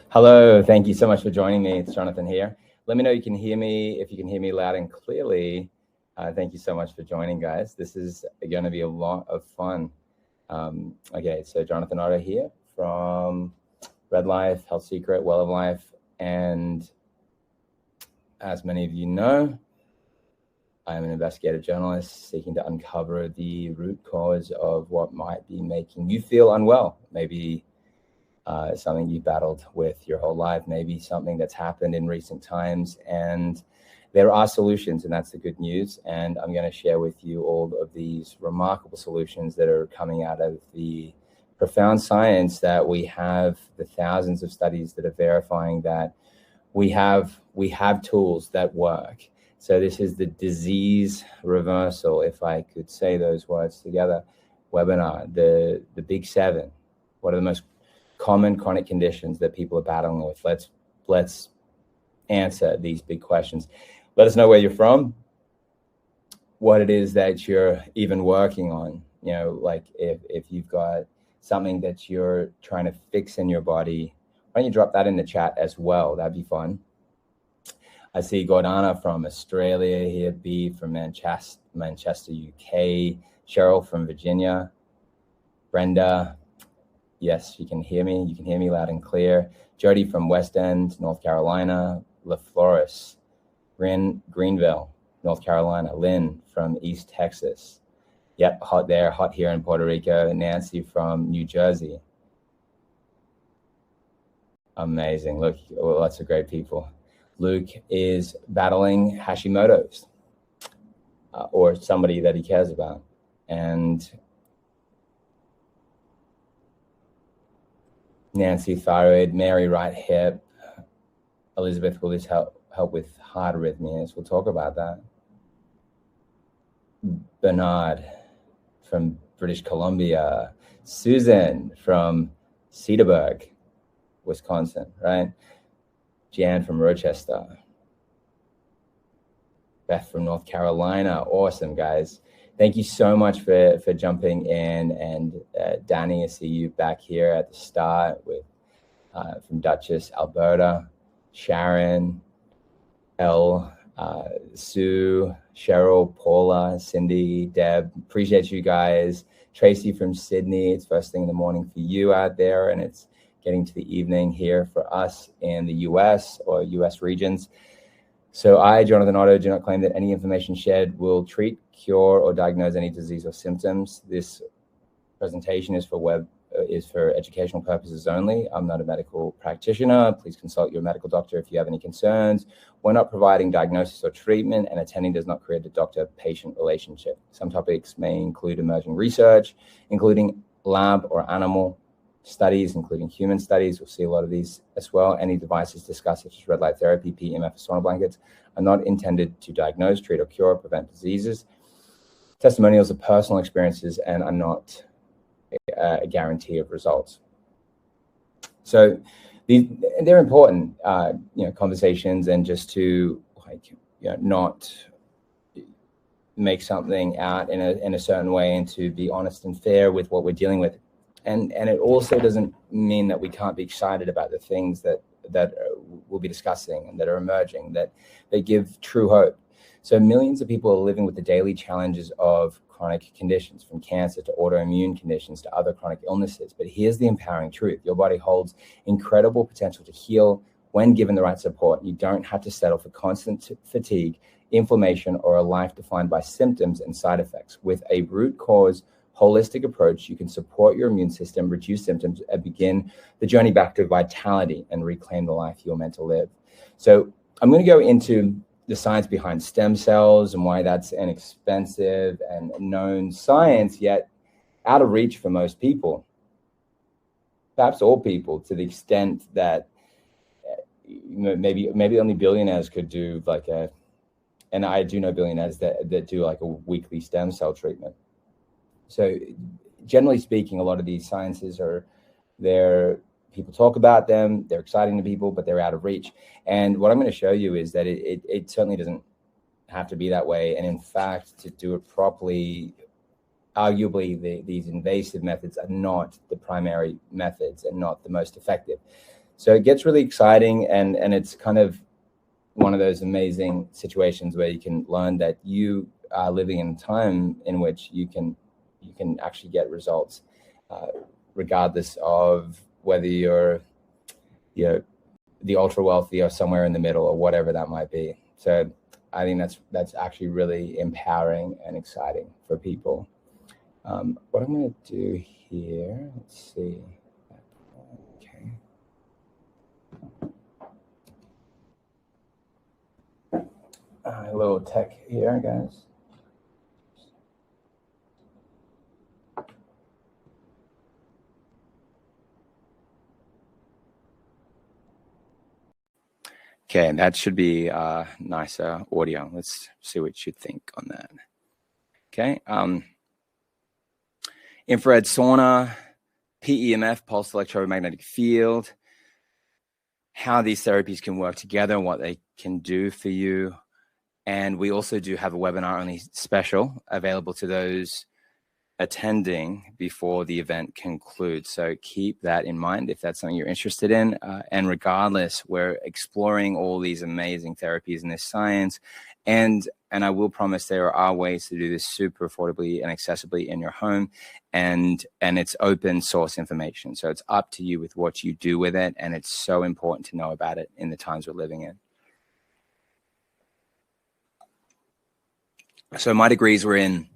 Hello, thank you so much for joining me. It's Jonathan here. Let me know you can hear me. If you can hear me loud and clearly, thank you so much for joining, guys. This is going to be a lot of fun. Okay, so Jonathan Otto here from Red Life, Health Secret, Well of Life, and as many of you know, I am an investigative journalist seeking to uncover the root cause of what might be making you feel unwell. Maybe something you battled with your whole life, maybe something that's happened in recent times, and there are solutions, and that's the good news. And I'm going to share with you all of these remarkable solutions that are coming out of the profound science that we have, the thousands of studies that are verifying that we have tools that work. So this is the disease reversal, if I could say those words together, webinar, the big seven. What are the most common chronic conditions that people are battling with? Let's answer these big questions. Let us know where you're from, what it is that you're even working on. You know, like if you've got something that you're trying to fix in your body, why don't you drop that in the chat as well? That'd be fun. I see Gordana from Australia here, B from Manchester, UK, Cheryl from Virginia, Brenda. Yes, you can hear me. You can hear me loud and clear. Jody from West End, North Carolina. LaFlores, Greenville, North Carolina. Lynn from East Texas. Yep, hot there, hot here in Puerto Rico. Nancy from New Jersey. Amazing. Look, lots of great people. Luke is battling Hashimoto's or somebody that he cares about. And Nancy, thyroid. Mary, right hip. Elizabeth, will this help with heart arrhythmias? We'll talk about that. Bernard from British Columbia. Susan from Cedarburg, Wisconsin, right? Jan from Rochester. Beth from North Carolina. Awesome, guys. Thank you so much for jumping in. And Danny, I see you back here at the start with from Dutchess, Alberta. Sharon, Sue, Cheryl, Paula, Cindy, Deb. Appreciate you guys. Tracy from Sydney. It's first thing in the morning for you out there, and it's getting to the evening here for us in the US or US regions. So I, Jonathan Otto, do not claim that any information shared will treat, cure, or diagnose any disease or symptoms. This presentation is for educational purposes only. I'm not a medical practitioner. Please consult your medical doctor if you have any concerns. We're not providing diagnosis or treatment, and attending does not create a doctor-patient relationship. Some topics may include emerging research, including lab or animal studies, including human studies. We'll see a lot of these as well. Any devices discussed, such as red light therapy, PEMF, or sauna blankets, are not intended to diagnose, treat, or cure, or prevent diseases. Testimonials are personal experiences and are not a guarantee of results. So they're important, conversations, and just to not make something out in a certain way, and to be honest and fair with what we're dealing with. And it also doesn't mean that we can't be excited about the things that we'll be discussing and that are emerging, that they give true hope. So millions of people are living with the daily challenges of chronic conditions, from cancer to autoimmune conditions to other chronic illnesses. But here's the empowering truth. Your body holds incredible potential to heal when given the right support. You don't have to settle for constant fatigue, inflammation, or a life defined by symptoms and side effects. With a root cause holistic approach, you can support your immune system, reduce symptoms, and begin the journey back to vitality and reclaim the life you're meant to live. So I'm going to go into the science behind stem cells and why that's an expensive and known science, yet out of reach for most people, perhaps all people, to the extent that maybe only billionaires could do and I do know billionaires that do like a weekly stem cell treatment. So generally speaking, a lot of these sciences people talk about them, they're exciting to people, but they're out of reach. And what I'm going to show you is that it certainly doesn't have to be that way. And in fact, to do it properly, arguably these invasive methods are not the primary methods and not the most effective. So it gets really exciting, and it's kind of one of those amazing situations where you can learn that you are living in a time in which you can actually get results, regardless of whether you're the ultra wealthy or somewhere in the middle or whatever that might be. So I think that's actually really empowering and exciting for people. What I'm going to do here, let's see. Okay. A little tech here, guys. Okay, and that should be nicer audio. Let's see what you think on that. Okay. Infrared sauna, PEMF, pulse electromagnetic field, how these therapies can work together and what they can do for you. And we also do have a webinar only special available to those attending before the event concludes. So keep that in mind if that's something you're interested in. And regardless, we're exploring all these amazing therapies in this science. And I will promise there are ways to do this super affordably and accessibly in your home. And it's open source information. So it's up to you with what you do with it. And it's so important to know about it in the times we're living in. So my degrees were in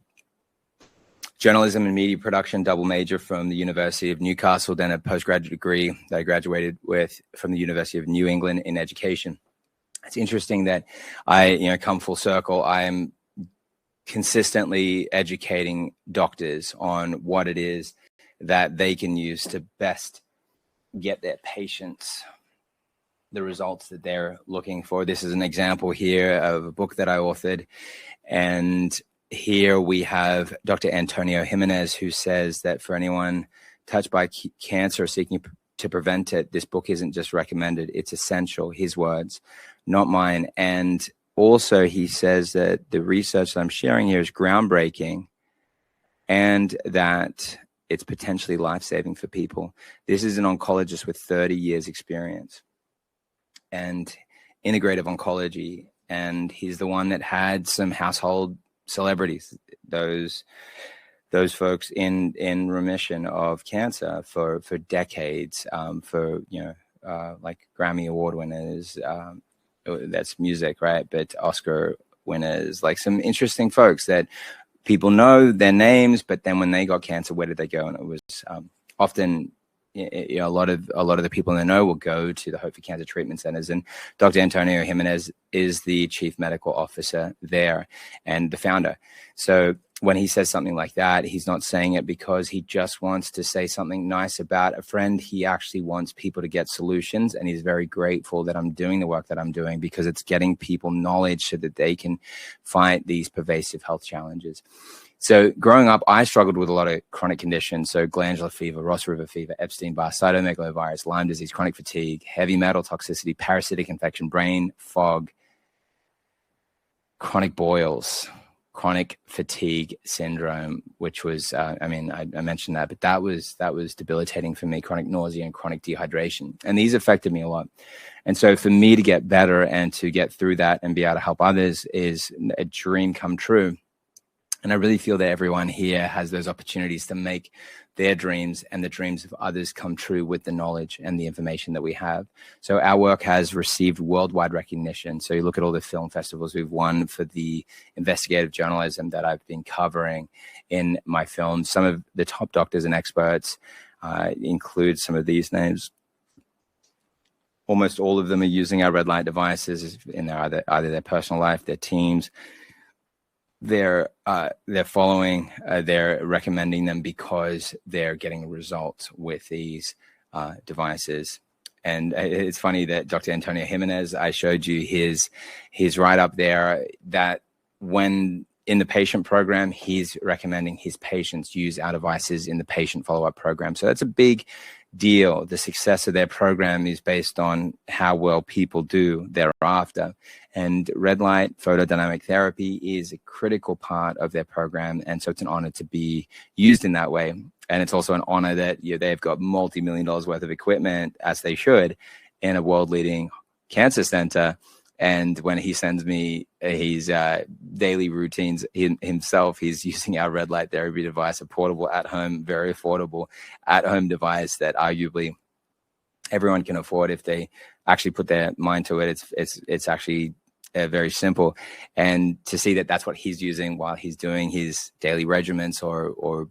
journalism and media production, double major from the University of Newcastle, then a postgraduate degree that I graduated with from the University of New England in education. It's interesting that I, come full circle. I am consistently educating doctors on what it is that they can use to best get their patients the results that they're looking for. This is an example here of a book that I authored, and here we have Dr. Antonio Jimenez, who says that for anyone touched by cancer or seeking to prevent it, this book isn't just recommended, it's essential. His words, not mine. And also he says that the research that I'm sharing here is groundbreaking and that it's potentially life-saving for people. This is an oncologist with 30 years experience and integrative oncology. And he's the one that had some household celebrities, those folks in remission of cancer for decades, for like Grammy Award winners, that's music, right? But Oscar winners, like some interesting folks that people know their names, but then when they got cancer, where did they go? And it was often a lot of the people in the know will go to the Hope for Cancer treatment centers, and Dr. Antonio Jimenez is the chief medical officer there and the founder. So when he says something like that, he's not saying it because he just wants to say something nice about a friend. He actually wants people to get solutions, and he's very grateful that I'm doing the work that I'm doing because it's getting people knowledge so that they can fight these pervasive health challenges. So growing up, I struggled with a lot of chronic conditions. So glandular fever, Ross River fever, Epstein-Barr, cytomegalovirus, Lyme disease, chronic fatigue, heavy metal toxicity, parasitic infection, brain fog, chronic boils, chronic fatigue syndrome, which was, I mentioned that, but that was debilitating for me, chronic nausea and chronic dehydration. And these affected me a lot. And so for me to get better and to get through that and be able to help others is a dream come true. And I really feel that everyone here has those opportunities to make their dreams and the dreams of others come true with the knowledge and the information that we have. So our work has received worldwide recognition. So you look at all the film festivals we've won for the investigative journalism that I've been covering in my films. Some of the top doctors and experts include some of these names. Almost all of them are using our red light devices in their either their personal life, their teams. They're following, they're recommending them because they're getting results with these devices. And it's funny that Dr. Antonio Jimenez, I showed you his right up there, that when in the patient program, he's recommending his patients use our devices in the patient follow-up program. So that's a big deal. The success of their program is based on how well people do thereafter. And red light photodynamic therapy is a critical part of their program. And so it's an honor to be used in that way. And it's also an honor that they've got multi-million dollars worth of equipment, as they should, in a world-leading cancer center. And when he sends me his daily routines himself, he's using our red light therapy device, a portable at-home, very affordable at-home device that arguably everyone can afford if they actually put their mind to it. It's actually very simple. And to see that that's what he's using while he's doing his daily regimens or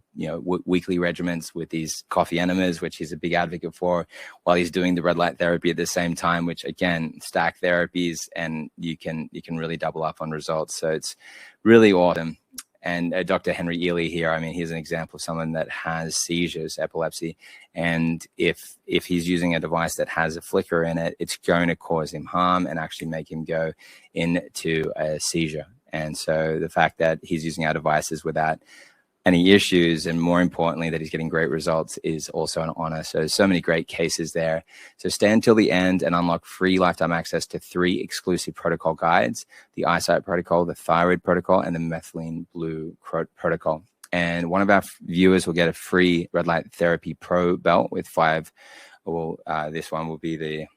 weekly regimens with these coffee enemas, which he's a big advocate for, while he's doing the red light therapy at the same time, which again, stack therapies, and you can really double up on results. So it's really awesome. And Dr. Henry Ely here, I mean, he's an example of someone that has seizures, epilepsy. And if he's using a device that has a flicker in it, it's going to cause him harm and actually make him go into a seizure. And so the fact that he's using our devices without any issues, and more importantly, that he's getting great results, is also an honor. So many great cases there. So stay until the end and unlock free lifetime access to 3 exclusive protocol guides: the eyesight protocol, the thyroid protocol, and the methylene blue protocol. And one of our viewers will get a free red light therapy pro belt with 5. This one will be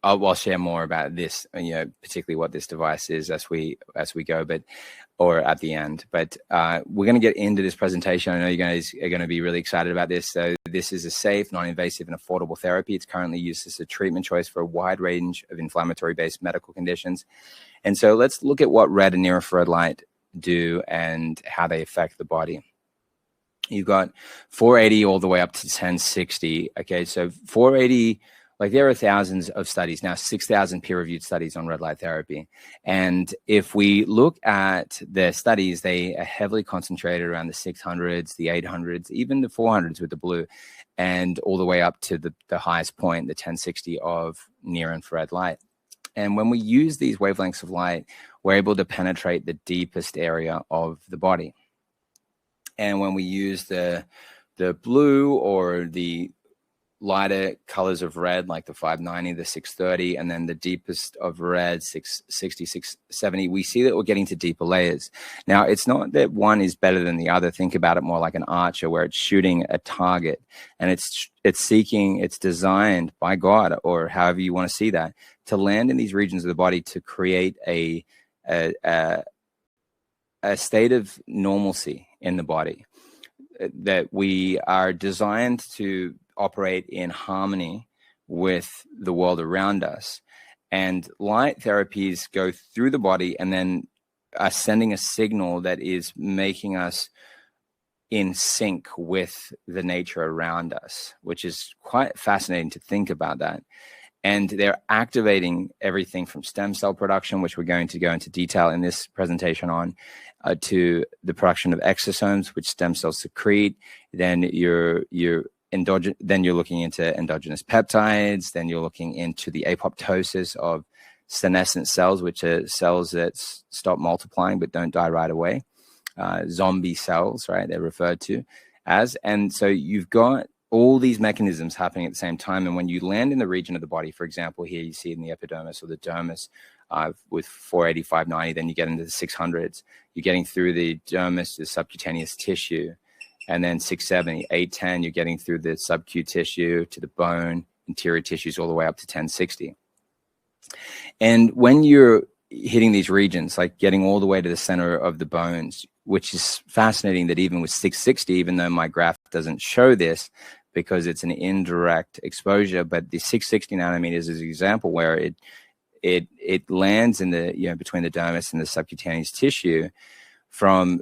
I'll share more about this, particularly what this device is as we go, or at the end. But we're going to get into this presentation. I know you guys are going to be really excited about this. So this is a safe, non-invasive, and affordable therapy. It's currently used as a treatment choice for a wide range of inflammatory-based medical conditions. And so let's look at what red and near-infrared light do and how they affect the body. You've got 480 all the way up to 1060. Okay, so 480. Like, there are thousands of studies now, 6,000 peer-reviewed studies on red light therapy. And if we look at the studies, they are heavily concentrated around the 600s, the 800s, even the 400s with the blue, and all the way up to the highest point, the 1060 of near-infrared light. And when we use these wavelengths of light, we're able to penetrate the deepest area of the body. And when we use the blue or the lighter colors of red, like the 590, the 630, and then the deepest of red, 660, 670, we see that we're getting to deeper layers. Now, it's not that one is better than the other. Think about it more like an archer, where it's shooting a target, and it's designed by God, or however you want to see that, to land in these regions of the body to create a state of normalcy in the body, that we are designed to operate in harmony with the world around us. And light therapies go through the body and then are sending a signal that is making us in sync with the nature around us, which is quite fascinating to think about that. And they're activating everything from stem cell production, which we're going to go into detail in this presentation on, to the production of exosomes, which stem cells secrete. Then you're looking into endogenous peptides. Then you're looking into the apoptosis of senescent cells, which are cells that stop multiplying but don't die right away. Zombie cells, right? They're referred to as. And so you've got all these mechanisms happening at the same time. And when you land in the region of the body, for example, here you see it in the epidermis or the dermis with 480, 590, then you get into the 600s. You're getting through the dermis, the subcutaneous tissue. And then 670, 810, you're getting through the subcu tissue to the bone, interior tissues, all the way up to 1060. And when you're hitting these regions, like getting all the way to the center of the bones, which is fascinating that even with 660, even though my graph doesn't show this because it's an indirect exposure, but the 660 nanometers is an example where it lands in the, between the dermis and the subcutaneous tissue from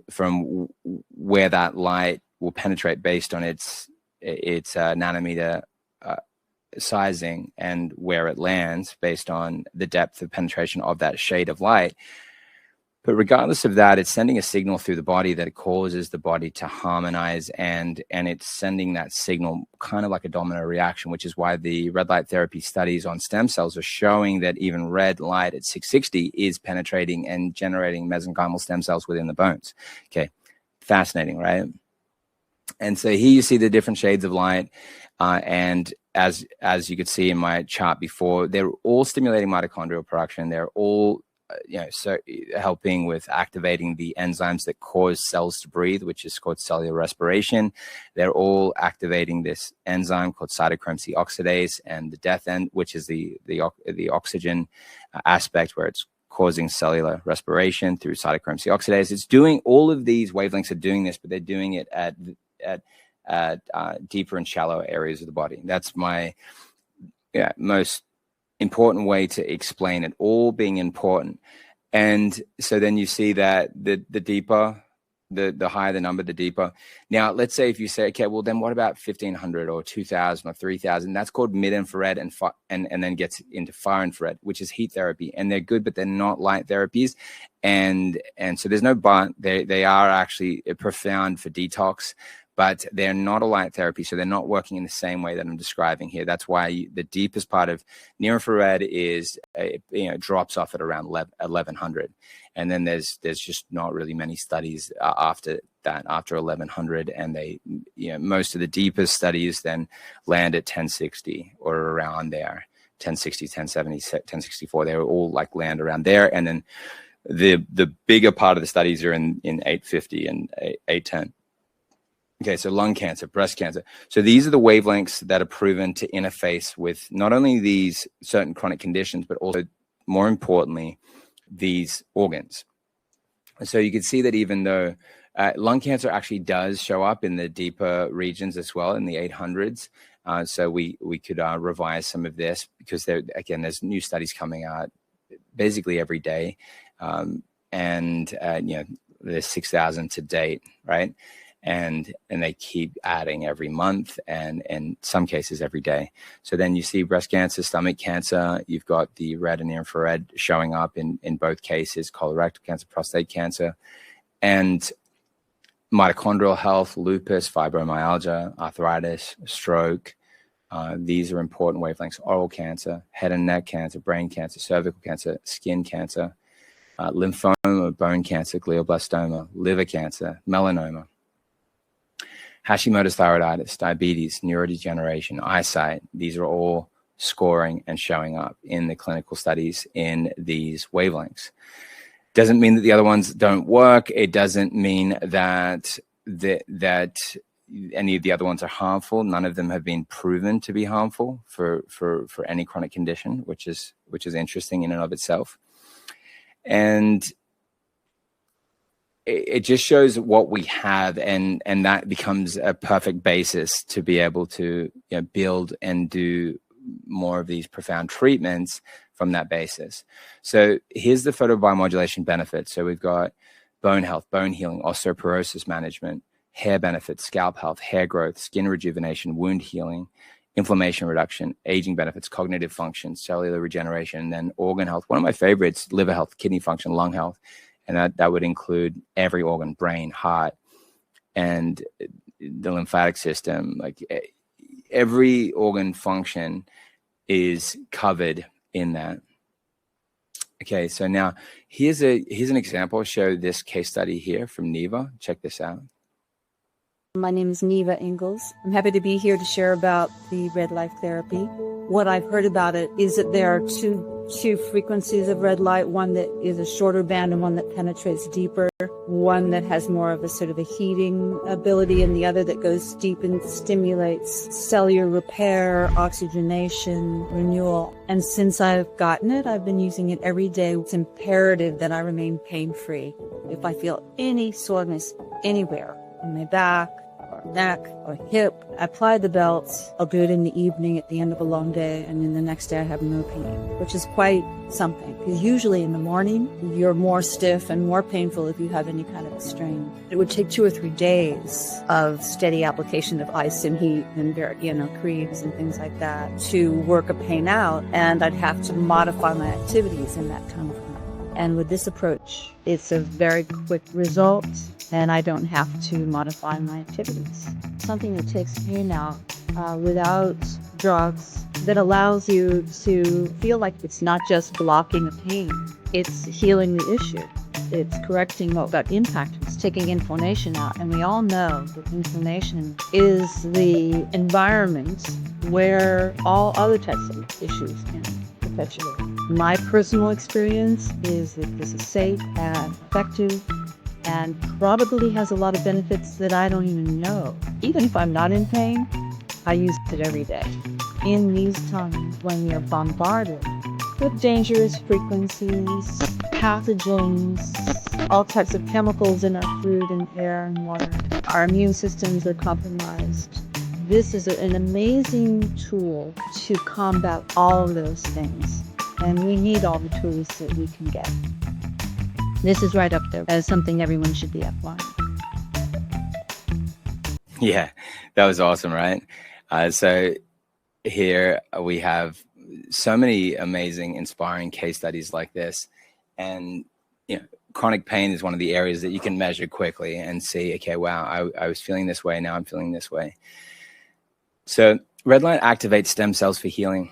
where that light will penetrate based on its nanometer sizing, and where it lands based on the depth of penetration of that shade of light. But regardless of that, it's sending a signal through the body that causes the body to harmonize, and it's sending that signal kind of like a domino reaction, which is why the red light therapy studies on stem cells are showing that even red light at 660 is penetrating and generating mesenchymal stem cells within the bones. Okay, fascinating, right? And so here you see the different shades of light, and as you could see in my chart before, they're all stimulating mitochondrial production. They're all so helping with activating the enzymes that cause cells to breathe, which is called cellular respiration. They're all activating this enzyme called cytochrome C oxidase, and the death end, which is the oxygen aspect, where it's causing cellular respiration through cytochrome C oxidase. It's doing all of these wavelengths are doing this, but they're doing it at deeper and shallow areas of the body. That's my most important way to explain it, all being important. And so then you see that the deeper, the higher the number, the deeper. Now, let's say if you say, okay, well, then what about 1500 or 2000 or 3000? That's called mid-infrared and then gets into far infrared, which is heat therapy. And they're good, but they're not light therapies. And so there's no but. They are actually profound for detox, but they're not a light therapy, so they're not working in the same way that I'm describing here. That's why the deepest part of near infrared is, drops off at around 1100. And then there's just not really many studies after that, after 1100. And they, most of the deepest studies then land at 1060 or around there, 1060, 1070, 1064. They all like land around there. And then the bigger part of the studies are in 850 and 810. Okay, so lung cancer, breast cancer. So these are the wavelengths that are proven to interface with not only these certain chronic conditions, but also, more importantly, these organs. So you can see that even though lung cancer actually does show up in the deeper regions as well, in the 800s. So we could revise some of this, because there's new studies coming out basically every day. There's 6,000 to date, right? And they keep adding every month, and in some cases every day. So then you see breast cancer, stomach cancer, you've got the red and infrared showing up in both cases, colorectal cancer, prostate cancer, and mitochondrial health, lupus, fibromyalgia, arthritis, stroke. These are important wavelengths. Oral cancer, head and neck cancer, brain cancer, cervical cancer, skin cancer, lymphoma, bone cancer, glioblastoma, liver cancer, melanoma, Hashimoto's thyroiditis, diabetes, neurodegeneration, eyesight. These are all scoring and showing up in the clinical studies in these wavelengths. Doesn't mean that the other ones don't work. It doesn't mean that any of the other ones are harmful. None of them have been proven to be harmful for any chronic condition, which is interesting in and of itself. And it just shows what we have, and that becomes a perfect basis to be able to build and do more of these profound treatments from that basis. So here's the photobiomodulation benefits. So we've got bone health, bone healing, osteoporosis management, hair benefits, scalp health, hair growth, skin rejuvenation, wound healing, inflammation reduction, aging benefits, cognitive function, cellular regeneration, and then organ health. One of my favorites, liver health, kidney function, lung health. And that would include every organ, brain, heart, and the lymphatic system. Like every organ function is covered in that. Okay, so now here's an example. I'll show this case study here from Neva. Check this out. My name is Neva Ingalls. I'm happy to be here to share about the red light therapy. What I've heard about it is that there are two frequencies of red light, one that is a shorter band and one that penetrates deeper, one that has more of a sort of a heating ability, and the other that goes deep and stimulates cellular repair, oxygenation, renewal. And since I've gotten it, I've been using it every day. It's imperative that I remain pain-free. If I feel any soreness anywhere, in my back, or neck, or hip, I apply the belts. I'll do it in the evening at the end of a long day, and then the next day I have no pain, which is quite something. Because usually in the morning, you're more stiff and more painful if you have any kind of a strain. It would take 2 or 3 days of steady application of ice and heat and creams and things like that to work a pain out, and I'd have to modify my activities in that time frame. And with this approach, it's a very quick result, and I don't have to modify my activities. Something that takes pain out without drugs, that allows you to feel like it's not just blocking the pain, it's healing the issue. It's correcting what got impacted. It's taking inflammation out. And we all know that inflammation is the environment where all other types of issues can perpetuate. My personal experience is that this is safe and effective and probably has a lot of benefits that I don't even know. Even if I'm not in pain, I use it every day. In these times when we are bombarded with dangerous frequencies, pathogens, all types of chemicals in our food and air and water, our immune systems are compromised. This is an amazing tool to combat all of those things. And we need all the tools that we can get. This is right up there as something everyone should be applying. Yeah, that was awesome, right? So here we have so many amazing, inspiring case studies like this. And, chronic pain is one of the areas that you can measure quickly and see, okay, wow, I was feeling this way. Now I'm feeling this way. So red light activates stem cells for healing.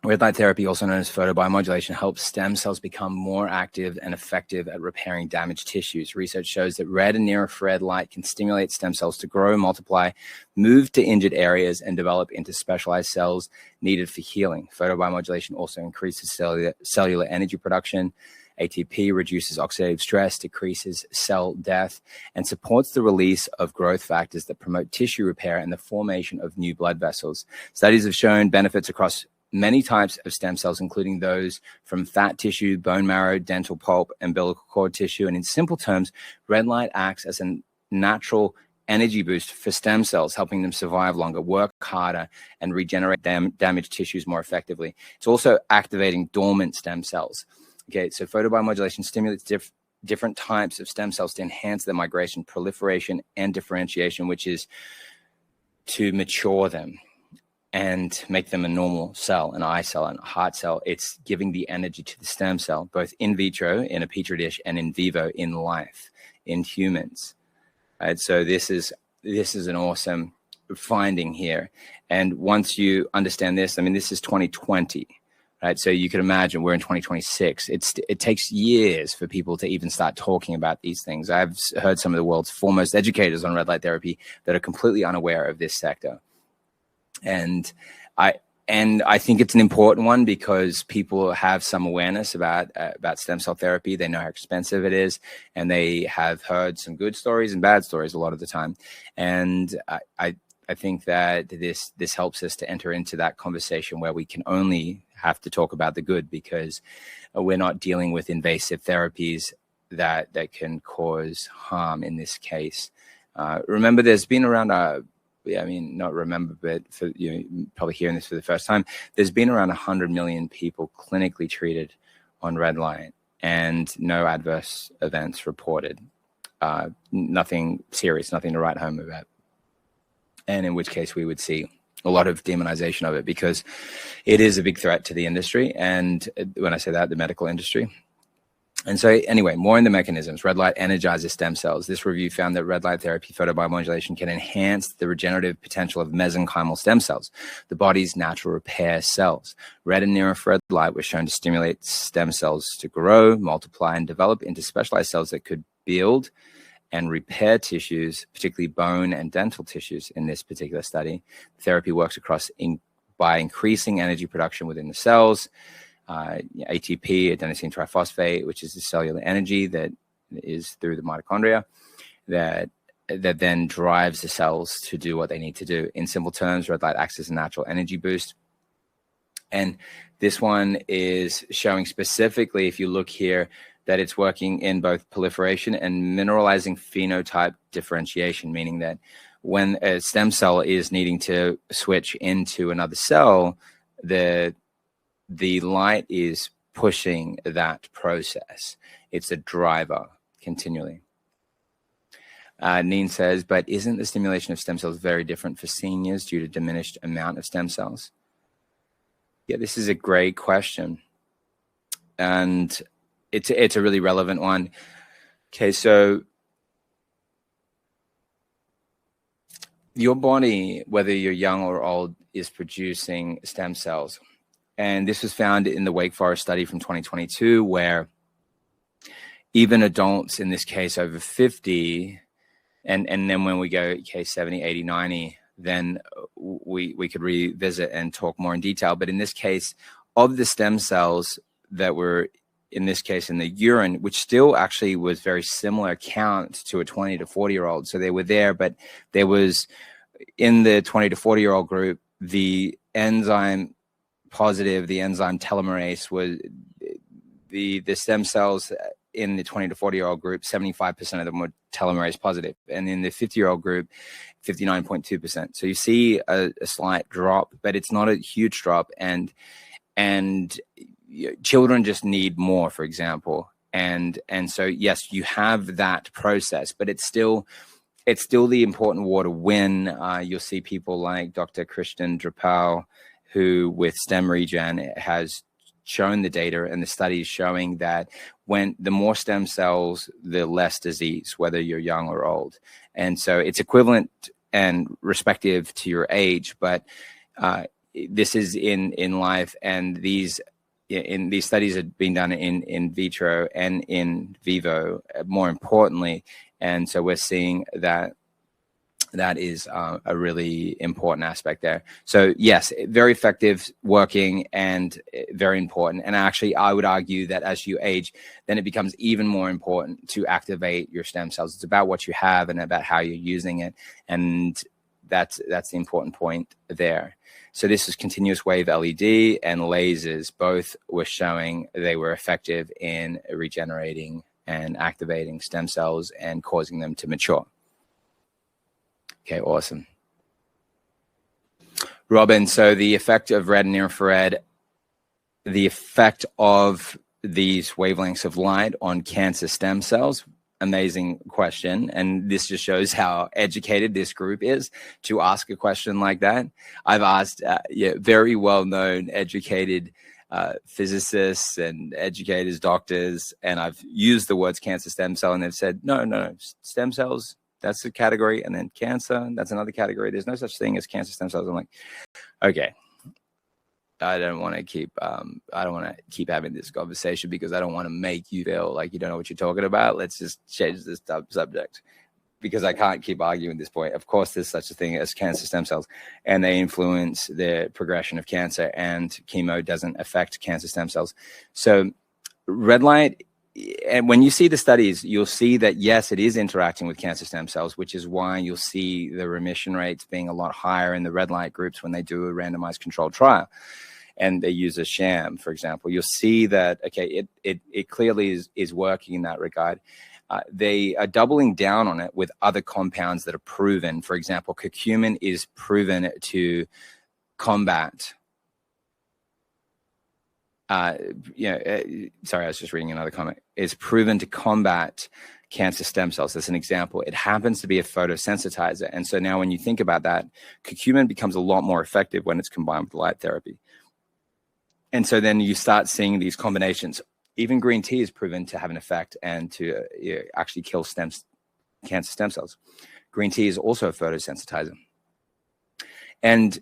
Red light therapy, also known as photobiomodulation, helps stem cells become more active and effective at repairing damaged tissues. Research shows that red and near-infrared light can stimulate stem cells to grow, multiply, move to injured areas, and develop into specialized cells needed for healing. Photobiomodulation also increases cellular energy production. ATP reduces oxidative stress, decreases cell death, and supports the release of growth factors that promote tissue repair and the formation of new blood vessels. Studies have shown benefits across many types of stem cells, including those from fat tissue, bone marrow, dental pulp, umbilical cord tissue. And in simple terms, red light acts as a natural energy boost for stem cells, helping them survive longer, work harder, and regenerate damaged tissues more effectively. It's also activating dormant stem cells. Okay, so photobiomodulation stimulates different types of stem cells to enhance their migration, proliferation, and differentiation, which is to mature them and make them a normal cell, an eye cell, and a heart cell. It's giving the energy to the stem cell, both in vitro in a petri dish and in vivo in life, in humans. Right? So this is an awesome finding here. And once you understand this, I mean, this is 2020, right? So you can imagine we're in 2026. It takes years for people to even start talking about these things. I've heard some of the world's foremost educators on red light therapy that are completely unaware of this sector. And I think it's an important one because people have some awareness about stem cell therapy. They know how expensive it is, and they have heard some good stories and bad stories a lot of the time. And I think that this helps us to enter into that conversation where we can only have to talk about the good, because we're not dealing with invasive therapies that can cause harm in this case. Remember, there's been around not remember, but for probably hearing this for the first time, there's been around 100 million people clinically treated on red light and no adverse events reported. Nothing serious, nothing to write home about. And in which case we would see a lot of demonization of it, because it is a big threat to the industry. And when I say that, the medical industry. And so anyway, more in the mechanisms. Red light energizes stem cells. This review found that red light therapy photobiomodulation can enhance the regenerative potential of mesenchymal stem cells, the body's natural repair cells. Red and near-infrared light was shown to stimulate stem cells to grow, multiply, and develop into specialized cells that could build and repair tissues, particularly bone and dental tissues in this particular study. Therapy works by increasing energy production within the cells, ATP, adenosine triphosphate, which is the cellular energy that is through the mitochondria, that then drives the cells to do what they need to do. In simple terms, red light acts as a natural energy boost. And this one is showing specifically, if you look here, that it's working in both proliferation and mineralizing phenotype differentiation, meaning that when a stem cell is needing to switch into another cell, the light is pushing that process. It's a driver continually. Neen says, but isn't the stimulation of stem cells very different for seniors due to diminished amount of stem cells? Yeah, this is a great question. And it's a really relevant one. Okay, so your body, whether you're young or old, is producing stem cells. And this was found in the Wake Forest study from 2022, where even adults, in this case over 50, and then when we go 70, 80, 90, then we could revisit and talk more in detail. But in this case, of the stem cells that were, in this case, in the urine, which still actually was very similar count to a 20 to 40-year-old. So they were there, but there was, in the 20 to 40-year-old group, the enzyme positive, the enzyme telomerase was the stem cells in the 20 to 40-year-old group, 75% of them were telomerase positive. And in the 50-year-old group, 59.2%. So you see a slight drop, but it's not a huge drop. And children just need more, for example. And so, yes, you have that process, but it's still the important war to win. You'll see people like Dr. Christian Drapal, who with stem regen has shown the data and the studies showing that when the more stem cells, the less disease, whether you're young or old. And so it's equivalent and respective to your age, but this is in life, and these studies have been done in vitro and in vivo, more importantly. And so we're seeing that is a really important aspect there. So yes, very effective, working, and very important. And actually, I would argue that as you age, then it becomes even more important to activate your stem cells. It's about what you have and about how you're using it. And that's the important point there. So this is continuous wave LED and lasers. Both were showing they were effective in regenerating and activating stem cells and causing them to mature. Okay, awesome. Robin, so the effect of red and infrared, the effect of these wavelengths of light on cancer stem cells, amazing question. And this just shows how educated this group is to ask a question like that. I've asked very well-known, educated physicists and educators, doctors, and I've used the words cancer stem cell, and they've said, no, stem cells, that's a category, and then cancer, that's another category. There's no such thing as cancer stem cells. I'm like, okay, I don't want to keep having this conversation because I don't want to make you feel like you don't know what you're talking about. Let's just change this subject, because I can't keep arguing this point. Of course, there's such a thing as cancer stem cells, and they influence the progression of cancer, and chemo doesn't affect cancer stem cells. So red light, and when you see the studies, you'll see that, yes, it is interacting with cancer stem cells, which is why you'll see the remission rates being a lot higher in the red light groups when they do a randomized controlled trial and they use a sham, for example. You'll see that, okay, it clearly is working in that regard. They are doubling down on it with other compounds that are proven. For example, curcumin is proven to combat sorry, I was just reading another comment. It's proven to combat cancer stem cells. That's an example. It happens to be a photosensitizer. And so now when you think about that, curcumin becomes a lot more effective when it's combined with light therapy. And so then you start seeing these combinations. Even green tea is proven to have an effect and to actually kill cancer stem cells. Green tea is also a photosensitizer. And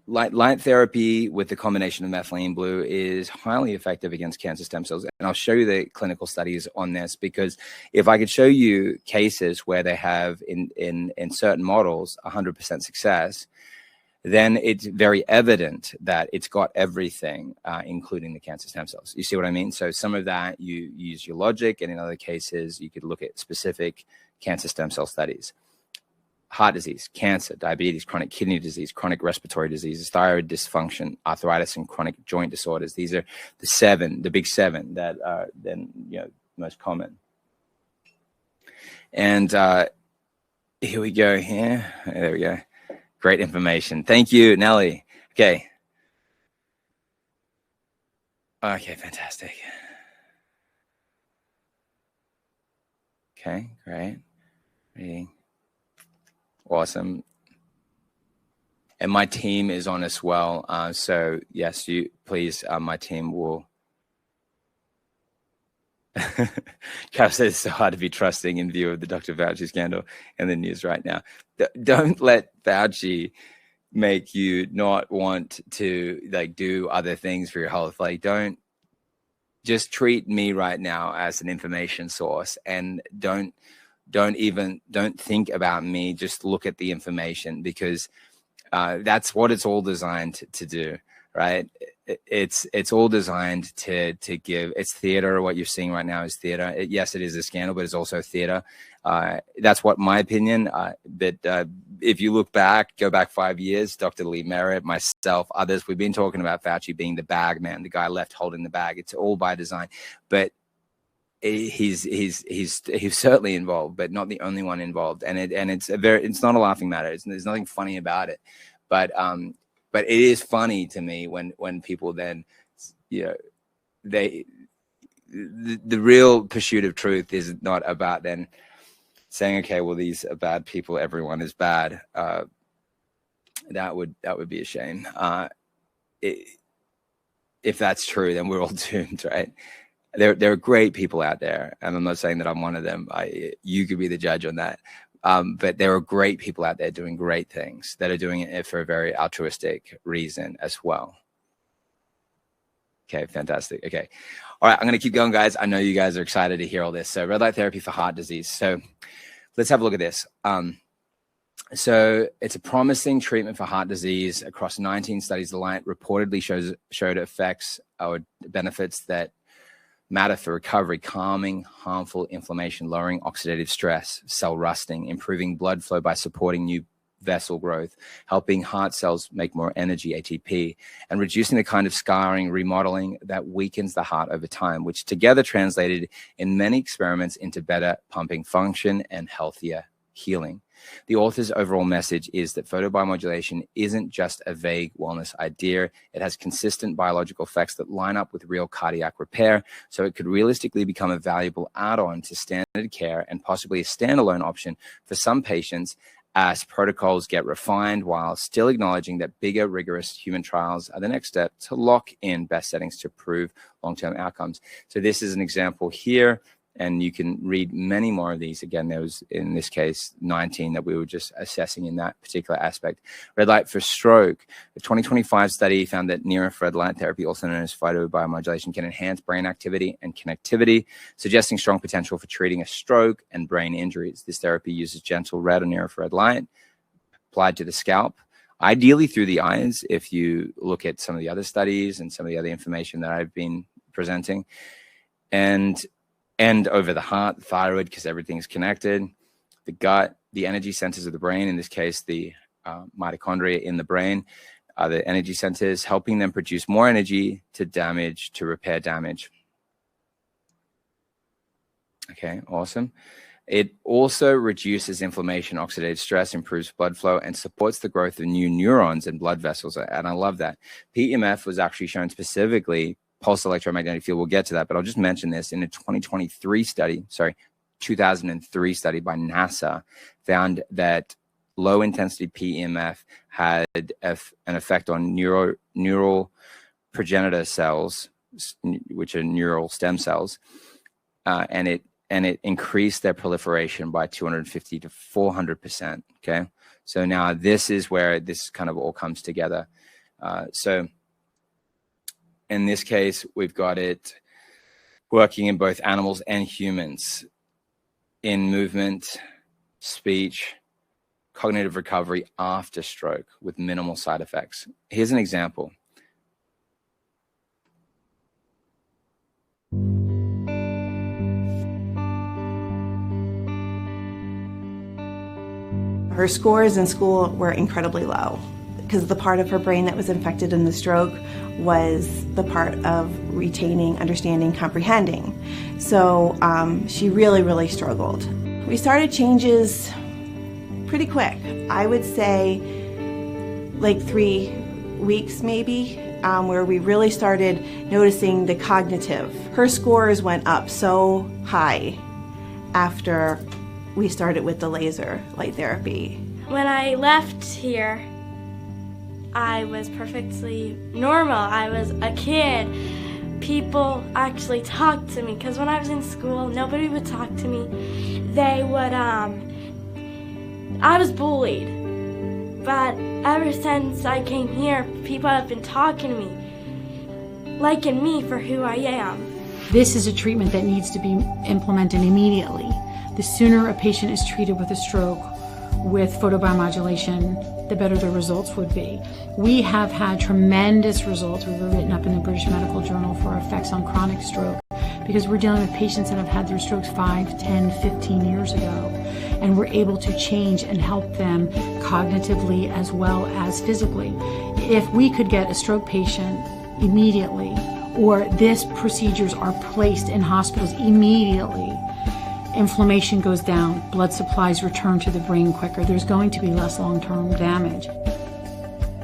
light therapy with the combination of methylene blue is highly effective against cancer stem cells. And I'll show you the clinical studies on this, because if I could show you cases where they have in certain models 100% success, then it's very evident that it's got everything, including the cancer stem cells. You see what I mean? So some of that you use your logic, and in other cases you could look at specific cancer stem cell studies. Heart disease, cancer, diabetes, chronic kidney disease, chronic respiratory diseases, thyroid dysfunction, arthritis, and chronic joint disorders. These are the big seven that are then most common. And here we go. Here, there we go. Great information. Thank you, Nelly. Okay. Okay, fantastic. Okay, great. Reading. Awesome. And my team is on as well. So yes, you please, my team will. Carol says it's so hard to be trusting in view of the Dr. Fauci scandal and the news right now. Don't let Fauci make you not want to do other things for your health. Don't just treat me right now as an information source, and don't think about me. Just look at the information, because that's what it's all designed to do, right? it's all designed to give. It's theater. What you're seeing right now is theater. Yes, it is a scandal, but it's also theater. That's what my opinion. But if you look back, go back 5 years, Dr. Lee Merritt, myself, others, we've been talking about Fauci being the bag man, the guy left holding the bag. It's all by design. But he's certainly involved, but not the only one involved. And it's not a laughing matter. There's nothing funny about it. But it is funny to me when people then, the real pursuit of truth is not about then saying, okay, well, these are bad people, everyone is bad. That would be a shame. If that's true, then we're all doomed, right? There are great people out there, and I'm not saying that I'm one of them. You could be the judge on that. But there are great people out there doing great things that are doing it for a very altruistic reason as well. Okay, fantastic. Okay. All right, I'm going to keep going, guys. I know you guys are excited to hear all this. So red light therapy for heart disease. So let's have a look at this. So it's a promising treatment for heart disease. Across 19 studies, the light reportedly showed effects or benefits that matter for recovery, calming harmful inflammation, lowering oxidative stress, cell rusting, improving blood flow by supporting new vessel growth, helping heart cells make more energy, ATP, and reducing the kind of scarring, remodeling that weakens the heart over time, which together translated in many experiments into better pumping function and healthier healing. The author's overall message is that photobiomodulation isn't just a vague wellness idea. It has consistent biological effects that line up with real cardiac repair, so it could realistically become a valuable add-on to standard care and possibly a standalone option for some patients as protocols get refined, while still acknowledging that bigger, rigorous human trials are the next step to lock in best settings to prove long-term outcomes. So this is an example here, and you can read many more of these. Again, there was, in this case, 19 that we were just assessing in that particular aspect. Red light for stroke. The 2025 study found that near-infrared light therapy, also known as photobiomodulation, can enhance brain activity and connectivity, suggesting strong potential for treating a stroke and brain injuries. This therapy uses gentle red or near-infrared light applied to the scalp, ideally through the eyes, if you look at some of the other studies and some of the other information that I've been presenting. And over the heart, thyroid, because everything's connected, the gut, the energy centers of the brain, in this case, the mitochondria in the brain, are the energy centers, helping them produce more energy to repair damage. Okay, awesome. It also reduces inflammation, oxidative stress, improves blood flow, and supports the growth of new neurons and blood vessels. And I love that. PEMF was actually shown specifically, pulse electromagnetic field, we'll get to that, but I'll just mention this. In a 2003 study by NASA, found that low intensity PEMF had an effect on neural progenitor cells, which are neural stem cells, and it increased their proliferation by 250 to 400%. Okay, so now this is where this kind of all comes together. So in this case, we've got it working in both animals and humans in movement, speech, cognitive recovery after stroke with minimal side effects. Here's an example. Her scores in school were incredibly low because the part of her brain that was infected in the stroke was the part of retaining, understanding, comprehending. So she really, really struggled. We started changes pretty quick. I would say like 3 weeks maybe, where we really started noticing the cognitive. Her scores went up so high after we started with the laser light therapy. When I left here, I was perfectly normal. I was a kid. People actually talked to me, because when I was in school, nobody would talk to me. They would, I was bullied. But ever since I came here, people have been talking to me, liking me for who I am. This is a treatment that needs to be implemented immediately. The sooner a patient is treated with a stroke with photobiomodulation, the better the results would be. We have had tremendous results. We were written up in the British Medical Journal for our effects on chronic stroke, because we're dealing with patients that have had their strokes 5, 10, 15 years ago, and we're able to change and help them cognitively as well as physically. If we could get a stroke patient immediately, or these procedures are placed in hospitals immediately, inflammation goes down, blood supplies return to the brain quicker. There's going to be less long-term damage.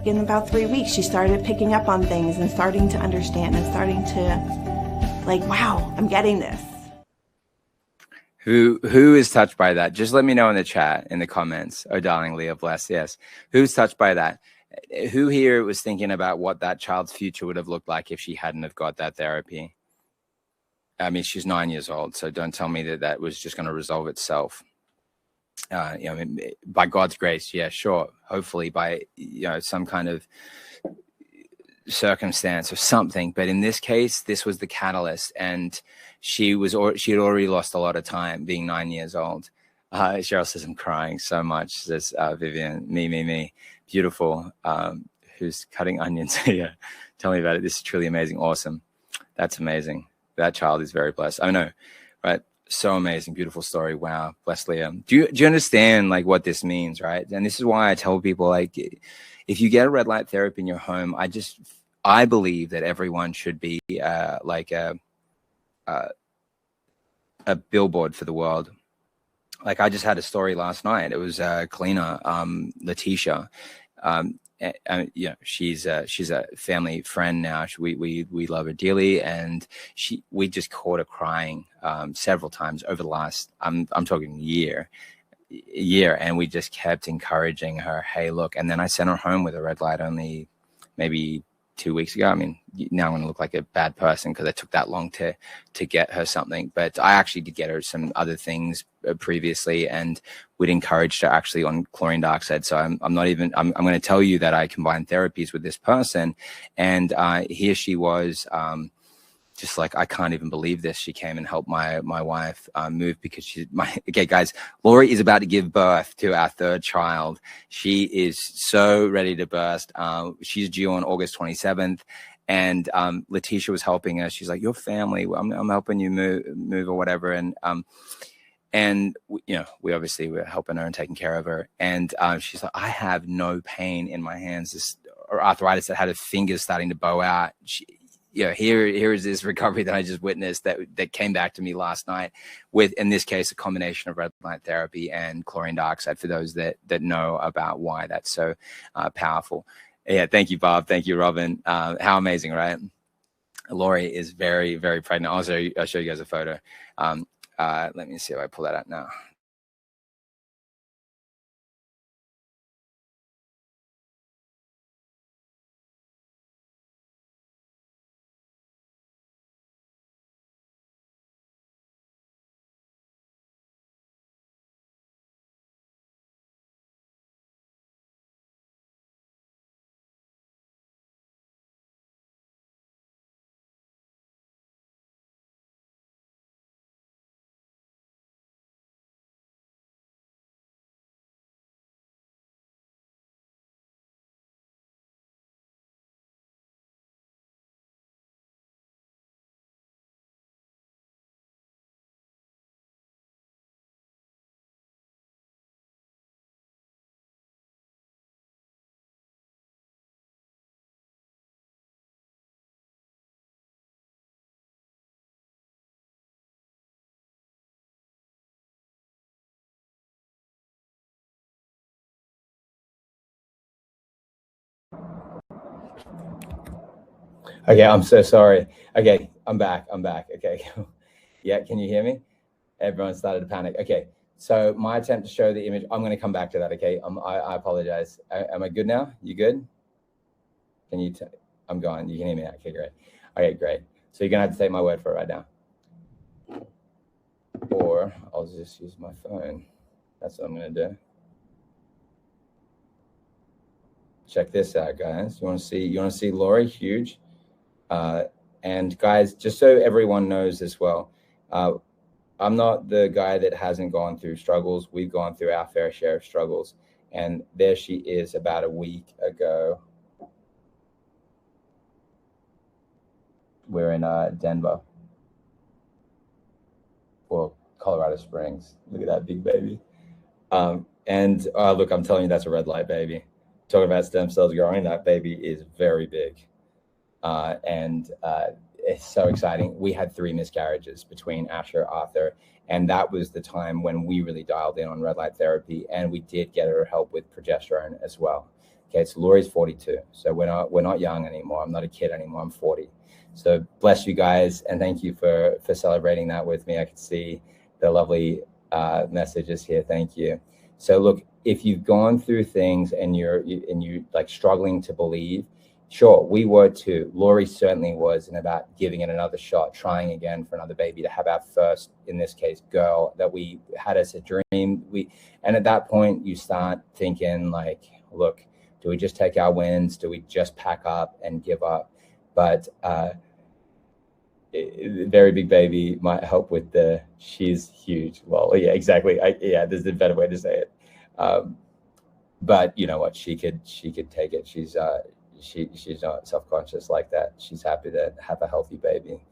In about 3 weeks, she started picking up on things and starting to understand and starting to, like, wow, I'm getting this. Who is touched by that? Just let me know in the chat, in the comments. Oh, darling Leah, bless. Yes. Who's touched by that? Who here was thinking about what that child's future would have looked like if she hadn't have got that therapy? I mean, she's 9 years old, so don't tell me that that was just going to resolve itself. By God's grace, yeah, sure. Hopefully by, some kind of circumstance or something. But in this case, this was the catalyst, and she had already lost a lot of time being 9 years old. Cheryl says, I'm crying so much, says Vivian. Me. Beautiful. Who's cutting onions? Yeah. Tell me about it. This is truly amazing. Awesome. That's amazing. That child is very blessed. I know, right? So amazing. Beautiful story. Wow. Bless Leah. Do you understand like what this means, right? And this is why I tell people, like, if you get a red light therapy in your home, I believe that everyone should be like a billboard for the world. Like, I just had a story last night. It was a cleaner, Letitia. She's a family friend now. We love her dearly, and we just caught her crying several times over the last I'm talking year, and we just kept encouraging her. Hey, look, and then I sent her home with a red light only maybe 2 weeks ago. I mean, now I'm going to look like a bad person because it took that long to get her something. But I actually did get her some other things previously, and we'd encouraged her actually on chlorine dioxide. So I'm going to tell you that I combined therapies with this person, and here she was, just like, I can't even believe this. She came and helped my wife move because okay, guys, Lori is about to give birth to our third child. She is so ready to burst. She's due on August 27th. And Letitia was helping her. She's like, your family, I'm helping you move or whatever. And we obviously were helping her and taking care of her. And she's like, I have no pain in my hands, this or arthritis that had her fingers starting to bow out. Here is this recovery that I just witnessed that came back to me last night with, in this case, a combination of red light therapy and chlorine dioxide, for those that know about why that's so powerful. Yeah, thank you, Bob. Thank you, Robin. How amazing, right? Lori is very, very pregnant. I'll show you guys a photo. Let me see if I pull that out now. Okay, I'm so sorry. Okay, I'm back. Okay. Yeah, can you hear me? Everyone started to panic. Okay, so my attempt to show the image, I'm going to come back to that, okay? I apologize. Am I good now? You good? Can you, I'm gone. You can hear me now. Okay, great. Okay, great. So you're going to have to take my word for it right now. Or I'll just use my phone. That's what I'm going to do. Check this out, guys. You want to see Lori? Huge. And guys, just so everyone knows as well, I'm not the guy that hasn't gone through struggles. We've gone through our fair share of struggles. And there she is about a week ago. We're in Denver, or Colorado Springs. Look at that big baby. And look, I'm telling you, that's a red light baby. Talking about stem cells growing, that baby is very big. And it's so exciting. We had 3 miscarriages between Asher, Arthur, and that was the time when we really dialed in on red light therapy, and we did get her help with progesterone as well. Okay, so Lori's 42, so we're not young anymore. I'm not a kid anymore. I'm 40. So bless you guys, and thank you for celebrating that with me. I can see the lovely messages here. Thank you. So look, if you've gone through things and you're like struggling to believe, sure, we were too. Lori certainly was, and about giving it another shot, trying again for another baby, to have our first, in this case, girl that we had as a dream. And at that point, you start thinking like, look, do we just take our wins? Do we just pack up and give up? But very big baby might help with she's huge. Well, yeah, exactly. There's a better way to say it. But you know what? She could take it. She's not self-conscious like that. She's happy to have a healthy baby.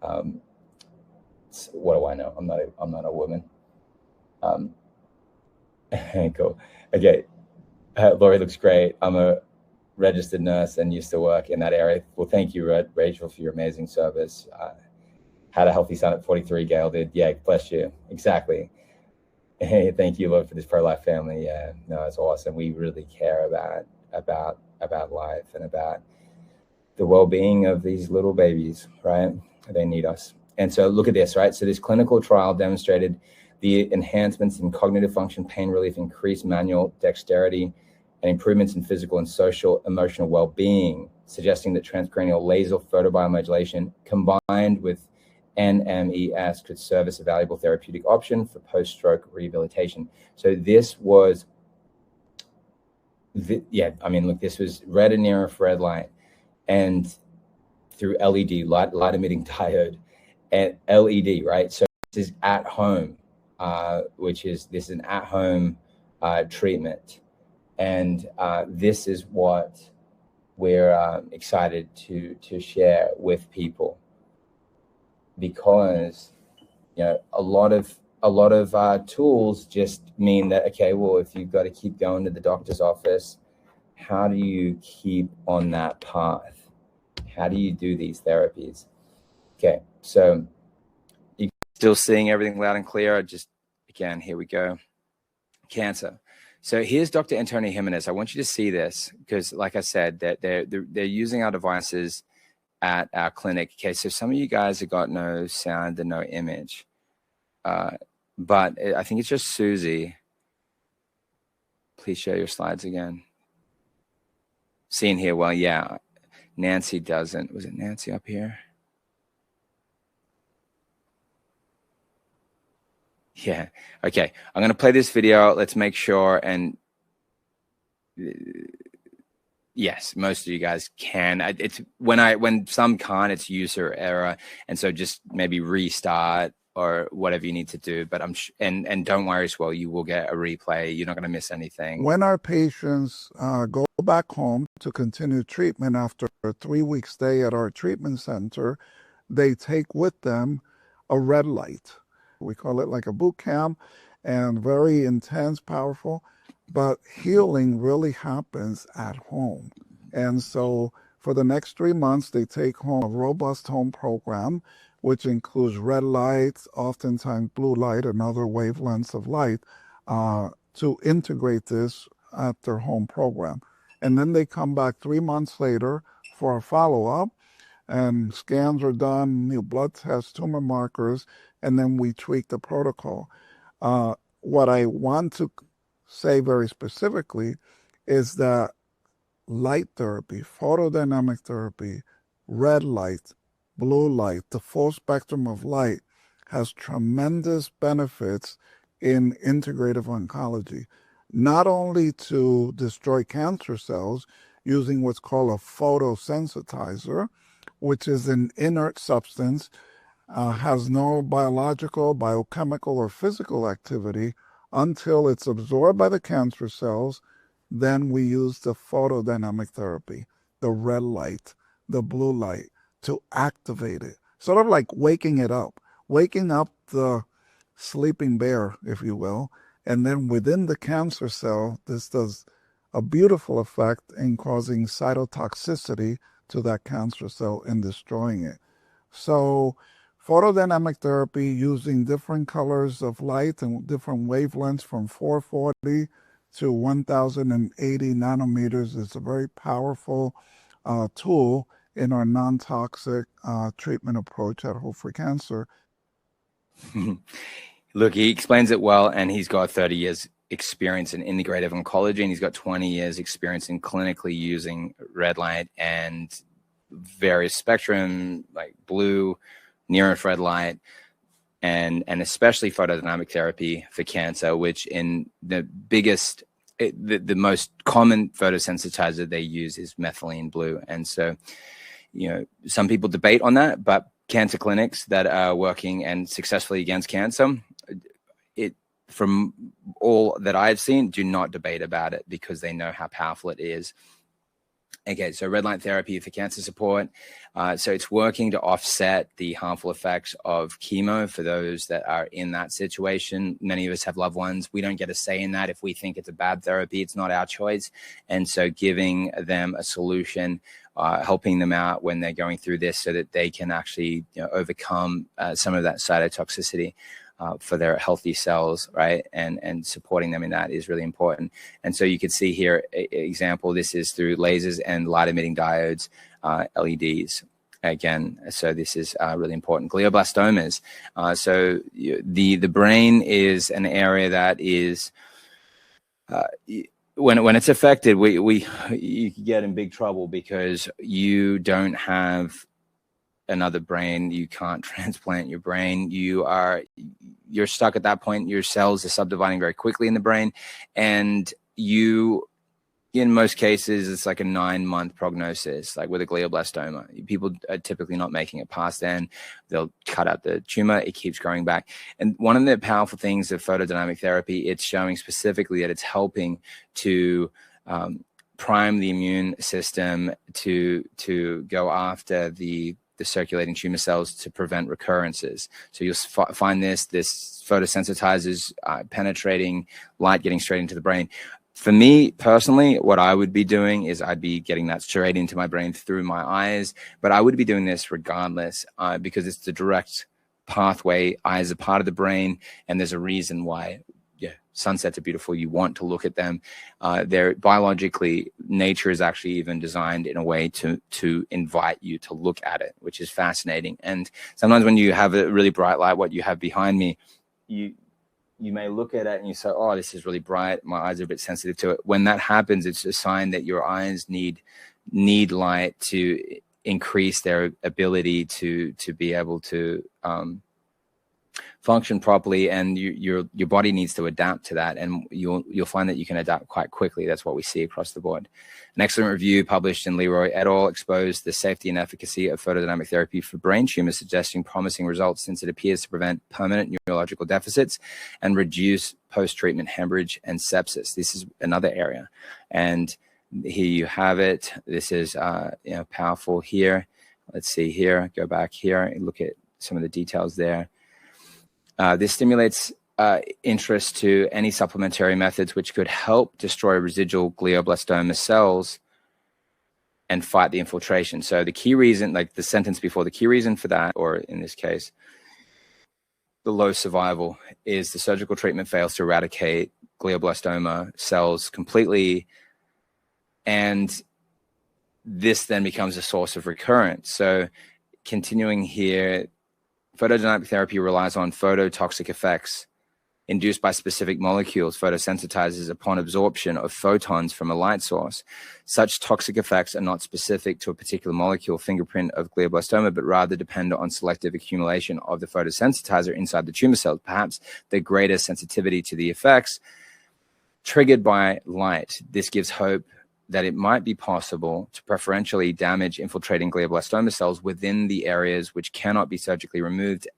What do I know? I'm not a woman. Cool. Okay. Lori looks great. I'm a registered nurse and used to work in that area. Well, thank you, Rachel, for your amazing service. Had a healthy son at 43. Gail did. Yeah, bless you. Exactly. Hey, thank you, Lord, for this pro-life family. Yeah, no, it's awesome. We really care about life and about the well-being of these little babies, right? They need us. And so look at this, right? So this clinical trial demonstrated the enhancements in cognitive function, pain relief, increased manual dexterity, and improvements in physical and social emotional well-being, suggesting that transcranial laser photobiomodulation combined with NMES could serve as a valuable therapeutic option for post-stroke rehabilitation. So this was, this was red near infrared light, and through LED, light emitting diode, and LED, right? So this is at home, this is an at-home treatment. And this is what we're excited to share with people, because a lot of tools just mean that, okay, well, if you've got to keep going to the doctor's office, how do you keep on that path? How do you do these therapies? Okay, so you're still seeing everything loud and clear. Again, here we go. Cancer. So here's Dr. Antonio Jimenez. I want you to see this because, like I said, that they're using our devices at our clinic. Okay, so some of you guys have got no sound and no image, but I think it's just Susie. Please share your slides again. Seeing here, well, yeah, Nancy doesn't. Was it Nancy up here? Yeah. Okay. I'm going to play this video. Let's make sure. And yes, most of you guys can. It's when some can't, it's user error. And so just maybe restart or whatever you need to do. But and don't worry as well. You will get a replay. You're not going to miss anything. When our patients go back home to continue treatment after a 3-week stay at our treatment center, they take with them a red light. We call it like a boot camp, and very intense, powerful, but healing really happens at home. And so for the next 3 months, they take home a robust home program, which includes red lights, oftentimes blue light and other wavelengths of light, to integrate this at their home program. And then they come back 3 months later for a follow-up, and scans are done, new blood tests, tumor markers, and then we tweak the protocol. What I want to say very specifically is that light therapy, photodynamic therapy, red light, blue light, the full spectrum of light has tremendous benefits in integrative oncology, not only to destroy cancer cells using what's called a photosensitizer, which is an inert substance has no biological, biochemical, or physical activity until it's absorbed by the cancer cells. Then we use the photodynamic therapy, the red light, the blue light, to activate it. Sort of like waking up the sleeping bear, if you will. And then within the cancer cell, this does a beautiful effect in causing cytotoxicity to that cancer cell and destroying it. So photodynamic therapy using different colors of light and different wavelengths from 440 to 1080 nanometers is a very powerful tool in our non-toxic treatment approach at Hope for Cancer. Look, he explains it well, and he's got 30 years experience in integrative oncology, and he's got 20 years experience in clinically using red light and various spectrum like blue, near-infrared light, and especially photodynamic therapy for cancer, which in the most common photosensitizer they use is methylene blue. And so, some people debate on that, but cancer clinics that are working and successfully against cancer, from all that I've seen, do not debate about it because they know how powerful it is. Okay, so red light therapy for cancer support. So it's working to offset the harmful effects of chemo for those that are in that situation. Many of us have loved ones. We don't get a say in that. If we think it's a bad therapy, it's not our choice. And so giving them a solution, helping them out when they're going through this so that they can actually overcome some of that cytotoxicity for their healthy cells, right? And supporting them in that is really important. And so you can see here, example, this is through lasers and light emitting diodes, LEDs. Again, so this is really important. Glioblastomas. So the brain is an area that is, when it's affected, you get in big trouble because you don't have another brain. You can't transplant your brain. You're stuck at that point. Your cells are subdividing very quickly in the brain, and in most cases, it's like a 9-month prognosis, like with a glioblastoma. People are typically not making it past then. They'll cut out the tumor. It keeps growing back. And one of the powerful things of photodynamic therapy, it's showing specifically that it's helping to prime the immune system to go after the circulating tumor cells to prevent recurrences. So you'll find this photosensitizers penetrating light, getting straight into the brain. For me personally, what I would be doing is I'd be getting that straight into my brain through my eyes, but I would be doing this regardless because it's the direct pathway. Eyes are part of the brain, and there's a reason why. Sunsets are beautiful. You want to look at them. They're biologically, nature is actually even designed in a way to invite you to look at it, which is fascinating. And sometimes when you have a really bright light, what you have behind me, you may look at it and you say, oh, this is really bright. My eyes are a bit sensitive to it. When that happens, it's a sign that your eyes need light to increase their ability to be able to function properly, and your body needs to adapt to that, and you'll find that you can adapt quite quickly. That's what we see across the board. An excellent review published in Leroy et al. Exposed the safety and efficacy of photodynamic therapy for brain tumors, suggesting promising results since it appears to prevent permanent neurological deficits and reduce post-treatment hemorrhage and sepsis. This is another area, and here you have it. This is powerful here. Let's see here. Go back here and look at some of the details there. This stimulates interest to any supplementary methods which could help destroy residual glioblastoma cells and fight the infiltration. So the key reason, like the sentence before, the key reason for that, or in this case, the low survival, is the surgical treatment fails to eradicate glioblastoma cells completely, and this then becomes a source of recurrence. So continuing here, photodynamic therapy relies on phototoxic effects induced by specific molecules, photosensitizers, upon absorption of photons from a light source. Such toxic effects are not specific to a particular molecule fingerprint of glioblastoma, but rather depend on selective accumulation of the photosensitizer inside the tumor cells. Perhaps the greater sensitivity to the effects triggered by light. This gives hope that it might be possible to preferentially damage infiltrating glioblastoma cells within the areas which cannot be surgically removed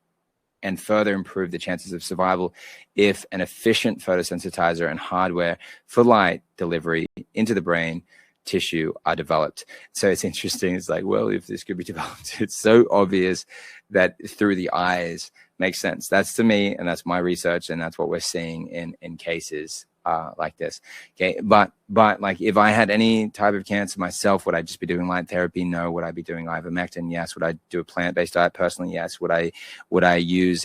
and further improve the chances of survival if an efficient photosensitizer and hardware for light delivery into the brain tissue are developed. So it's interesting. It's like, well, if this could be developed, it's so obvious that through the eyes makes sense. That's to me, and that's my research, and that's what we're seeing in cases like this. Okay, but like if I had any type of cancer myself, would I just be doing light therapy? No. Would I be doing ivermectin? Yes. Would I do a plant-based diet personally? Yes. Would I use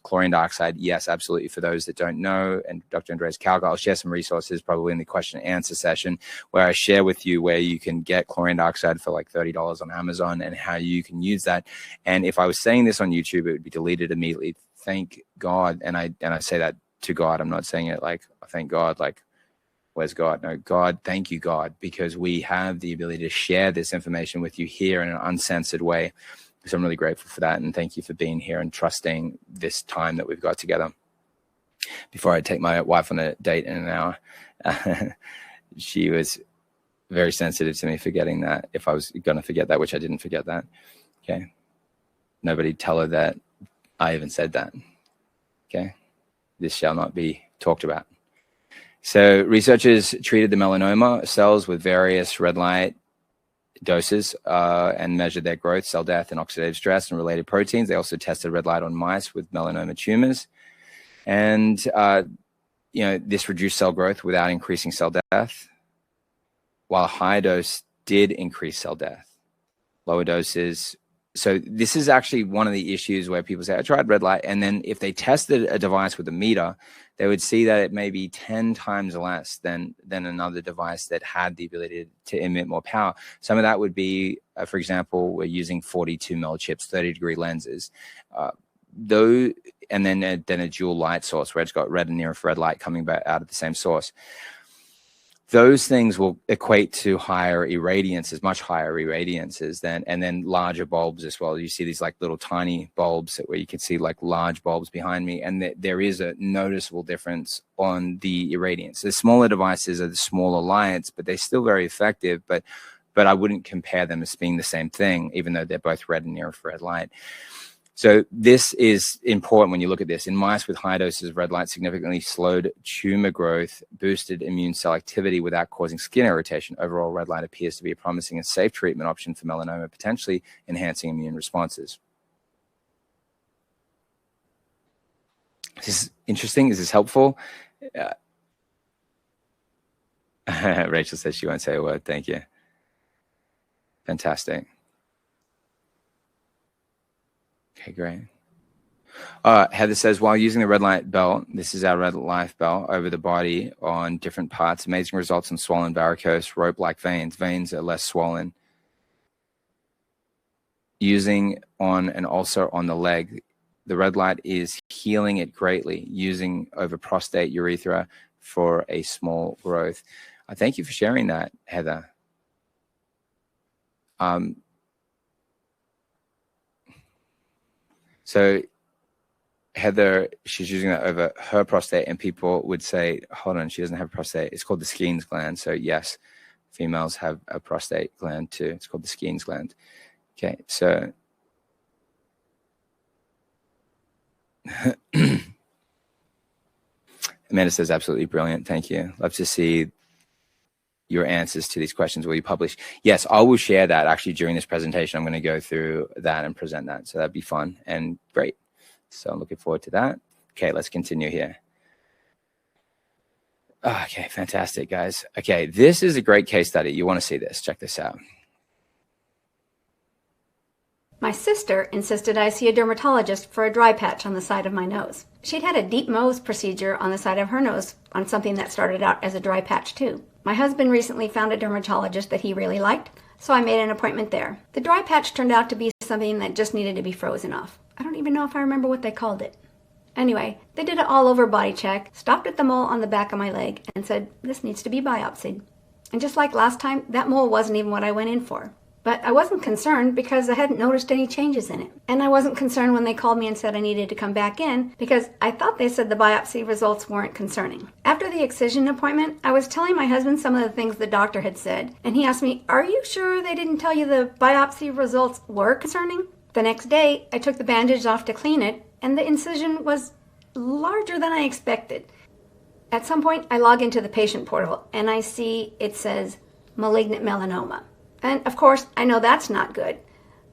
chlorine dioxide? Yes, absolutely. For those that don't know, and Dr. Andreas Kalga, I'll share some resources probably in the question and answer session where I share with you where you can get chlorine dioxide for like $30 on Amazon and how you can use that. And if I was saying this on YouTube, it would be deleted immediately. Thank God. And I say that to God. I'm not saying it like, thank God, like, where's God? No, God, thank you, God, because we have the ability to share this information with you here in an uncensored way. So I'm really grateful for that. And thank you for being here and trusting this time that we've got together. Before I take my wife on a date in an hour, she was very sensitive to me forgetting that if I was going to forget that, which I didn't forget that. Okay. Nobody tell her that I even said that. Okay. This shall not be talked about. So researchers treated the melanoma cells with various red light doses and measured their growth, cell death, and oxidative stress and related proteins. They also tested red light on mice with melanoma tumors. And, this reduced cell growth without increasing cell death, while high dose did increase cell death. Lower doses. So this is actually one of the issues where people say, I tried red light. And then if they tested a device with a meter, they would see that it may be 10 times less than another device that had the ability to emit more power. Some of that would be, for example, we're using 42 mil chips, 30-degree lenses. And then a dual light source where it's got red and near infrared light coming back out of the same source. Those things will equate to higher irradiances, much higher irradiances and then larger bulbs as well. You see these like little tiny bulbs where you can see like large bulbs behind me. And there is a noticeable difference on the irradiance. The smaller devices are the smaller lights, but they're still very effective. But I wouldn't compare them as being the same thing, even though they're both red and near infrared light. So this is important when you look at this. In mice with high doses of red light, significantly slowed tumor growth, boosted immune cell activity without causing skin irritation. Overall, red light appears to be a promising and safe treatment option for melanoma, potentially enhancing immune responses. This is interesting. Is this helpful? Rachel says she won't say a word. Thank you. Fantastic. Okay, great. Heather says, while using the red light belt, this is our red light belt, over the body on different parts, amazing results in swollen varicose, rope-like veins. Veins are less swollen. Using on an ulcer on the leg, the red light is healing it greatly, using over prostate urethra for a small growth. Thank you for sharing that, Heather. So Heather, she's using that over her prostate, and people would say, hold on, she doesn't have a prostate. It's called the Skene's gland. So yes, females have a prostate gland too. It's called the Skene's gland. Okay, so Amanda says, absolutely brilliant. Thank you. Love to see your answers to these questions. Will you publish? Yes, I will share that actually during this presentation. I'm going to go through that and present that. So that'd be fun and great. So I'm looking forward to that. Okay, let's continue here. Okay, fantastic, guys. Okay, this is a great case study. You want to see this. Check this out. My sister insisted I see a dermatologist for a dry patch on the side of my nose. She'd had a deep Mohs procedure on the side of her nose on something that started out as a dry patch too. My husband recently found a dermatologist that he really liked, so I made an appointment there. The dry patch turned out to be something that just needed to be frozen off. I don't even know if I remember what they called it. Anyway, they did an all-over body check, stopped at the mole on the back of my leg, and said, this needs to be biopsied. And just like last time, that mole wasn't even what I went in for. But I wasn't concerned because I hadn't noticed any changes in it. And I wasn't concerned when they called me and said I needed to come back in because I thought they said the biopsy results weren't concerning. After the excision appointment, I was telling my husband some of the things the doctor had said, and he asked me, "Are you sure they didn't tell you the biopsy results were concerning?" The next day, I took the bandage off to clean it, and the incision was larger than I expected. At some point, I log into the patient portal, and I see it says malignant melanoma. And of course, I know that's not good,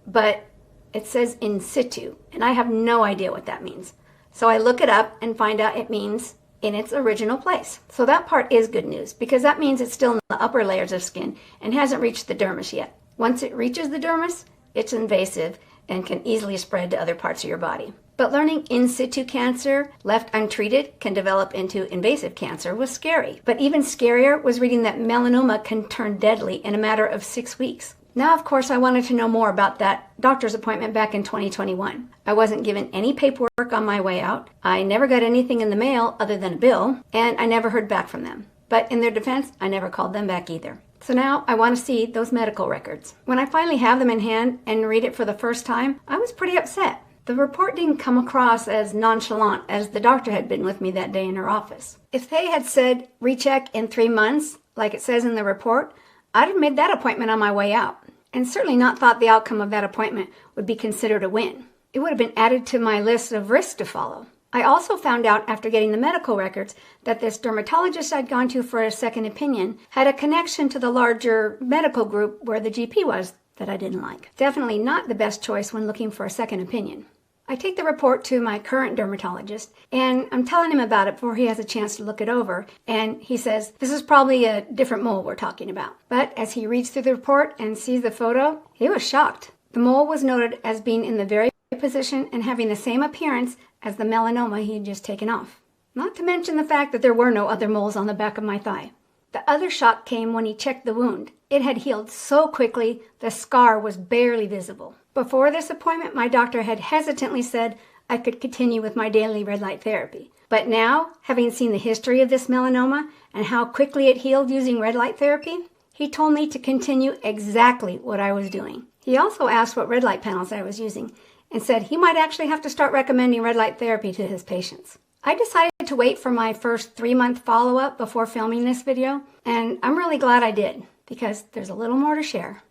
but it says in situ, and I have no idea what that means. So I look it up and find out it means in its original place. So that part is good news, because that means it's still in the upper layers of skin and hasn't reached the dermis yet. Once it reaches the dermis, it's invasive and can easily spread to other parts of your body. But learning in situ cancer, left untreated, can develop into invasive cancer was scary. But even scarier was reading that melanoma can turn deadly in a matter of 6 weeks. Now, of course, I wanted to know more about that doctor's appointment back in 2021. I wasn't given any paperwork on my way out. I never got anything in the mail other than a bill, and I never heard back from them. But in their defense, I never called them back either. So now I want to see those medical records. When I finally have them in hand and read it for the first time, I was pretty upset. The report didn't come across as nonchalant as the doctor had been with me that day in her office. If they had said recheck in 3 months, like it says in the report, I'd have made that appointment on my way out, and certainly not thought the outcome of that appointment would be considered a win. It would have been added to my list of risks to follow. I also found out after getting the medical records that this dermatologist I'd gone to for a second opinion had a connection to the larger medical group where the GP was that I didn't like. Definitely not the best choice when looking for a second opinion. I take the report to my current dermatologist, and I'm telling him about it before he has a chance to look it over, and he says, "This is probably a different mole we're talking about." But as he reads through the report and sees the photo, he was shocked. The mole was noted as being in the very position and having the same appearance as the melanoma he had just taken off. Not to mention the fact that there were no other moles on the back of my thigh. The other shock came when he checked the wound. It had healed so quickly, the scar was barely visible. Before this appointment, my doctor had hesitantly said I could continue with my daily red light therapy. But now, having seen the history of this melanoma and how quickly it healed using red light therapy, he told me to continue exactly what I was doing. He also asked what red light panels I was using and said he might actually have to start recommending red light therapy to his patients. I decided to wait for my first 3-month follow-up before filming this video, and I'm really glad I did, because there's a little more to share.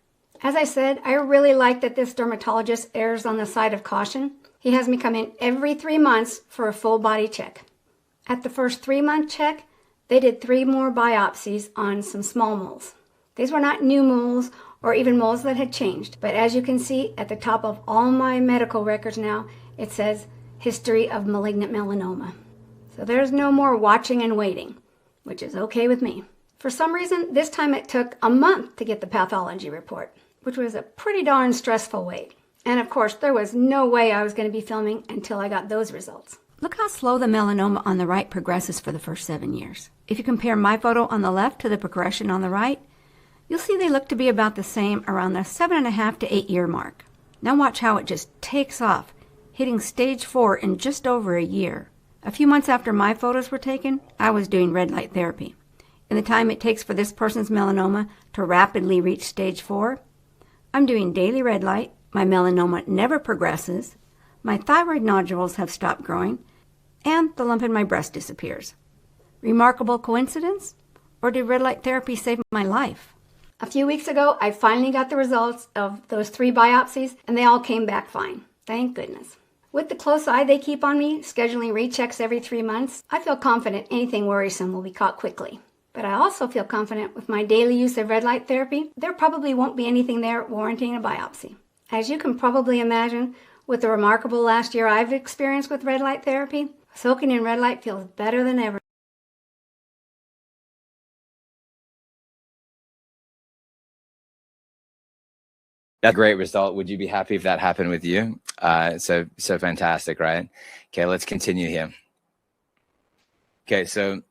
As I said, I really like that this dermatologist errs on the side of caution. He has me come in every 3 months for a full body check. At the first 3-month check, they did 3 more biopsies on some small moles. These were not new moles or even moles that had changed, but as you can see at the top of all my medical records now, it says history of malignant melanoma. So there's no more watching and waiting, which is okay with me. For some reason, this time it took a month to get the pathology report, which was a pretty darn stressful wait. And of course, there was no way I was going to be filming until I got those results. Look how slow the melanoma on the right progresses for the first 7 years. If you compare my photo on the left to the progression on the right, you'll see they look to be about the same around the 7.5 to 8 year mark. Now watch how it just takes off, hitting stage 4 in just over a year. A few months after my photos were taken, I was doing red light therapy. In the time it takes for this person's melanoma to rapidly reach stage 4, I'm doing daily red light, my melanoma never progresses, my thyroid nodules have stopped growing, and the lump in my breast disappears. Remarkable coincidence? Or did red light therapy save my life? A few weeks ago, I finally got the results of those 3 biopsies, and they all came back fine. Thank goodness. With the close eye they keep on me, scheduling rechecks every 3 months, I feel confident anything worrisome will be caught quickly. But I also feel confident with my daily use of red light therapy, there probably won't be anything there warranting a biopsy. As you can probably imagine, with the remarkable last year I've experienced with red light therapy, soaking in red light feels better than ever. That's a great result. Would you be happy if that happened with you? So fantastic, right? Okay, let's continue here. Okay, so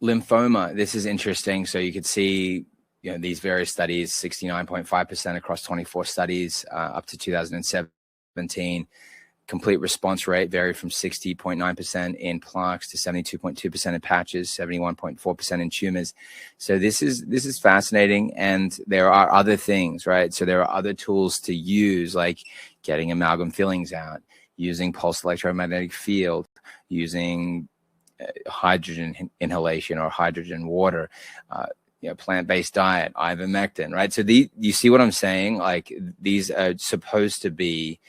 lymphoma, this is interesting. So you could see, these various studies, 69.5% across 24 studies up to 2017. Complete response rate varied from 60.9% in plaques to 72.2% in patches, 71.4% in tumors. So this is fascinating, and there are other things, right? So there are other tools to use, like getting amalgam fillings out, using pulsed electromagnetic field, using hydrogen inhalation or hydrogen water, plant-based diet, ivermectin, right? So you see what I'm saying? Like, these are supposed to be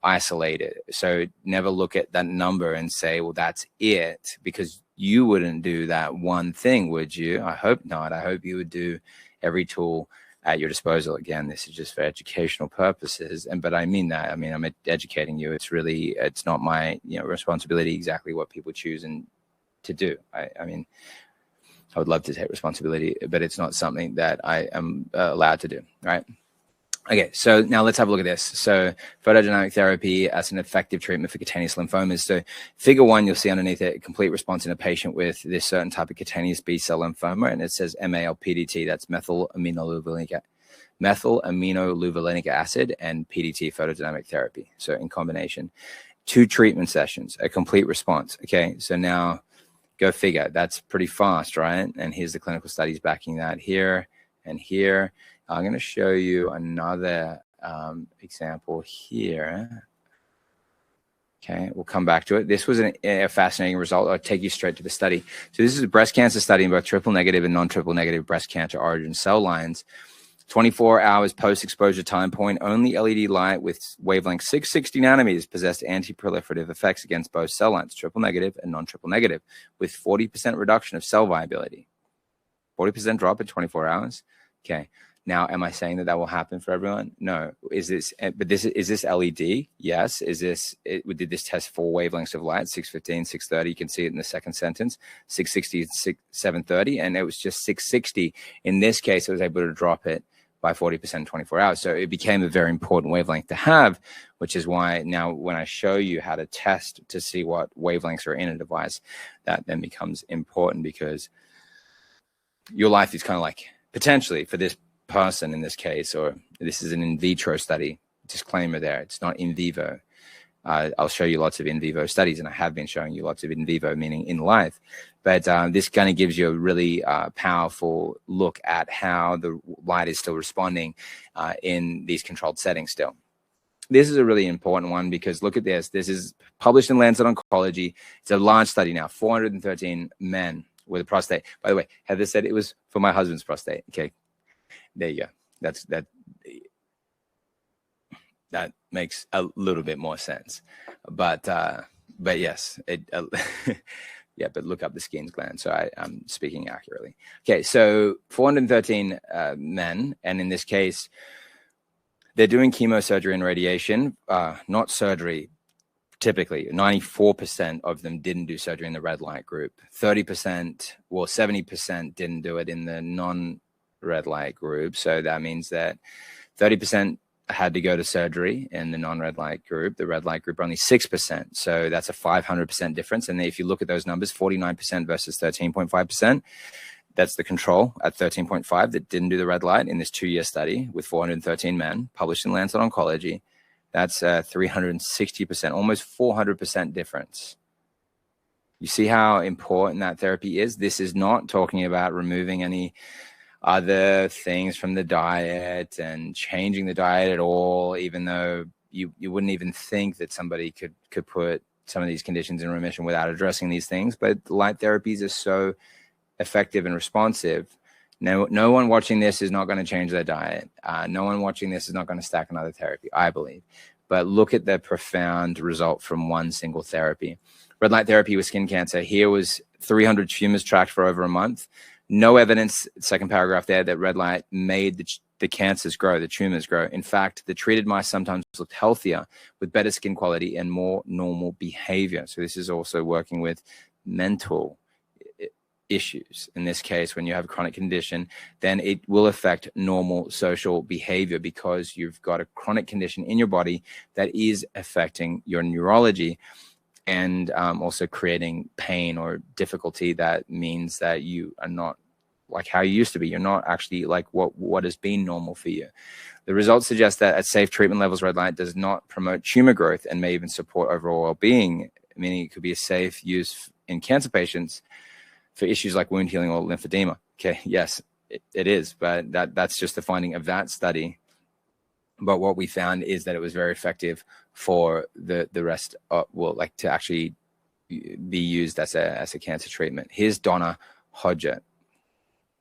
isolated. So never look at that number and say, well, that's it, because you wouldn't do that one thing, would you? I hope not. I hope you would do every tool at your disposal. Again, this is just for educational purposes. But I mean that. I mean, I'm educating you. It's not my responsibility exactly what people choose to do. I mean, I would love to take responsibility, but it's not something that I am allowed to do, right? Okay, so now let's have a look at this. So photodynamic therapy as an effective treatment for cutaneous lymphomas. So figure 1, you'll see underneath it, complete response in a patient with this certain type of cutaneous B-cell lymphoma, and it says MAL-PDT, that's methylaminoleuvelinic acid, and PDT, photodynamic therapy. So in combination, 2 treatment sessions, a complete response. Okay, so now go figure. That's pretty fast, right? And here's the clinical studies backing that here and here. I'm going to show you another example here. Okay, we'll come back to it. This was a fascinating result. I'll take you straight to the study. So this is a breast cancer study in both triple negative and non-triple negative breast cancer origin cell lines. 24 hours post-exposure time point, only LED light with wavelength 660 nanometers possessed anti-proliferative effects against both cell lines, triple negative and non-triple negative, with 40% reduction of cell viability. 40% drop in 24 hours. Okay. Now, am I saying that will happen for everyone? No. Is this LED? Yes. Did this test 4 wavelengths of light, 615, 630? You can see it in the second sentence, 660, 730, and it was just 660. In this case, it was able to drop it by 40% in 24 hours. So it became a very important wavelength to have, which is why now when I show you how to test to see what wavelengths are in a device, that then becomes important, because your life is kind of like, potentially for this person in this case, or this is an in vitro study, disclaimer there, it's not in vivo. I'll show you lots of in vivo studies, and I have been showing you lots of in vivo, meaning in life. But this kind of gives you a really powerful look at how the light is still responding in these controlled settings still. This is a really important one, because look at this. This is published in Lancet Oncology. It's a large study now, 413 men with a prostate. By the way, Heather said it was for my husband's prostate. Okay, there you go. That makes a little bit more sense. But yes, yeah, but look up the Skene's gland. So I'm speaking accurately. Okay, so 413 men, and in this case, they're doing chemosurgery and radiation, not surgery. Typically, 94% of them didn't do surgery in the red light group. 70% didn't do it in the non-red light group. So that means that 30% had to go to surgery in the non-red light group. The red light group only 6%. So that's a 500% difference. And if you look at those numbers, 49% versus 13.5%, that's the control at 13.5 that didn't do the red light in this 2-year study with 413 men, published in Lancet Oncology. That's 360%, almost 400% difference. You see how important that therapy is? This is not talking about removing any other things from the diet and changing the diet at all, even though you wouldn't even think that somebody could put some of these conditions in remission without addressing these things. But light therapies are so effective and responsive. No one watching this is not going to change their diet. No one watching this is not going to stack another therapy, I believe. But look at the profound result from one single therapy. Red light therapy with skin cancer. Here was 300 tumors tracked for over a month. No evidence, second paragraph there, that red light made the cancers grow, the tumors grow. In fact, the treated mice sometimes looked healthier with better skin quality and more normal behavior. So this is also working with mental issues. In this case, when you have a chronic condition, then it will affect normal social behavior, because you've got a chronic condition in your body that is affecting your neurology and also creating pain or difficulty. That means that you are not like how you used to be. You're not actually like what has been normal for you. The results suggest that at safe treatment levels, red light does not promote tumor growth and may even support overall well-being, meaning it could be a safe use in cancer patients for issues like wound healing or lymphedema. Okay, yes, it is, but that's just the finding of that study. But what we found is that it was very effective for the rest of, well, like to actually be used as a cancer treatment. Here's Donna Hodgett.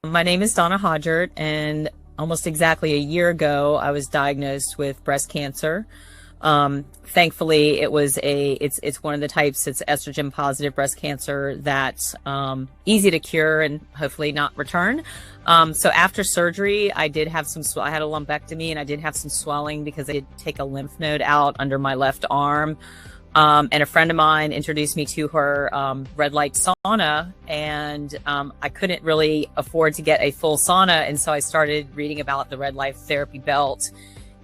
My name is Donna Hodgert, and almost exactly a year ago, I was diagnosed with breast cancer. Thankfully, it's one of the types, it's estrogen positive breast cancer that's easy to cure and hopefully not return. So after surgery, I did have I had a lumpectomy, and I did have some swelling because I did take a lymph node out under my left arm. And a friend of mine introduced me to her red light sauna, and I couldn't really afford to get a full sauna. And so I started reading about the red light therapy belt,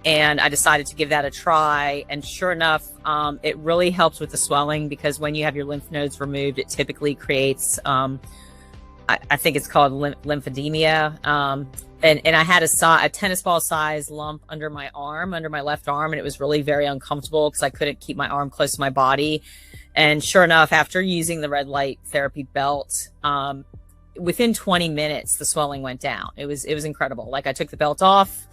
and I decided to give that a try. And sure enough, it really helps with the swelling, because when you have your lymph nodes removed, it typically creates, I think it's called lymphedema. And I had a tennis ball size lump under my left arm, and it was really very uncomfortable because I couldn't keep my arm close to my body. And sure enough, after using the red light therapy belt, within 20 minutes, the swelling went down. It was incredible. Like, I took the belt off,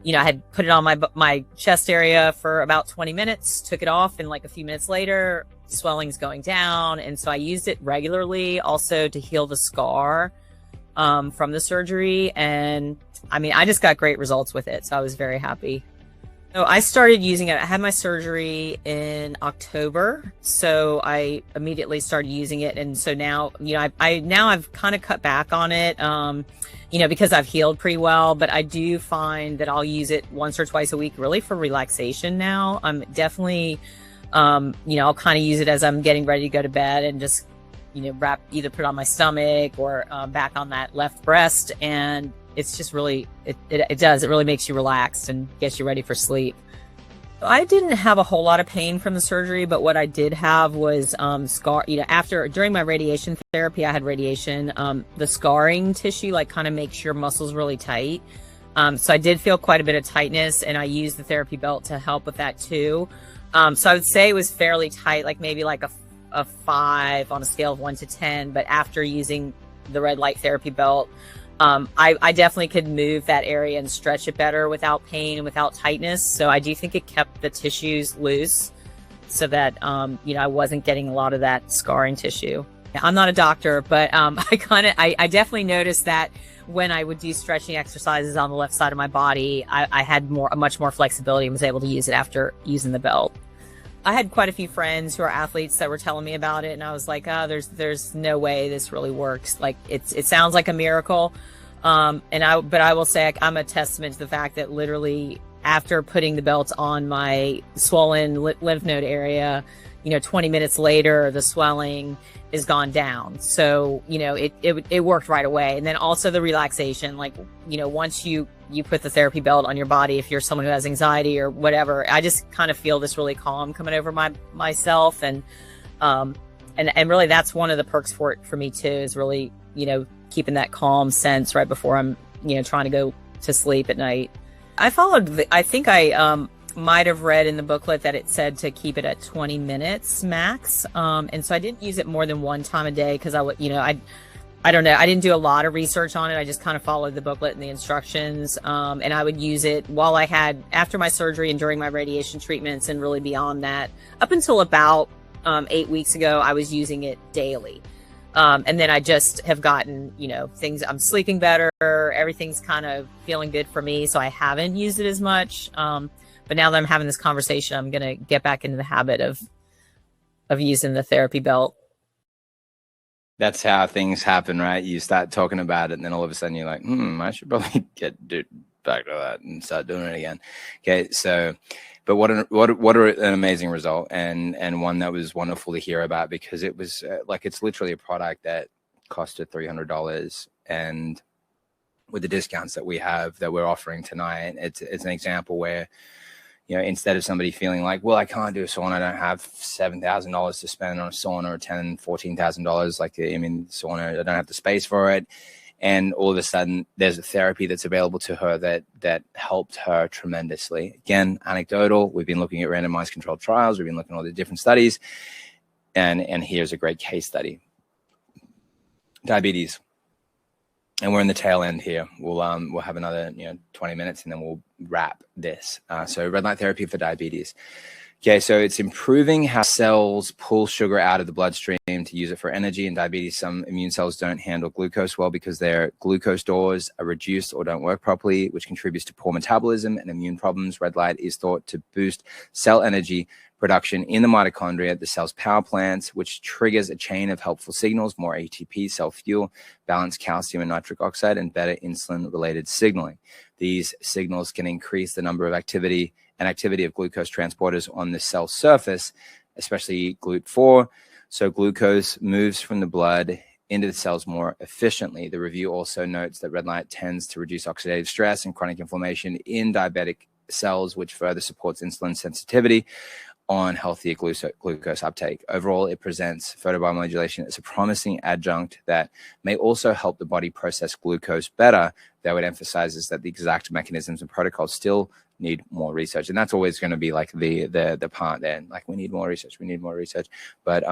I had put it on my chest area for about 20 minutes, took it off, and like a few minutes later, swelling's going down. And so I used it regularly also to heal the scar from the surgery. And I mean, I just got great results with it. So I was very happy. So I started using it. I had my surgery in October. So I immediately started using it. And so now, I've kind of cut back on it, because I've healed pretty well, but I do find that I'll use it once or twice a week, really for relaxation now. I'm definitely, I'll kind of use it as I'm getting ready to go to bed, and just either put it on my stomach or back on that left breast. And it's just really, it really makes you relaxed and gets you ready for sleep. I didn't have a whole lot of pain from the surgery, but what I did have was during my radiation therapy, I had radiation, the scarring tissue kind of makes your muscles really tight. So I did feel quite a bit of tightness, and I used the therapy belt to help with that too. So I would say it was fairly tight, maybe a 5 on a scale of 1 to 10. But after using the red light therapy belt, I definitely could move that area and stretch it better without pain and without tightness. So I do think it kept the tissues loose so that, I wasn't getting a lot of that scarring tissue. I'm not a doctor, but I definitely noticed that when I would do stretching exercises on the left side of my body, I had much more flexibility and was able to use it after using the belt. I had quite a few friends who are athletes that were telling me about it, and I was like, there's no way this really works. It sounds like a miracle. But I will say I'm a testament to the fact that literally after putting the belt on my swollen lymph node area, 20 minutes later, the swelling is gone down. So, it worked right away. And then also the relaxation, once you put the therapy belt on your body, if you're someone who has anxiety or whatever, I just kind of feel this really calm coming over myself. And really that's one of the perks for me too, is really, keeping that calm sense right before I'm, trying to go to sleep at night. I think I might have read in the booklet that it said to keep it at 20 minutes max. And so I didn't use it more than one time a day, because I don't know. I didn't do a lot of research on it. I just kind of followed the booklet and the instructions. And I would use it after my surgery and during my radiation treatments, and really beyond that. Up until about 8 weeks ago, I was using it daily. And then I just have gotten, I'm sleeping better. Everything's kind of feeling good for me. So I haven't used it as much. But now that I'm having this conversation, I'm going to get back into the habit of using the therapy belt. That's how things happen, right? You start talking about it, and then all of a sudden you're like, I should probably get back to that and start doing it again. Okay, so, but what an amazing result, and one that was wonderful to hear about, because it was it's literally a product that costed $300, and with the discounts that we're offering tonight, it's an example where, instead of somebody feeling like, well, I can't do a sauna, I don't have $7,000 to spend on a sauna, or $10,000, $14,000, sauna, I don't have the space for it. and all of a sudden there's a therapy that's available to her that helped her tremendously. Again, anecdotal. We've been looking at randomized controlled trials. We've been looking at all the different studies, and here's a great case study. Diabetes. And we're in the tail end here. We'll have another 20 minutes and then we'll wrap this. So red light therapy for diabetes. Okay, so it's improving how cells pull sugar out of the bloodstream to use it for energy. In diabetes, some immune cells don't handle glucose well because their glucose stores are reduced or don't work properly, which contributes to poor metabolism and immune problems. Red light is thought to boost cell energy production in the mitochondria, the cell's power plants, which triggers a chain of helpful signals: more ATP, cell fuel, balanced calcium and nitric oxide, and better insulin-related signaling. These signals can increase the number of activity of glucose transporters on the cell surface, especially GLUT4. So glucose moves from the blood into the cells more efficiently. The review also notes that red light tends to reduce oxidative stress and chronic inflammation in diabetic cells, which further supports insulin sensitivity on healthier glucose uptake. Overall, it presents photobiomodulation as a promising adjunct that may also help the body process glucose better, though it emphasizes that the exact mechanisms and protocols still need more research. And that's always going to be like the part there, like we need more research. But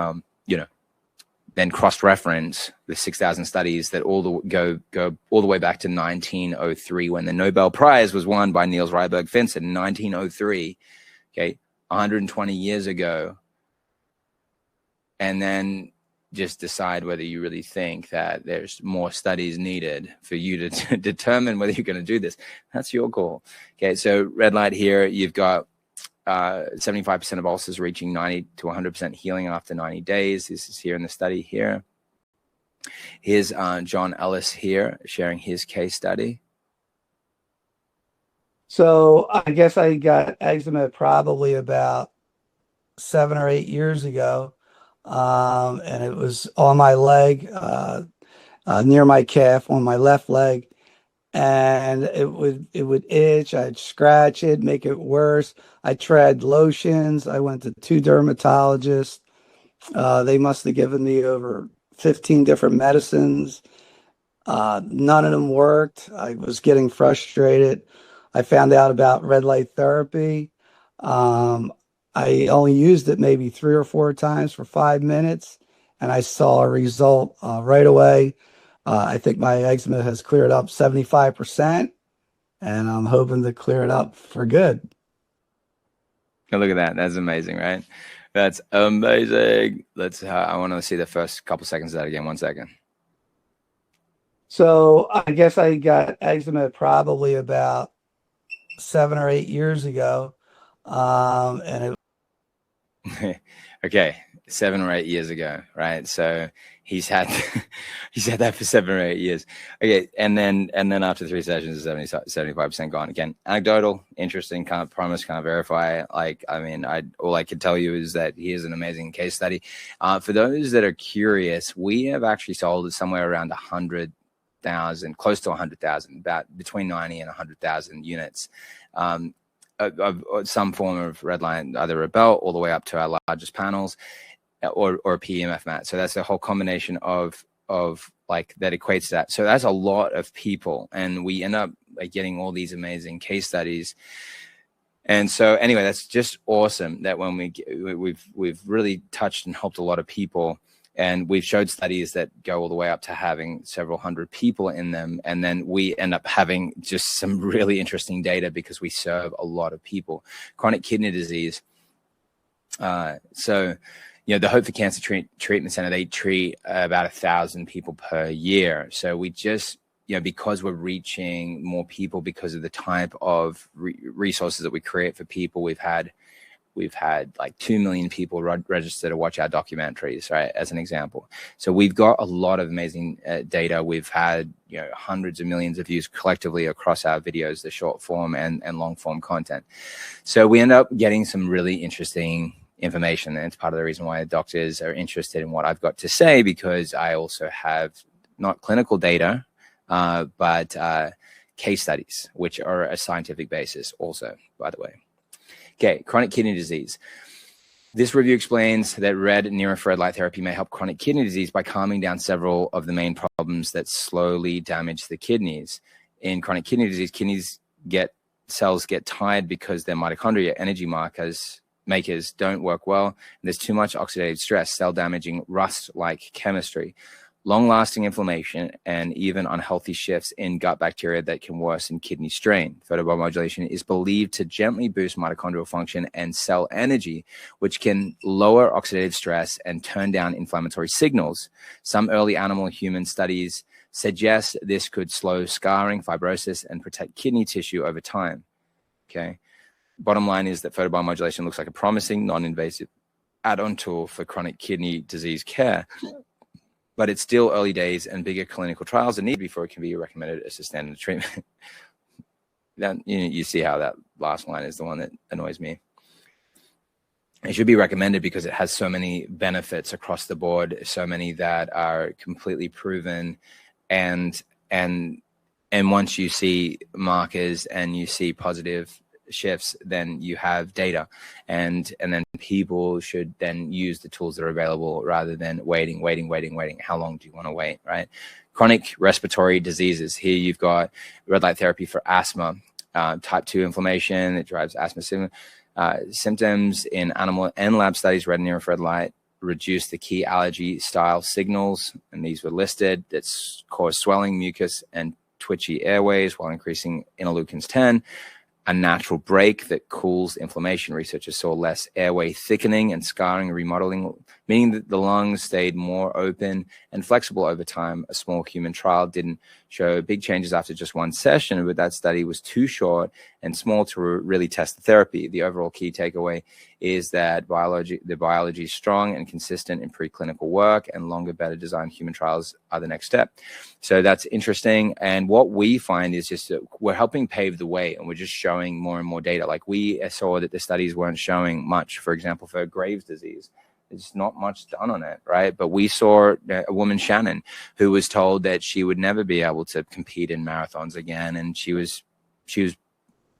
then cross-reference the 6,000 studies that go all the way back to 1903, when the Nobel Prize was won by Niels Ryberg Finsen in 1903. Okay, 120 years ago, and then just decide whether you really think that there's more studies needed for you to determine whether you're going to do this. That's your call. Okay, so red light here, you've got 75% of ulcers reaching 90 to 100% healing after 90 days. This is here in the study here. Here's John Ellis here sharing his case study. So I guess I got eczema probably about 7 or 8 years ago. And it was on my leg, near my calf, on my left leg. And it would itch. I'd scratch it, make it worse. I tried lotions. I went to 2 dermatologists. They must have given me over 15 different medicines. None of them worked. I was getting frustrated. I found out about red light therapy. I only used it maybe 3 or 4 times for 5 minutes, and I saw a result right away. I think my eczema has cleared up 75%, and I'm hoping to clear it up for good. Oh, look at that. That's amazing, right? That's amazing. I want to see the first couple seconds of that again. 1 second. So I guess I got eczema probably about 7 or 8 years ago. And it okay, 7 or 8 years ago, right? So he's had that for 7 or 8 years. Okay, and then after 3 sessions, 75% gone. Again, anecdotal, interesting, can't promise, can't verify. All I can tell you is that here's an amazing case study. For those that are curious, we have actually sold somewhere around 100,000, close to 100,000, about between 90 and 100,000 units of some form of red light, either a belt all the way up to our largest panels, or a PEMF mat. So that's a whole combination of like that equates to that. So that's a lot of people, and we end up getting all these amazing case studies. And so anyway, that's just awesome that when we've really touched and helped a lot of people. And we've showed studies that go all the way up to having several hundred people in them. And then we end up having just some really interesting data because we serve a lot of people. Chronic kidney disease. The Hope for Cancer Treatment Center, they treat about 1,000 people per year. So we just, because we're reaching more people because of the type of resources that we create for people, we've had like 2 million people register to watch our documentaries, right? As an example. So we've got a lot of amazing data. We've had, hundreds of millions of views collectively across our videos, the short form and long form content. So we end up getting some really interesting information. And it's part of the reason why doctors are interested in what I've got to say, because I also have not clinical data, but case studies, which are a scientific basis also, by the way. Okay, chronic kidney disease. This review explains that red near-infrared light therapy may help chronic kidney disease by calming down several of the main problems that slowly damage the kidneys. In chronic kidney disease, cells get tired because their mitochondria, energy makers, don't work well. And there's too much oxidative stress, cell damaging rust-like chemistry, long-lasting inflammation, and even unhealthy shifts in gut bacteria that can worsen kidney strain. Photobiomodulation is believed to gently boost mitochondrial function and cell energy, which can lower oxidative stress and turn down inflammatory signals. Some early animal human studies suggest this could slow scarring, fibrosis, and protect kidney tissue over time. Okay. Bottom line is that photobiomodulation looks like a promising, non-invasive add-on tool for chronic kidney disease care. But it's still early days, and bigger clinical trials are needed before it can be recommended as a standard treatment. Then you see how that last line is the one that annoys me. It should be recommended because it has so many benefits across the board, so many that are completely proven, and once you see markers and you see positive shifts, then you have data, and then people should then use the tools that are available rather than waiting. How long do you want to wait, right? Chronic respiratory diseases. Here you've got red light therapy for asthma, type 2 inflammation. It drives asthma symptoms in animal and lab studies. Red near-infrared light reduce the key allergy style signals, and these were listed. It's caused swelling, mucus, and twitchy airways while increasing interleukins 10. A natural break that cools inflammation. Researchers saw less airway thickening and scarring remodeling, meaning that the lungs stayed more open and flexible over time. A small human trial didn't show big changes after just one session, but that study was too short and small to really test the therapy. The overall key takeaway is that the biology is strong and consistent in preclinical work, and longer, better designed human trials are the next step. So that's interesting. And what we find is just that we're helping pave the way, and we're just showing more and more data. Like we saw that the studies weren't showing much, for example, for Graves' disease. There's not much done on it, right? But we saw a woman, Shannon, who was told that she would never be able to compete in marathons again. And she was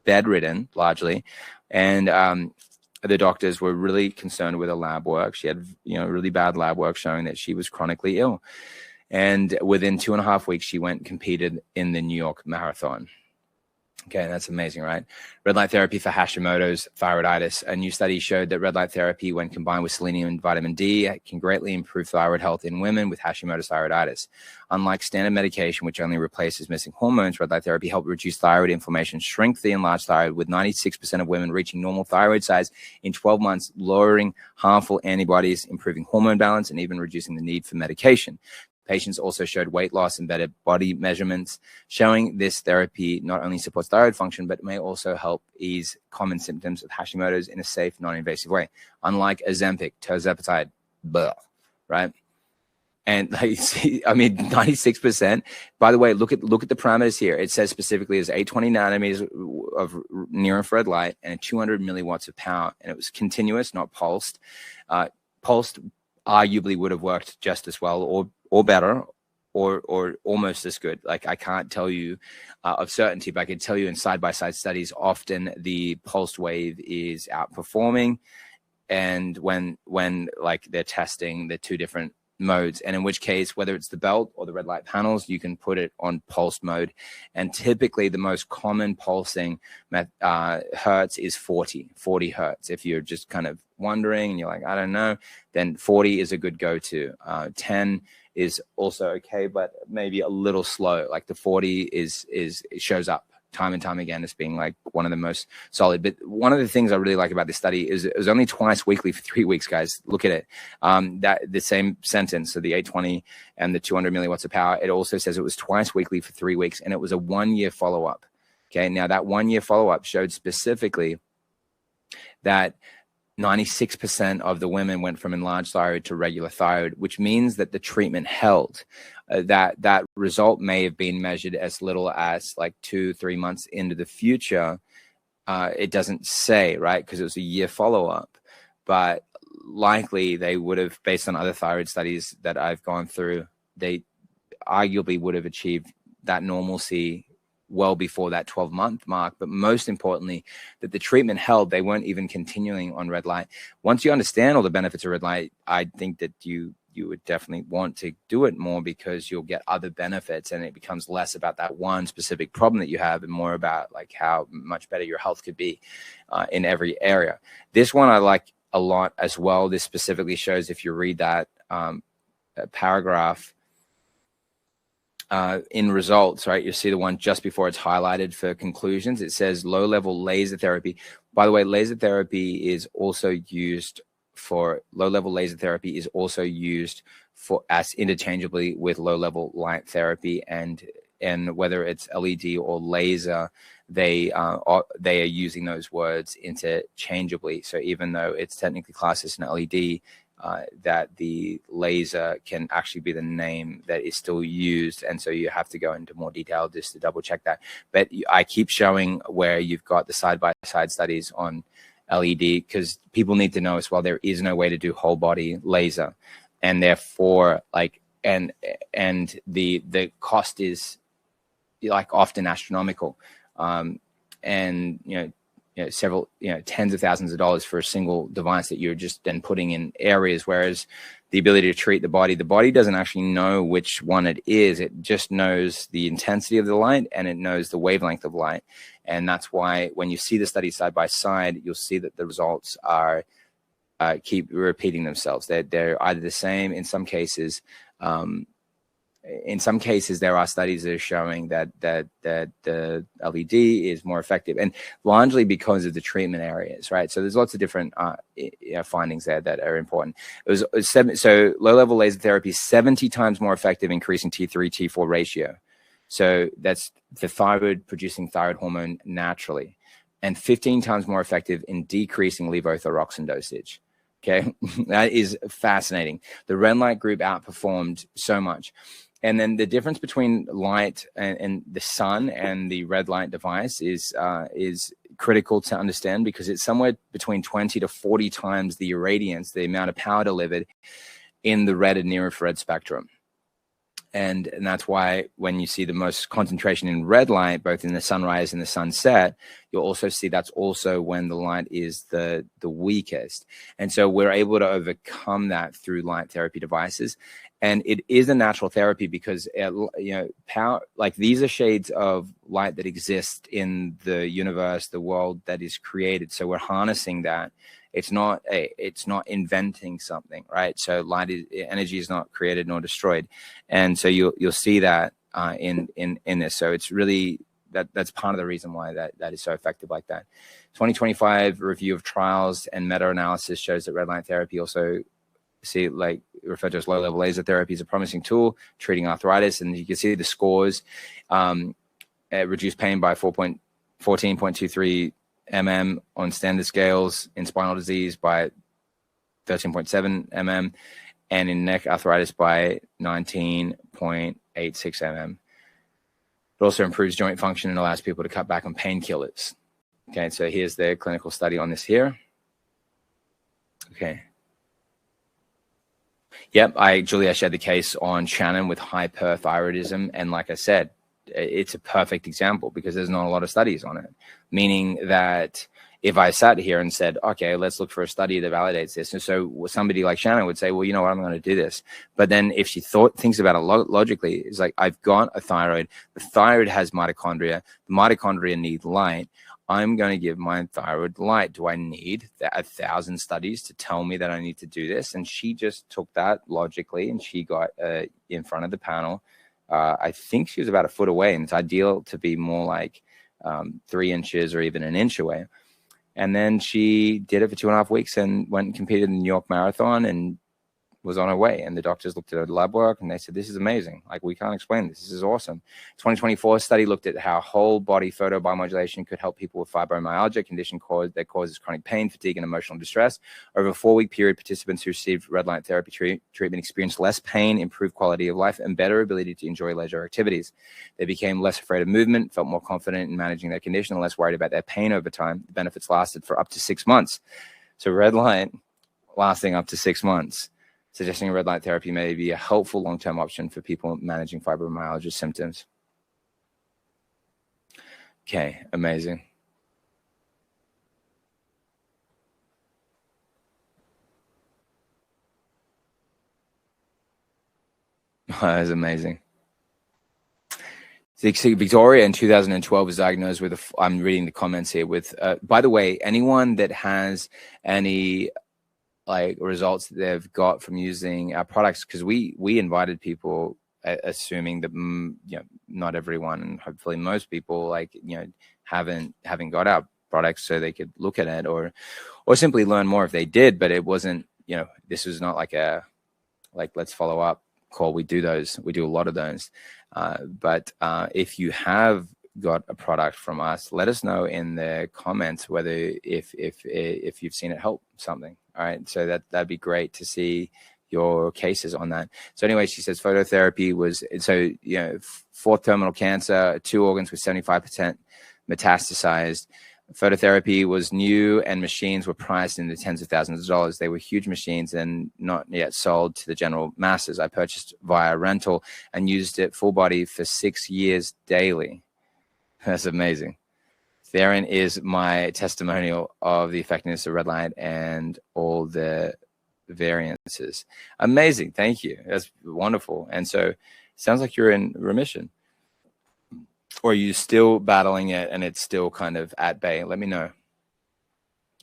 bedridden largely. And the doctors were really concerned with her lab work. She had, really bad lab work showing that she was chronically ill. And within 2.5 weeks, she went and competed in the New York Marathon. Okay, that's amazing, right? Red light therapy for Hashimoto's thyroiditis. A new study showed that red light therapy, when combined with selenium and vitamin D, can greatly improve thyroid health in women with Hashimoto's thyroiditis. Unlike standard medication, which only replaces missing hormones, red light therapy helped reduce thyroid inflammation, shrink the enlarged thyroid, with 96% of women reaching normal thyroid size in 12 months, lowering harmful antibodies, improving hormone balance, and even reducing the need for medication. Patients also showed weight loss and better body measurements, showing this therapy not only supports thyroid function, but may also help ease common symptoms of Hashimoto's in a safe, non-invasive way. Unlike Ozempic, tirzepatide, right? And 96%. By the way, look at the parameters here. It says specifically is 820 nanometers of near-infrared light and 200 milliwatts of power, and it was continuous, not pulsed. Pulsed arguably would have worked just as well, or better, or almost as good. Like, I can't tell you of certainty, but I can tell you in side-by-side studies, often the pulsed wave is outperforming, and when like they're testing the two different modes, and in which case, whether it's the belt or the red light panels, you can put it on pulsed mode. And typically the most common pulsing hertz is 40 hertz. If you're just kind of wondering and you're like, I don't know, then 40 is a good go-to. 10 is also okay, but maybe a little slow. Like the 40 it shows up time and time again as being like one of the most solid. But one of the things I really like about this study is it was only twice weekly for 3 weeks, guys. Look at it. That the same sentence, so the 820 and the 200 milliwatts of power, it also says it was twice weekly for 3 weeks, and it was a 1-year follow-up. Okay, now that 1-year follow-up showed specifically that 96% of the women went from enlarged thyroid to regular thyroid, which means that the treatment held. That result may have been measured as little as like 2-3 months into the future. It doesn't say, right? Because it was a year follow-up, but likely they would have, based on other thyroid studies that I've gone through, they arguably would have achieved that normalcy well before that 12-month mark, but most importantly, that the treatment held. They weren't even continuing on red light. Once you understand all the benefits of red light, I think that you would definitely want to do it more, because you'll get other benefits, and it becomes less about that one specific problem that you have and more about like how much better your health could be in every area. This one I like a lot as well. This specifically shows, if you read that paragraph in results, right, you see the one just before it's highlighted for conclusions. It says low-level laser therapy. By the way, laser therapy is also used for low-level laser therapy is also used for as interchangeably with low-level light therapy, and whether it's LED or laser, they are using those words interchangeably. So even though it's technically classed as an LED, that the laser can actually be the name that is still used, and so you have to go into more detail just to double check that. But I keep showing where you've got the side-by-side studies on LED, because people need to know as well there is no way to do whole body laser, and therefore like and the cost is like often astronomical, and several tens of thousands of dollars for a single device that you're just then putting in areas, whereas the ability to treat the body doesn't actually know which one it is. It just knows the intensity of the light, and it knows the wavelength of light. And that's why when you see the studies side by side, you'll see that the results are keep repeating themselves. They're either the same. In some cases, there are studies that are showing that the LED is more effective, and largely because of the treatment areas, right? So there's lots of different findings there that are important. So low-level laser therapy is 70 times more effective increasing T3, T4 ratio. So that's the thyroid producing thyroid hormone naturally, and 15 times more effective in decreasing levothyroxine dosage. Okay, that is fascinating. The red light group outperformed so much. And then the difference between light and the sun and the red light device is critical to understand, because it's somewhere between 20 to 40 times the irradiance, the amount of power delivered in the red and near infrared spectrum. And that's why when you see the most concentration in red light, both in the sunrise and the sunset, you'll also see that's also when the light is the weakest. And so we're able to overcome that through light therapy devices. And it is a natural therapy because, power, like these are shades of light that exist in the universe, the world that is created. So we're harnessing that. It's not inventing something, right? So energy is not created nor destroyed, and so you'll see that in this. So it's really that's part of the reason why that is so effective like that. 2025 review of trials and meta-analysis shows that red light therapy, also referred to as low-level laser therapy, is a promising tool treating arthritis, and you can see the scores. Reduced pain by 14.23 mm on standard scales, in spinal disease by 13.7 mm, and in neck arthritis by 19.86 mm. It also improves joint function and allows people to cut back on painkillers. Okay, so here's the clinical study on this here. Okay. Yep, Julia shared the case on Shannon with hyperthyroidism, and like I said, it's a perfect example because there's not a lot of studies on it, meaning that if I sat here and said, okay, let's look for a study that validates this. And so somebody like Shannon would say, well, you know what, I'm going to do this. But then if she thinks about it logically, it's like, I've got a thyroid. The thyroid has mitochondria. The mitochondria need light. I'm going to give my thyroid light. Do I need 1,000 studies to tell me that I need to do this? And she just took that logically, and she got in front of the panel. I think she was about a foot away, and it's ideal to be more like 3 inches or even an inch away. And then she did it for 2.5 weeks and went and competed in the New York Marathon and was on her way. And the doctors looked at her lab work and they said, this is amazing. Like, we can't explain this. This is awesome. 2024 study looked at how whole body photobiomodulation could help people with fibromyalgia, a condition that causes chronic pain, fatigue, and emotional distress. Over a 4-week period, participants who received red light therapy treatment experienced less pain, improved quality of life, and better ability to enjoy leisure activities. They became less afraid of movement, felt more confident in managing their condition, and less worried about their pain over time. The benefits lasted for up to 6 months. So red light lasting up to 6 months, suggesting red light therapy may be a helpful long-term option for people managing fibromyalgia symptoms. Okay, amazing. That is amazing. Victoria in 2012 was diagnosed with I'm reading the comments here with, by the way, anyone that has any like results that they've got from using our products, because we invited people, assuming that not everyone and hopefully most people haven't got our products so they could look at it or simply learn more if they did, but it wasn't, this was not like let's follow up call. We do a lot of those, but if you have got a product from us, let us know in the comments whether if you've seen it help something. All right, so that'd be great to see your cases on that. So anyway, she says phototherapy was, so fourth terminal cancer, 2 organs with 75% metastasized. Phototherapy was new and machines were priced in the tens of thousands of dollars. They were huge machines and not yet sold to the general masses. I purchased via rental and used it full body for 6 years daily. That's amazing. Therein is my testimonial of the effectiveness of red light and all the variances. Amazing. Thank you. That's wonderful. And so it sounds like you're in remission. Or are you still battling it and it's still kind of at bay? Let me know.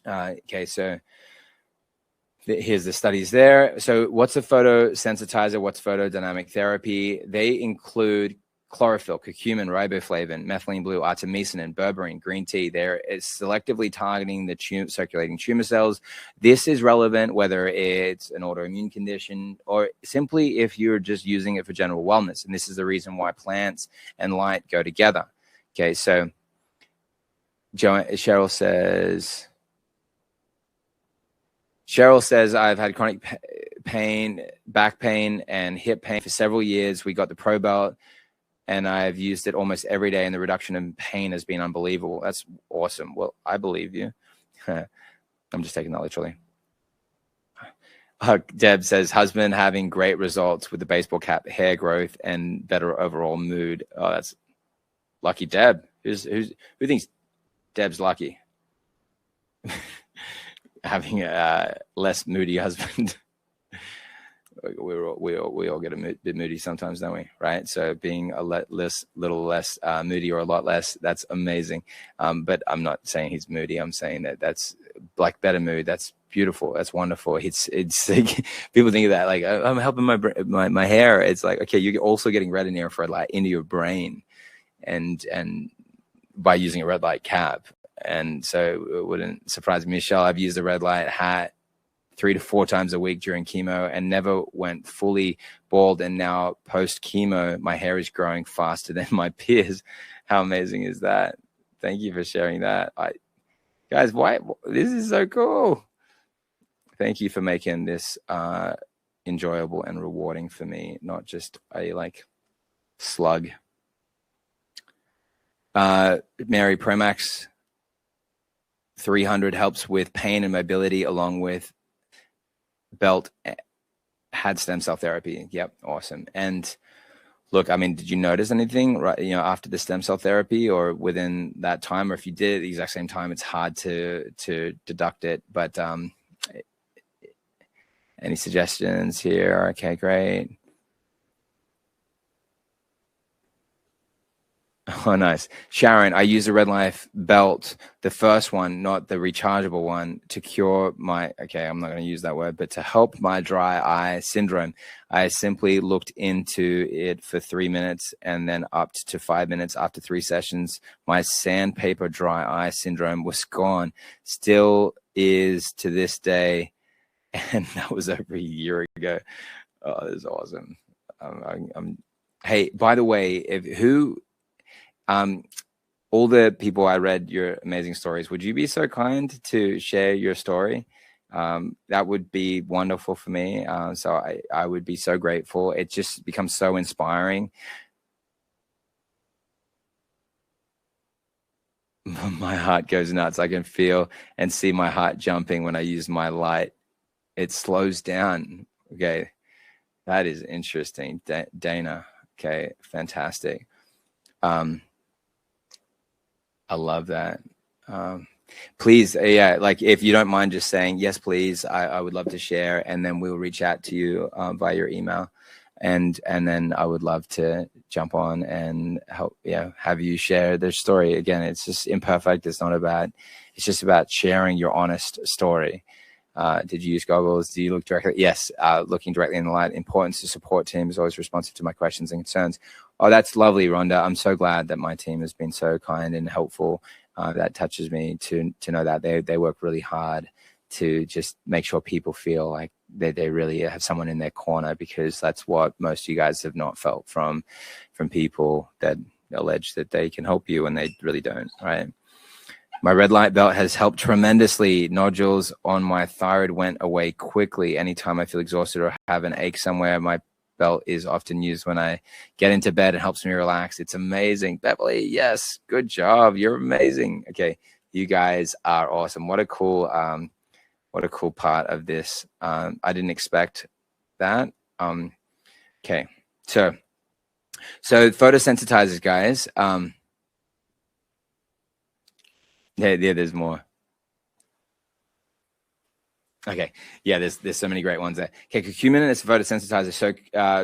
Okay, so here's the studies there. So what's a photosensitizer? What's photodynamic therapy? They include chlorophyll, curcumin, riboflavin, methylene blue, artemisinin, berberine, green tea. There is selectively targeting the circulating tumor cells. This is relevant whether it's an autoimmune condition or simply if you're just using it for general wellness. And this is the reason why plants and light go together. Okay, so Cheryl says, I've had chronic pain, back pain, and hip pain for several years. We got the Pro Belt, and I've used it almost every day, and the reduction in pain has been unbelievable. That's awesome. Well, I believe you. I'm just taking that literally. Deb says, husband having great results with the baseball cap, hair growth, and better overall mood. Oh, that's lucky Deb. Who thinks Deb's lucky? Having a less moody husband. We all get a bit moody sometimes, don't we? Right? So being a little less moody or a lot less, that's amazing. But I'm not saying he's moody. I'm saying that's like better mood. That's beautiful. That's wonderful. It's like, people think of that like I'm helping my hair. It's like, okay, you're also getting red in here for light into your brain, and by using a red light cap. And so it wouldn't surprise me. Michelle, I've used a red light hat 3 to 4 times a week during chemo and never went fully bald. And now post chemo, my hair is growing faster than my peers. How amazing is that? Thank you for sharing that. Guys, why? This is so cool. Thank you for making this enjoyable and rewarding for me, not just a slug. Mary, Promax 300 helps with pain and mobility along with belt, had stem cell therapy. Yep. Awesome. And look, I mean, did you notice anything right, after the stem cell therapy or within that time, or if you did at the exact same time, it's hard to deduct it, but any suggestions here? Okay, great. Oh, nice. Sharon, I use a Red Life belt, the first one, not the rechargeable one, to cure my, okay, I'm not going to use that word, but to help my dry eye syndrome. I simply looked into it for 3 minutes and then up to 5 minutes after 3 sessions. My sandpaper dry eye syndrome was gone. Still is to this day. And that was over a year ago. Oh, this is awesome. Hey, by the way, all the people I read your amazing stories, would you be so kind to share your story? That would be wonderful for me. So I would be so grateful. It just becomes so inspiring. My heart goes nuts. I can feel and see my heart jumping when I use my light. It slows down. Okay. That is interesting. Dana. Okay. Fantastic. I love that. Please, yeah, like if you don't mind just saying, yes, please, I would love to share, and then we'll reach out to you via your email. And then I would love to jump on and help, have you share their story. Again, it's just imperfect. It's just about sharing your honest story. Did you use goggles? Do you look directly? Yes, looking directly in the light. Importance to support team is always responsive to my questions and concerns. Oh, that's lovely, Rhonda. I'm so glad that my team has been so kind and helpful. That touches me to know that they work really hard to just make sure people feel like they really have someone in their corner, because that's what most of you guys have not felt from people that allege that they can help you and they really don't, right? My red light belt has helped tremendously. Nodules on my thyroid went away quickly. Anytime I feel exhausted or have an ache somewhere, my belt is often used when I get into bed and helps me relax. It's amazing. Beverly, yes, good job. You're amazing. Okay, you guys are awesome. What a cool part of this. I didn't expect that. Okay, so photosensitizers, guys. Yeah, there's more. Okay, yeah, there's so many great ones there. Okay, curcumin is a photosensitizer. So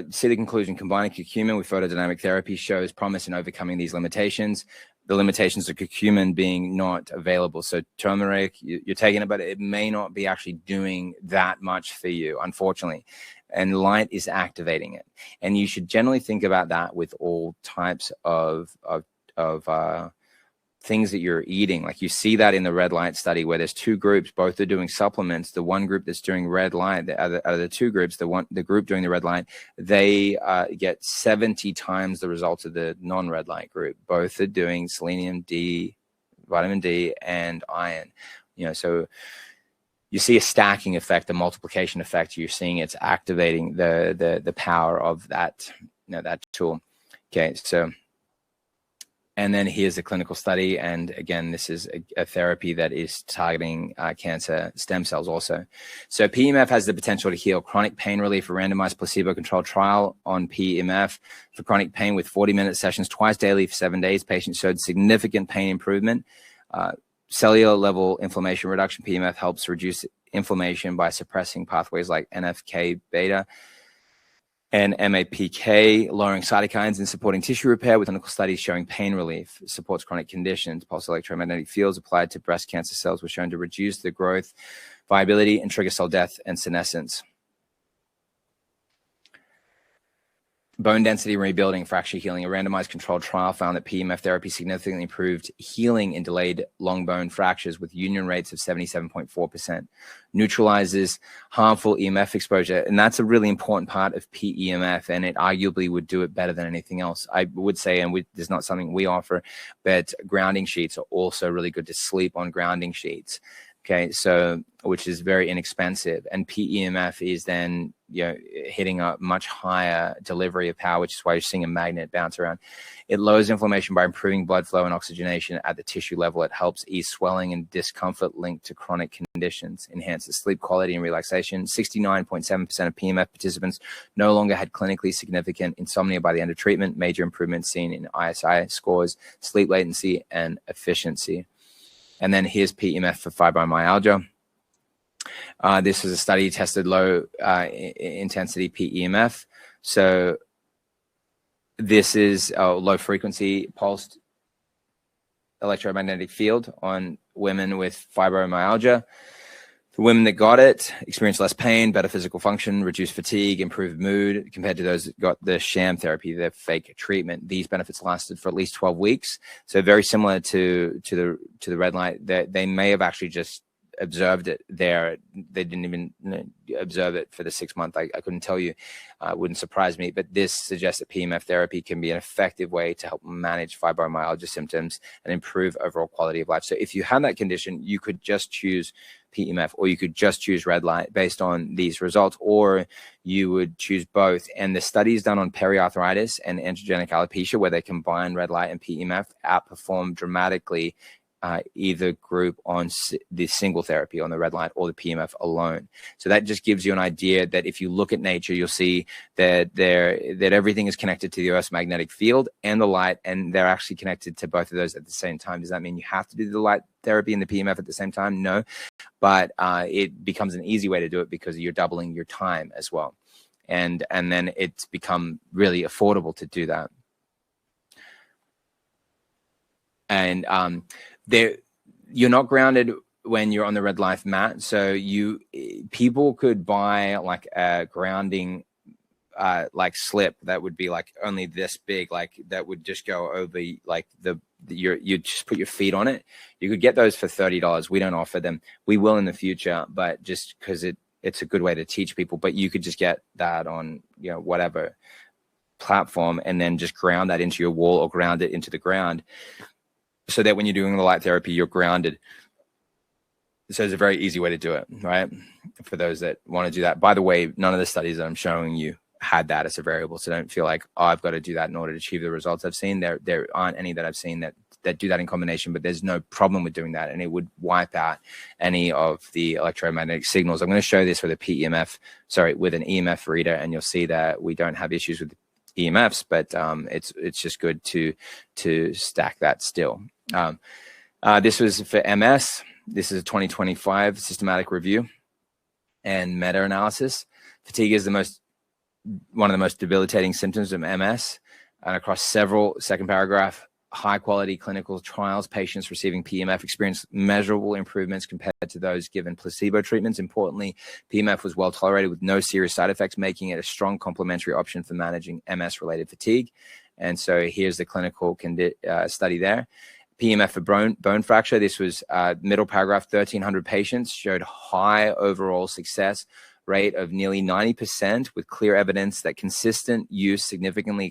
see the conclusion. Combining curcumin with photodynamic therapy shows promise in overcoming these limitations. The limitations of curcumin being not available. So turmeric, you're taking it, but it may not be actually doing that much for you, unfortunately. And light is activating it. And you should generally think about that with all types of things that you're eating. Like you see that in the red light study where there's two groups, both are doing supplements. The one group that's doing red light, out of the two groups, the group doing the red light, they get 70 times the results of the non-red light group. Both are doing selenium, D, vitamin D, and iron. So you see a stacking effect, a multiplication effect. You're seeing it's activating the power of that, that tool. Okay, so. And then here's a clinical study. And again, this is a therapy that is targeting cancer stem cells also. So PEMF has the potential to heal chronic pain relief. A randomized placebo-controlled trial on PEMF for chronic pain with 40-minute sessions twice daily for 7 days. Patients showed significant pain improvement. Cellular level inflammation reduction. PEMF helps reduce inflammation by suppressing pathways like NFK beta and MAPK, lowering cytokines and supporting tissue repair with clinical studies showing pain relief, supports chronic conditions. Pulse electromagnetic fields applied to breast cancer cells were shown to reduce the growth, viability, and trigger cell death and senescence. Bone density rebuilding, fracture healing. A randomized controlled trial found that PEMF therapy significantly improved healing in delayed long bone fractures with union rates of 77.4%. Neutralizes harmful EMF exposure. And that's a really important part of PEMF, and it arguably would do it better than anything else. I would say, and this is not something we offer, but grounding sheets are also really good to sleep on grounding sheets. Okay, so which is very inexpensive, and PEMF is then hitting a much higher delivery of power, which is why you're seeing a magnet bounce around. It lowers inflammation by improving blood flow and oxygenation at the tissue level. It helps ease swelling and discomfort linked to chronic conditions. Enhances sleep quality and relaxation. 69.7% of PEMF participants no longer had clinically significant insomnia by the end of treatment. Major improvements seen in ISI scores, sleep latency, and efficiency. And then here's PEMF for fibromyalgia. This is a study tested low intensity PEMF. So this is a low frequency pulsed electromagnetic field on women with fibromyalgia. The women that got it experienced less pain, better physical function, reduced fatigue, improved mood compared to those that got the sham therapy, the fake treatment. These benefits lasted for at least 12 weeks. So very similar to the red light. They may have actually just observed it there. They didn't even observe it for the 6 month. I couldn't tell you. It wouldn't surprise me. But this suggests that PEMF therapy can be an effective way to help manage fibromyalgia symptoms and improve overall quality of life. So if you had that condition, you could just choose PEMF, or you could just choose red light based on these results, or you would choose both. And the studies done on periarthritis and androgenic alopecia, where they combine red light and PEMF, outperform dramatically either group on the single therapy, on the red light or the PEMF alone. So that just gives you an idea that if you look at nature, you'll see that everything is connected to the Earth's magnetic field and the light, and they're actually connected to both of those at the same time. Does that mean you have to do the light therapy and the PEMF at the same time? No, but it becomes an easy way to do it because you're doubling your time as well. And then it's become really affordable to do that. And you're not grounded when you're on the red light mat. So people could buy like a grounding like slip that would be like only this big, like that would just go over like you just put your feet on it. You could get those for $30. We don't offer them. We will in the future, but just because it's a good way to teach people. But you could just get that on whatever platform and then just ground that into your wall or ground it into the ground, so that when you're doing the light therapy, you're grounded. So it's a very easy way to do it, right? For those that want to do that. By the way, none of the studies that I'm showing you had that as a variable. So don't feel like, oh, I've got to do that in order to achieve the results I've seen. There aren't any that I've seen that do that in combination, but there's no problem with doing that. And it would wipe out any of the electromagnetic signals. I'm going to show this with an EMF reader, and you'll see that we don't have issues with EMFs, but it's just good to stack that still. This was for MS. This is a 2025 systematic review and meta-analysis. Fatigue is one of the most debilitating symptoms of MS, and across several, second paragraph, high-quality clinical trials, patients receiving PEMF experienced measurable improvements compared to those given placebo treatments. Importantly, PEMF was well tolerated with no serious side effects, making it a strong complementary option for managing MS-related fatigue. And so here's the clinical study there. PEMF for bone fracture. This was middle paragraph, 1,300 patients, showed high overall success rate of nearly 90%, with clear evidence that consistent use significantly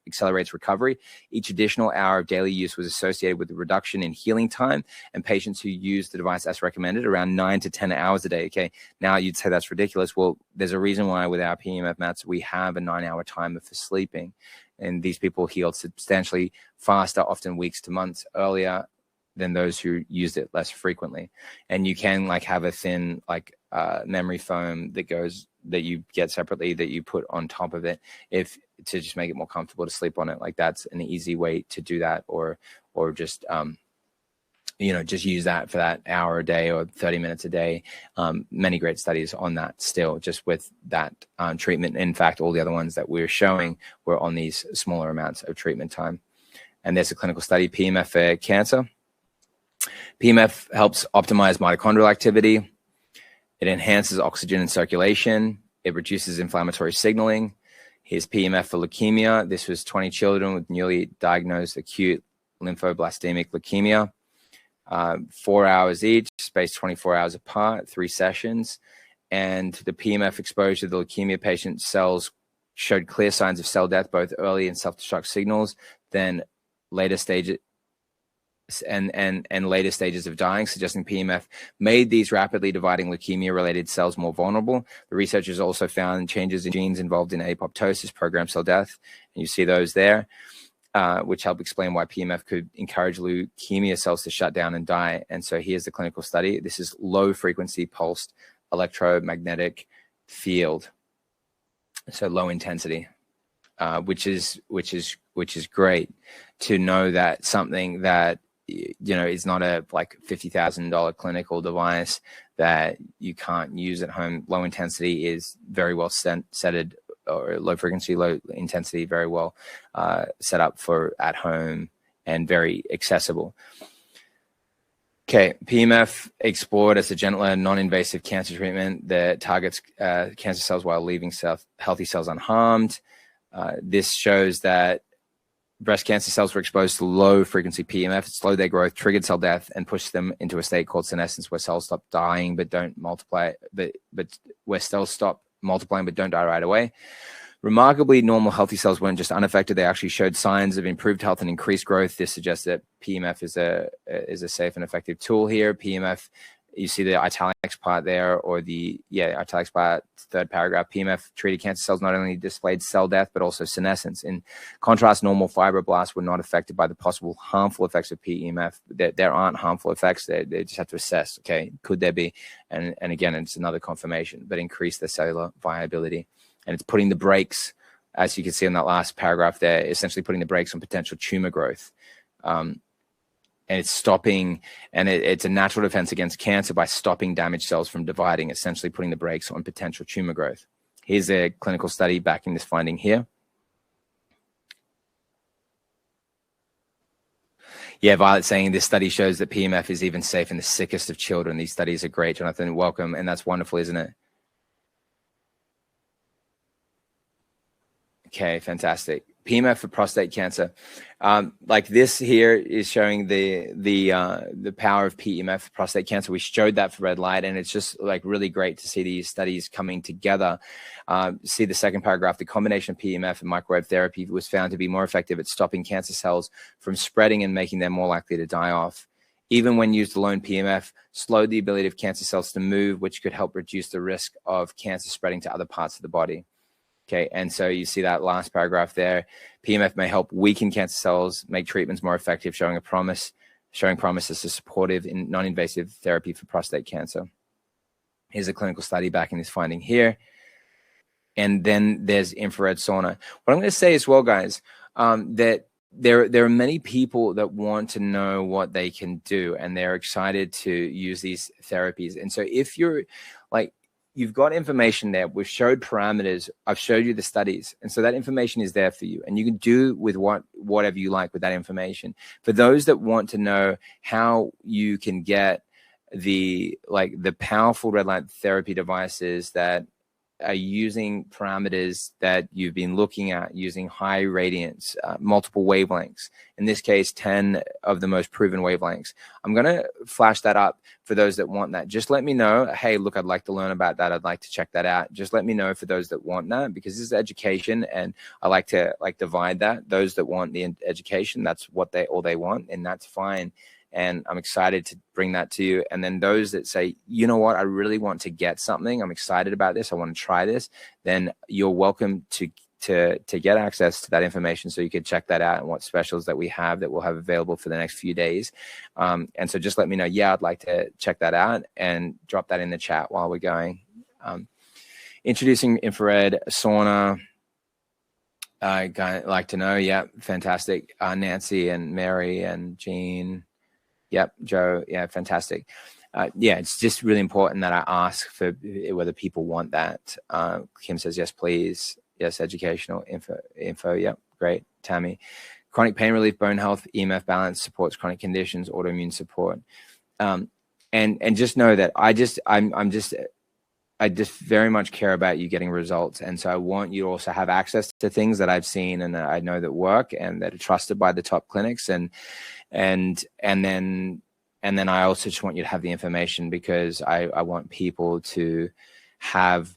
accelerates recovery. Each additional hour of daily use was associated with a reduction in healing time, and patients who used the device as recommended around 9 to 10 hours a day. Okay, now you'd say that's ridiculous. Well, there's a reason why with our PEMF mats, we have a 9-hour timer for sleeping. And these people healed substantially faster, often weeks to months earlier than those who used it less frequently. And you can like have a thin memory foam that you get separately that you put on top of it to just make it more comfortable to sleep on it. Like that's an easy way to do that, or just just use that for that hour a day or 30 minutes a day. Many great studies on that still, just with that treatment. In fact, all the other ones that we're showing were on these smaller amounts of treatment time. And there's a clinical study, PEMF for cancer. PEMF helps optimize mitochondrial activity. It enhances oxygen and circulation. It reduces inflammatory signaling. Here's PEMF for leukemia. This was 20 children with newly diagnosed acute lymphoblastic leukemia. 4 hours each, spaced 24 hours apart, 3 sessions. And the PEMF exposure to the leukemia patient cells showed clear signs of cell death, both early and self-destruct signals, then later stages and later stages of dying, suggesting PEMF made these rapidly dividing leukemia-related cells more vulnerable. The researchers also found changes in genes involved in apoptosis, programmed cell death, and you see those there, which help explain why PEMF could encourage leukemia cells to shut down and die. And so here's the clinical study. This is low-frequency pulsed electromagnetic field, so low intensity, which is great to know that something that is not a $50,000 clinical device that you can't use at home. Low intensity is very well setted, or low frequency, low intensity, very well set up for at home and very accessible. Okay, PEMF explored as a gentler, non-invasive cancer treatment that targets cancer cells while leaving healthy cells unharmed. This shows that breast cancer cells were exposed to low-frequency PEMF. It slowed their growth, triggered cell death, and pushed them into a state called senescence, where cells stop dying but don't multiply, but where cells stop multiplying but don't die right away. Remarkably, normal healthy cells weren't just unaffected; they actually showed signs of improved health and increased growth. This suggests that PEMF is a safe and effective tool here. PEMF You see the italics part there, or the italics part, third paragraph. PEMF treated cancer cells not only displayed cell death but also senescence. In contrast, normal fibroblasts were not affected by the possible harmful effects of PEMF. There aren't harmful effects. They just have to assess. Okay, could there be? And again, it's another confirmation, but increase the cellular viability, and it's putting the brakes, as you can see in that last paragraph there, essentially putting the brakes on potential tumor growth. And it's stopping, and it's a natural defense against cancer by stopping damaged cells from dividing, essentially putting the brakes on potential tumor growth. Here's a clinical study backing this finding here. Yeah, Violet saying this study shows that PEMF is even safe in the sickest of children. These studies are great, Jonathan. Welcome. And that's wonderful, isn't it? Okay, fantastic. PEMF for prostate cancer. Like this here is showing the power of PEMF for prostate cancer. We showed that for red light, and it's just like really great to see these studies coming together. See the second paragraph. The combination of PEMF and microwave therapy was found to be more effective at stopping cancer cells from spreading and making them more likely to die off. Even when used alone, PEMF slowed the ability of cancer cells to move, which could help reduce the risk of cancer spreading to other parts of the body. Okay, and so you see that last paragraph there. PEMF may help weaken cancer cells, make treatments more effective, showing promise as a supportive in non-invasive therapy for prostate cancer. Here's a clinical study backing this finding here. And then there's infrared sauna. What I'm going to say as well, guys, that there are many people that want to know what they can do, and they're excited to use these therapies. And so if you're like, you've got information there. We've showed parameters. I've showed you the studies. And so that information is there for you. And you can do with whatever you like with that information. For those that want to know how you can get the powerful red light therapy devices that are using parameters that you've been looking at, using high radiance, multiple wavelengths, in this case, 10 of the most proven wavelengths. I'm going to flash that up for those that want that. Just let me know, hey, look, I'd like to learn about that. I'd like to check that out. Just let me know for those that want that, because this is education, and I like to divide that. Those that want the education, that's what all they want, and that's fine. And I'm excited to bring that to you. And then those that say, you know what, I really want to get something. I'm excited about this. I want to try this. Then you're welcome to get access to that information, so you can check that out and what specials that we have that we'll have available for the next few days. And so just let me know, yeah, I'd like to check that out, and drop that in the chat while we're going. Introducing infrared sauna. I'd like to know. Yeah, fantastic. Nancy and Mary and Jean. Yep, Joe. Yeah, fantastic. Yeah, it's just really important that I ask for whether people want that. Kim says, yes, please. Yes, educational info. Yep, great. Tammy. Chronic pain relief, bone health, EMF balance, supports chronic conditions, autoimmune support. And just know that I just very much care about you getting results. And so I want you to also have access to things that I've seen and that I know that work and that are trusted by the top clinics. And then I also just want you to have the information, because I want people to have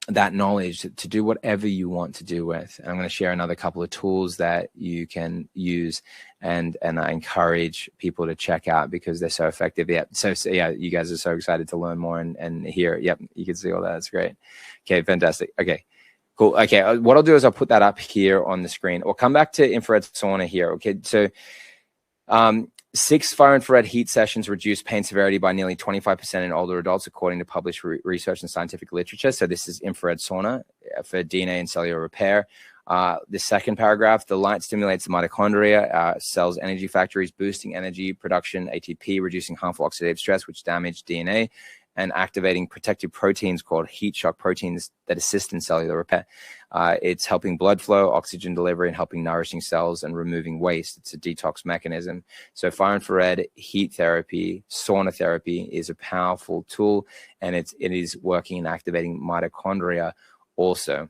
that knowledge to do whatever you want to do with. And I'm going to share another couple of tools that you can use, and I encourage people to check out because they're so effective. Yeah. So yeah, you guys are so excited to learn more and hear. Yep. You can see all that. That's great. Okay. Fantastic. Okay. Cool. Okay. What I'll do is I'll put that up here on the screen. We'll come back to infrared sauna here. Okay. So, 6 far-infrared heat sessions reduce pain severity by nearly 25% in older adults, according to published research and scientific literature. So this is infrared sauna for DNA and cellular repair. The second paragraph, the light stimulates the mitochondria, cells' energy factories, boosting energy production, ATP, reducing harmful oxidative stress, which damage DNA, and activating protective proteins called heat shock proteins that assist in cellular repair. It's helping blood flow, oxygen delivery, and helping nourishing cells and removing waste. It's a detox mechanism. So far-infrared heat therapy, sauna therapy is a powerful tool, and it is working and activating mitochondria also.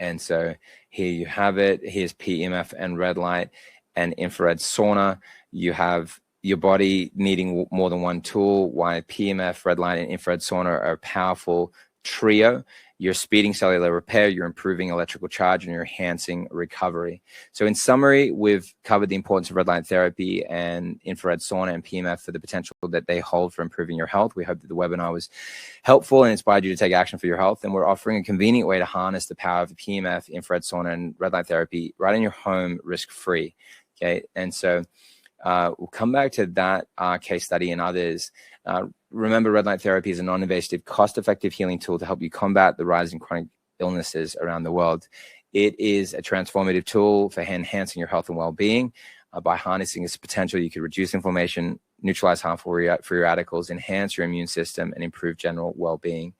And so here you have it. Here's PEMF and red light and infrared sauna. You have your body needing more than one tool, while PEMF, red light, and infrared sauna are a powerful trio. you're speeding cellular repair, you're improving electrical charge, and you're enhancing recovery. So in summary, we've covered the importance of red light therapy and infrared sauna and PEMF for the potential that they hold for improving your health. We hope that the webinar was helpful and inspired you to take action for your health. And we're offering a convenient way to harness the power of the PEMF, infrared sauna, and red light therapy right in your home, risk-free. Okay, and so we'll come back to that case study and others. Remember, red light therapy is a non-invasive, cost-effective healing tool to help you combat the rise in chronic illnesses around the world. It is a transformative tool for enhancing your health and well-being. By harnessing its potential, you could reduce inflammation, neutralize harmful free radicals, enhance your immune system, and improve general well-being.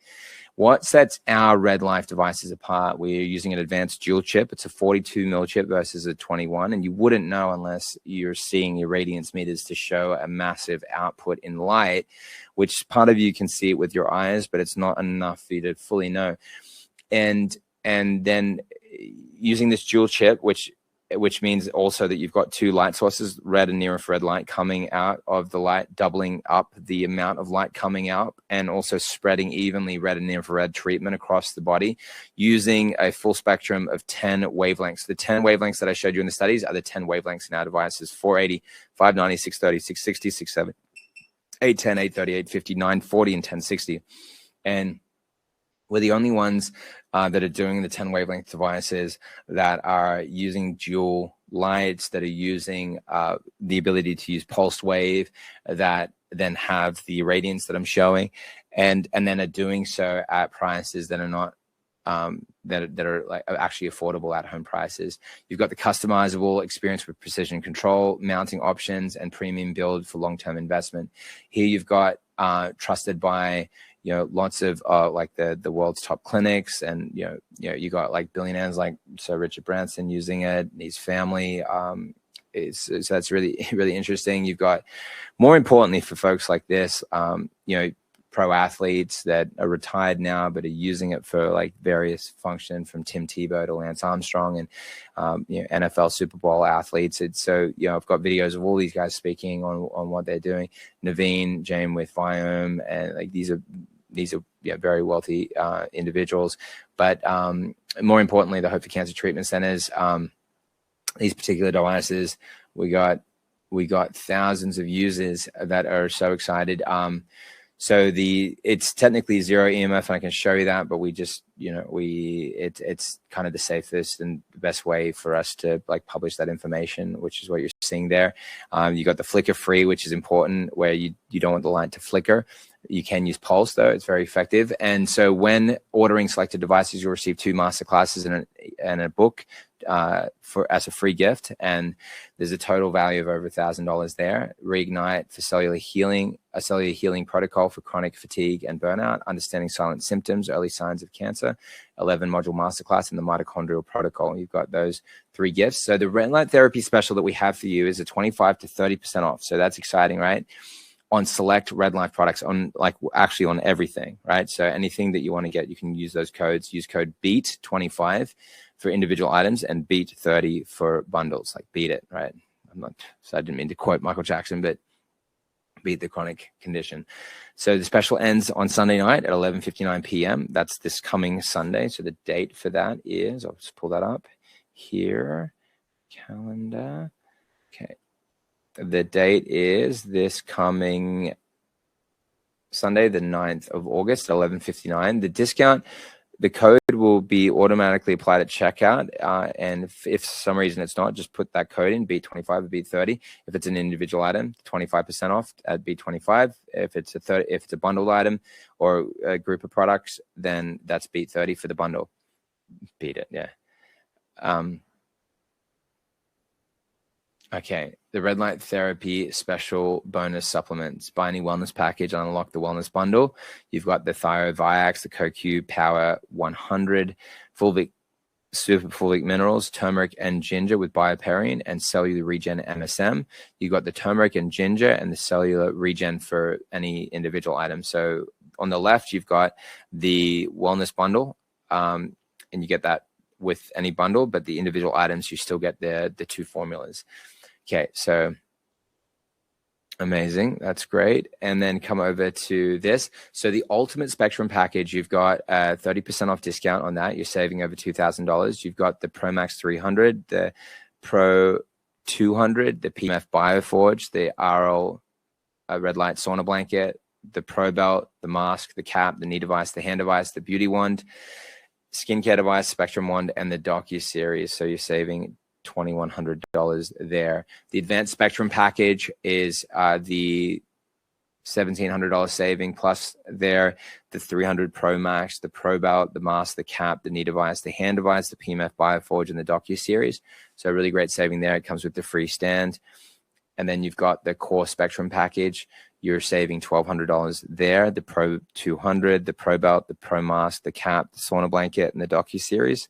What sets our Red Life devices apart? We're using an advanced dual chip. It's a 42 mil chip versus a 21, and you wouldn't know unless you're seeing your radiance meters to show a massive output in light, which part of you can see it with your eyes, but it's not enough for you to fully know. And then using this dual chip, which means also that you've got two light sources, red and near infrared light coming out of the light, doubling up the amount of light coming out, and also spreading evenly red and near infrared treatment across the body using a full spectrum of 10 wavelengths. The 10 wavelengths that I showed you in the studies are the 10 wavelengths in our devices: 480, 590, 630, 660, 670, 810, 830, 850, 940, and 1060. And we're the only ones that are doing the 10 wavelength devices that are using dual lights, that are using the ability to use pulsed wave, that then have the radiance that I'm showing, and then are doing so at prices that are not that are like actually affordable at home prices. You've got the customizable experience with precision control, mounting options, and premium build for long-term investment. Here you've got trusted by lots of like the world's top clinics, and you got like billionaires like Sir Richard Branson using it, his family. So that's really, really interesting. You've got, more importantly for folks like this, pro athletes that are retired now but are using it for like various function, from Tim Tebow to Lance Armstrong, and NFL Super Bowl athletes. So I've got videos of all these guys speaking on what they're doing. Naveen Jain with Viome, and like these are very wealthy individuals. But more importantly, the Hope for Cancer Treatment Centers, these particular devices, we got thousands of users that are so excited. So it's technically zero EMF, and I can show you that, but we just, it's kind of the safest and the best way for us to like publish that information, which is what you're seeing there. You got the flicker free, which is important, where you don't want the light to flicker. You can use pulse though; it's very effective. And so when ordering selected devices, you'll receive 2 masterclasses and a book as a free gift, and there's a total value of over $1,000 there. Reignite for cellular healing, a cellular healing protocol for chronic fatigue and burnout, understanding silent symptoms, early signs of cancer, 11 module masterclass, and the mitochondrial protocol. You've got those 3 gifts. So the red light therapy special that we have for you is a 25 to 30% off. So that's exciting, right? On select Red Life products, on everything, right? So anything that you want to get, you can use those codes. Use code BEAT25 for individual items and BEAT30 for bundles, like beat it, right? I didn't mean to quote Michael Jackson, but beat the chronic condition. So the special ends on Sunday night at 11:59 p.m. That's this coming Sunday. So the date for that is, I'll just pull that up here, calendar. Okay. The date is this coming Sunday, the 9th of August, 11:59. The discount, the code will be automatically applied at checkout. And if for some reason it's not, just put that code in, B25 or B30. If it's an individual item, 25% off at B25. If it's a bundled item or a group of products, then that's B30 for the bundle. Beat it, yeah. Okay, the red light therapy special bonus supplements. Buy any wellness package and unlock the wellness bundle. You've got the Thioviax, the CoQ Power 100, fulvic, super fulvic minerals, turmeric and ginger with bioperine, and cellular regen MSM. You've got the turmeric and ginger and the cellular regen for any individual item. So on the left, you've got the wellness bundle, and you get that with any bundle, but the individual items, you still get the 2 formulas. Okay, so Amazing. That's great. And then come over to this. So the Ultimate Spectrum package, you've got a 30% off discount on that. You're saving over $2,000. You've got the Pro Max 300, the Pro 200, the PEMF Bioforge, the RL red light sauna blanket, the Pro Belt, the mask, the cap, the knee device, the hand device, the beauty wand, skincare device, Spectrum wand, and the Docu series. So you're saving $2,100 there. The Advanced Spectrum package is the $1,700 saving plus there, the 300 Pro Max, the Pro Belt, the mask, the cap, the knee device, the hand device, the PEMF Bioforge, and the Docu series. So really great saving there. It comes with the free stand. And then you've got the Core Spectrum package. You're saving $1,200 there. The Pro 200, the Pro Belt, the Pro Mask, the cap, the sauna blanket, and the Docu series.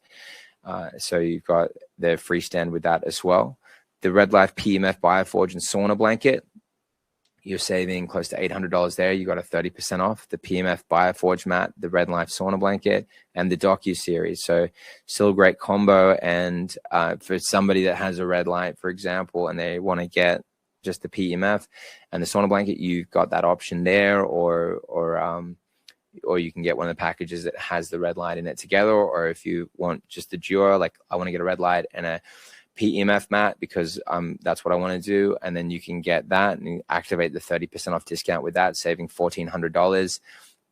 So you've got the free stand with that as well. The Red Life PEMF Bioforge and sauna blanket, you're saving close to $800 there. You got a 30% off. The PEMF Bioforge mat, the Red Life sauna blanket, and the Docu series. So still a great combo. And for somebody that has a red light, for example, and they want to get just the PEMF and the sauna blanket, you've got that option there, or you can get one of the packages that has the red light in it together. Or if you want just the duo, like I want to get a red light and a PEMF mat because that's what I want to do, and then you can get that and activate the 30% off discount with that, saving $1,400,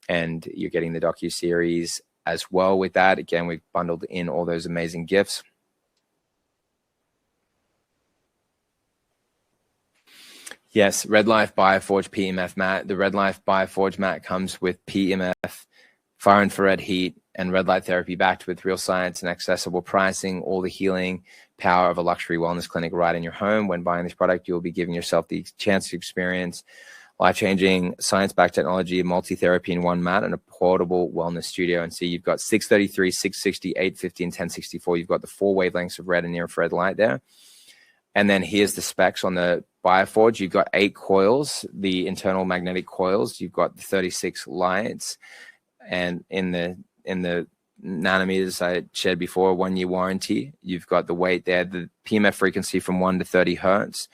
and you're getting the Docu series as well with that. Again, we've bundled in all those amazing gifts. Yes, Red Life Bioforge PEMF mat. The Red Life Bioforge mat comes with PEMF, far infrared heat, and red light therapy backed with real science and accessible pricing, all the healing power of a luxury wellness clinic right in your home. When buying this product, you'll be giving yourself the chance to experience life-changing science-backed technology, multi-therapy in one mat, and a portable wellness studio. And see, you've got 633, 660, 850, and 1064. You've got the 4 wavelengths of red and near-infrared light there. And then here's the specs on the Bioforge. You've got 8 coils, the internal magnetic coils. You've got the 36 lights, and in the nanometers I shared before, 1-year warranty. You've got the weight there, the PEMF frequency from 1 to 30 hertz,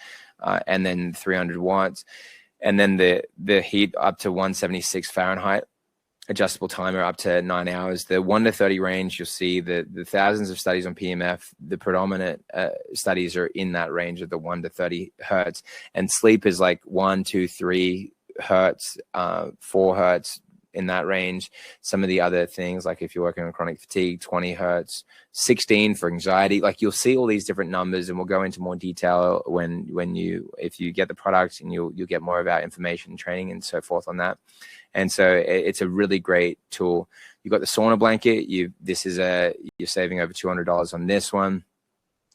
and then 300 watts, and then the heat up to 176 Fahrenheit. Adjustable timer up to 9 hours. The 1 to 30 range, you'll see the thousands of studies on PEMF. The predominant studies are in that range of the 1 to 30 hertz. And sleep is like 1, 2, 3 hertz, 4 hertz in that range. Some of the other things, like if you're working on chronic fatigue, 20 hertz, 16 for anxiety. Like you'll see all these different numbers, and we'll go into more detail if you get the product, and you'll get more of our information, training, and so forth on that. And so it's a really great tool. You've got the sauna blanket. You're saving over $200 on this one.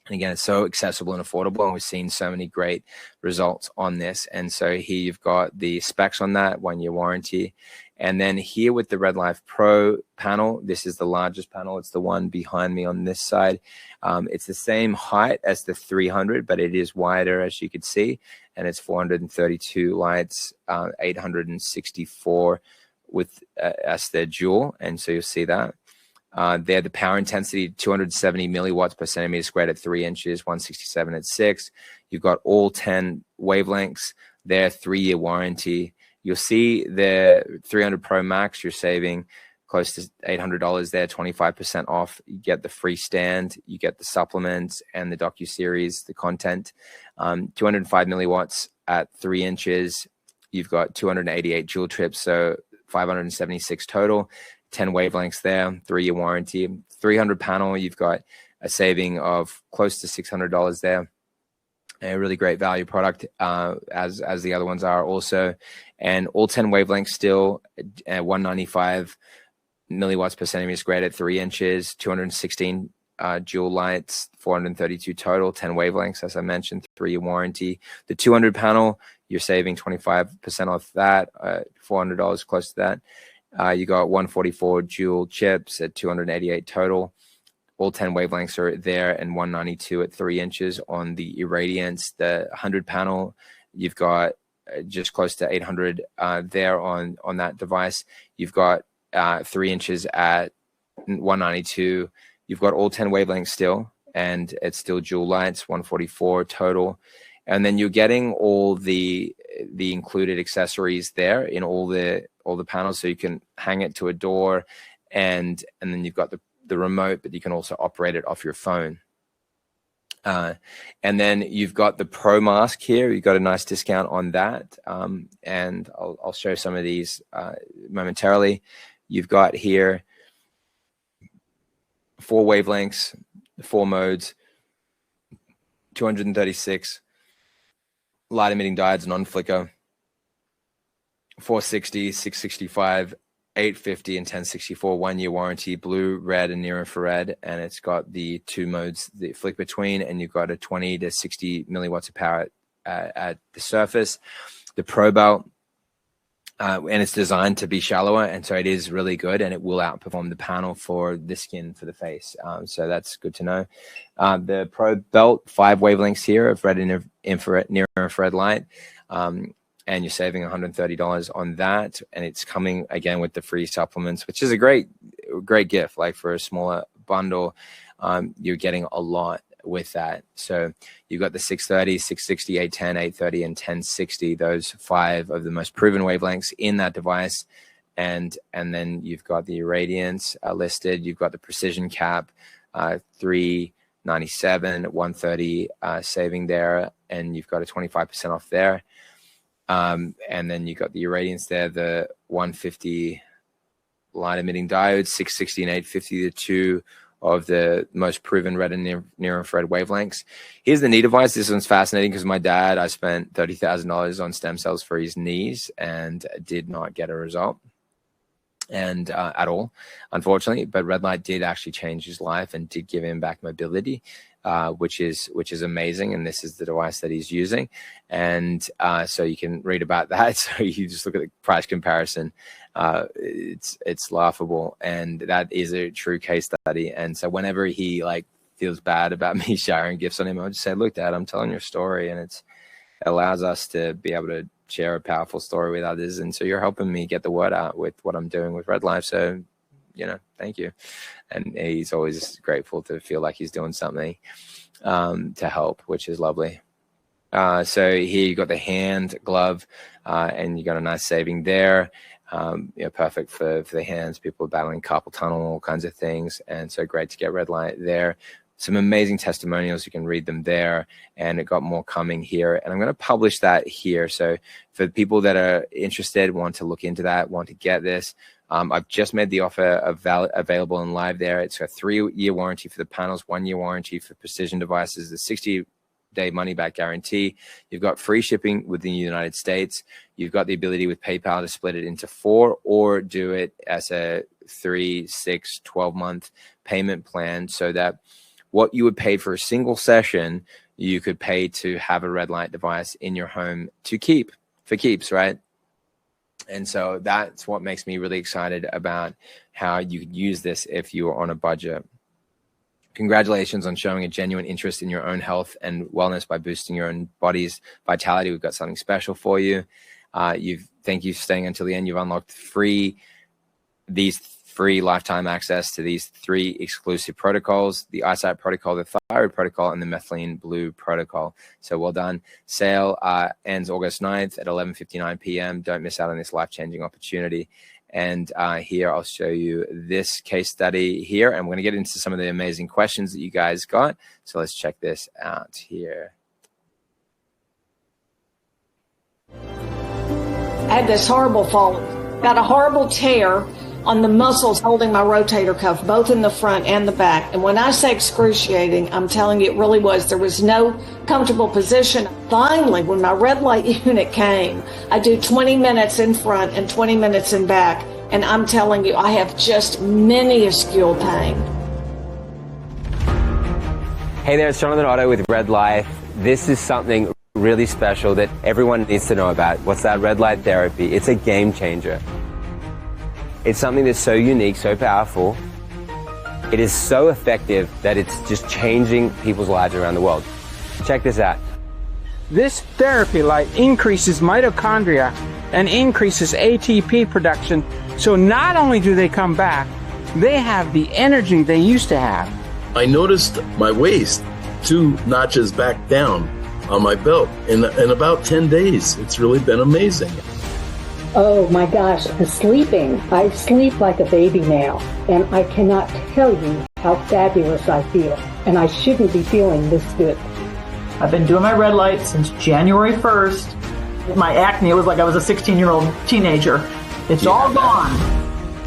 And again, it's so accessible and affordable, and we've seen so many great results on this. And so here you've got the specs on that, 1-year warranty. And then here with the Red Life Pro panel, this is the largest panel. It's the one behind me on this side. It's the same height as the 300, but it is wider, as you can see. And it's 432 lights, 864 with as the dual. And so you'll see that. There, the power intensity, 270 milliwatts per centimeter squared at 3 inches, 167 at 6. You've got all 10 wavelengths there, 3-year warranty. You'll see the 300 Pro Max, you're saving close to $800 there, 25% off. You get the free stand, you get the supplements and the Docu series, the content. 205 milliwatts at 3 inches. You've got 288 joule trips, so 576 total. 10 wavelengths there, 3-year warranty. 300 panel, you've got a saving of close to $600 there. A really great value product, as the other ones are also. And all 10 wavelengths still, 195 milliwatts per centimeter squared at 3 inches, 216 dual lights, 432 total, 10 wavelengths, as I mentioned, 3-year warranty. The 200 panel, you're saving 25% off that, $400 close to that. You got 144 dual chips at 288 total. All 10 wavelengths are there, and 192 at 3 inches on the Irradiance. The 100 panel, you've got just close to 800 there on that device. You've got 3 inches at 192. You've got all 10 wavelengths still, and it's still dual lights, 144 total. And then you're getting all the included accessories there in all the panels, so you can hang it to a door, and then you've got the remote, but you can also operate it off your phone. And then you've got the Pro Mask here. You've got a nice discount on that, and I'll show some of these momentarily. You've got here 4 wavelengths, 4 modes, 236 light emitting diodes, non-flicker, 460, 665, 850 and 1064, 1-year warranty, blue, red, and near infrared. And it's got the 2 modes that flick between, and you've got a 20 to 60 milliwatts of power at the surface. The Pro Belt, and it's designed to be shallower, and so it is really good, and it will outperform the panel for the skin, for the face. So that's good to know. The Pro Belt, 5 wavelengths here of red and infrared, near infrared light. And you're saving $130 on that, and it's coming again with the free supplements, which is a great gift. Like for a smaller bundle, you're getting a lot with that. So you've got the 630, 660, 810, 830, and 1060. Those 5 of the most proven wavelengths in that device, and then you've got the irradiance listed. You've got the precision cap, 397, 130 saving there, and you've got a 25% off there. And then you got the irradiance there, the 150 light emitting diodes, 660 and 850, the 2 of the most proven red and near infrared wavelengths. Here's the knee device. This one's fascinating because my dad, I spent $30,000 on stem cells for his knees and did not get a result, and at all, unfortunately. But red light did actually change his life and did give him back mobility, which is amazing. And this is the device that he's using. And so you can read about that. So you just look at the price comparison. It's laughable. And that is a true case study. And so whenever he feels bad about me showering gifts on him, I'll just say, look, Dad, I'm telling your story. And it allows us to be able to share a powerful story with others. And so you're helping me get the word out with what I'm doing with Red Life. So, thank you. And he's always grateful to feel like he's doing something to help, which is lovely. So here you got the hand glove, and you got a nice saving there. Perfect for the hands. People are battling carpal tunnel, all kinds of things. And so great to get red light there. Some amazing testimonials. You can read them there, and it got more coming here. And I'm going to publish that here. So for the people that are interested, want to look into that, want to get this, I've just made the offer available and live there. It's a 3-year warranty for the panels, 1-year warranty for precision devices, the 60-day money-back guarantee. You've got free shipping within the United States. You've got the ability with PayPal to split it into 4 or do it as a 3, 6, 12-month payment plan, so that what you would pay for a single session, you could pay to have a red light device in your home for keeps, right? And so that's what makes me really excited about how you could use this if you are on a budget. Congratulations on showing a genuine interest in your own health and wellness by boosting your own body's vitality. We've got something special for you. Thank you for staying until the end. You've unlocked these free lifetime access to these 3 exclusive protocols: the eyesight protocol, the thyroid protocol, and the methylene blue protocol. So well done. Sale ends August 9th at 11:59 p.m. Don't miss out on this life-changing opportunity. And here I'll show you this case study here, and we're going to get into some of the amazing questions that you guys got. So let's check this out here. I had this horrible fall, got a horrible tear on the muscles holding my rotator cuff, both in the front and the back. And when I say excruciating, I'm telling you, it really was. There was no comfortable position. Finally, when my red light unit came, I do 20 minutes in front and 20 minutes in back. And I'm telling you, I have just minuscule pain. Hey there, it's Jonathan Otto with Red Life. This is something really special that everyone needs to know about. What's that? Red light therapy. It's a game changer. It's something that's so unique, so powerful. It is so effective that it's just changing people's lives around the world. Check this out. This therapy light increases mitochondria and increases ATP production. So not only do they come back, they have the energy they used to have. I noticed my waist 2 notches back down on my belt in about 10 days. It's really been amazing. Oh my gosh, the sleeping. I sleep like a baby now, and I cannot tell you how fabulous I feel. And I shouldn't be feeling this good. I've been doing my red light since January 1st. My acne, it was like I was a 16-year-old teenager. It's all gone.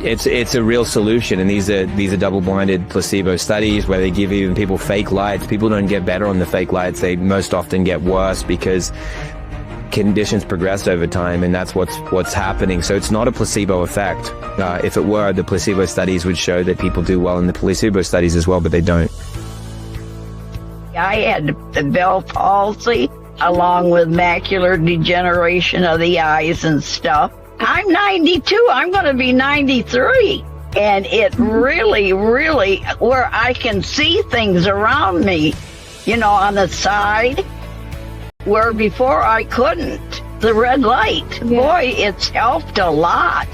It's a real solution, and these are double-blinded placebo studies where they give even people fake lights. People don't get better on the fake lights; they most often get worse because conditions progress over time, and that's what's happening. So it's not a placebo effect. If it were, the placebo studies would show that people do well in the placebo studies as well, but they don't. I had the Bell palsy along with macular degeneration of the eyes and stuff. I'm 92. I'm going to be 93. And it really, really, where I can see things around me, on the side, where before I couldn't. The red light. Yeah. Boy, it's helped a lot.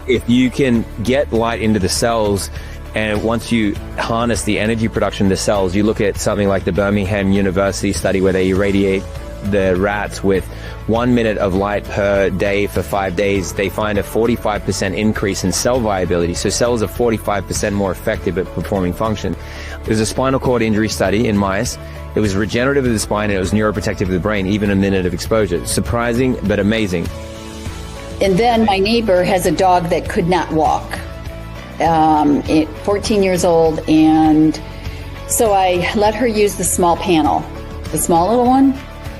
If you can get light into the cells, and once you harness the energy production of the cells, you look at something like the Birmingham University study where they irradiate the rats with 1 minute of light per day for 5 days, they find a 45% increase in cell viability. So cells are 45% more effective at performing function. There's a spinal cord injury study in mice. It was regenerative of the spine and it was neuroprotective of the brain, even a minute of exposure. Surprising, but amazing. And then my neighbor has a dog that could not walk. 14 years old, and so I let her use the small panel, the small little one.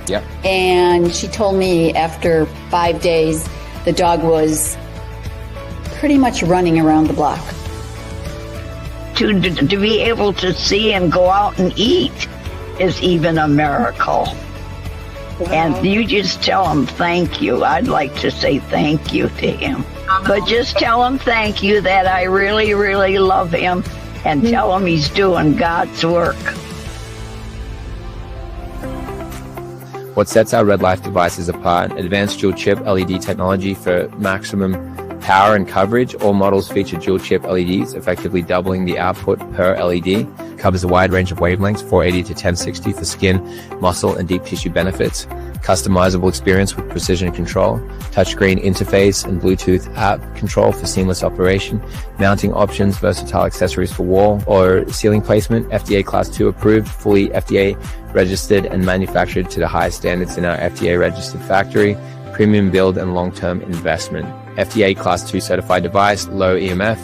Yep. And she told me after 5 days, the dog was pretty much running around the block. To be able to see and go out and eat is even a miracle. Wow. And you just tell him thank you. I'd like to say thank you to him. But just tell him thank you, that I really, really love him, and tell him he's doing God's work. What sets our Red Life devices apart: advanced dual chip LED technology for maximum power and coverage. All models feature dual chip LEDs, effectively doubling the output per LED. Covers a wide range of wavelengths, 480 to 1060 for skin, muscle, and deep tissue benefits. Customizable experience with precision control. Touchscreen interface and Bluetooth app control for seamless operation. Mounting options, versatile accessories for wall or ceiling placement. FDA Class 2 approved, fully FDA registered and manufactured to the highest standards in our FDA registered factory. Premium build and long-term investment. FDA Class 2 certified device, low EMF,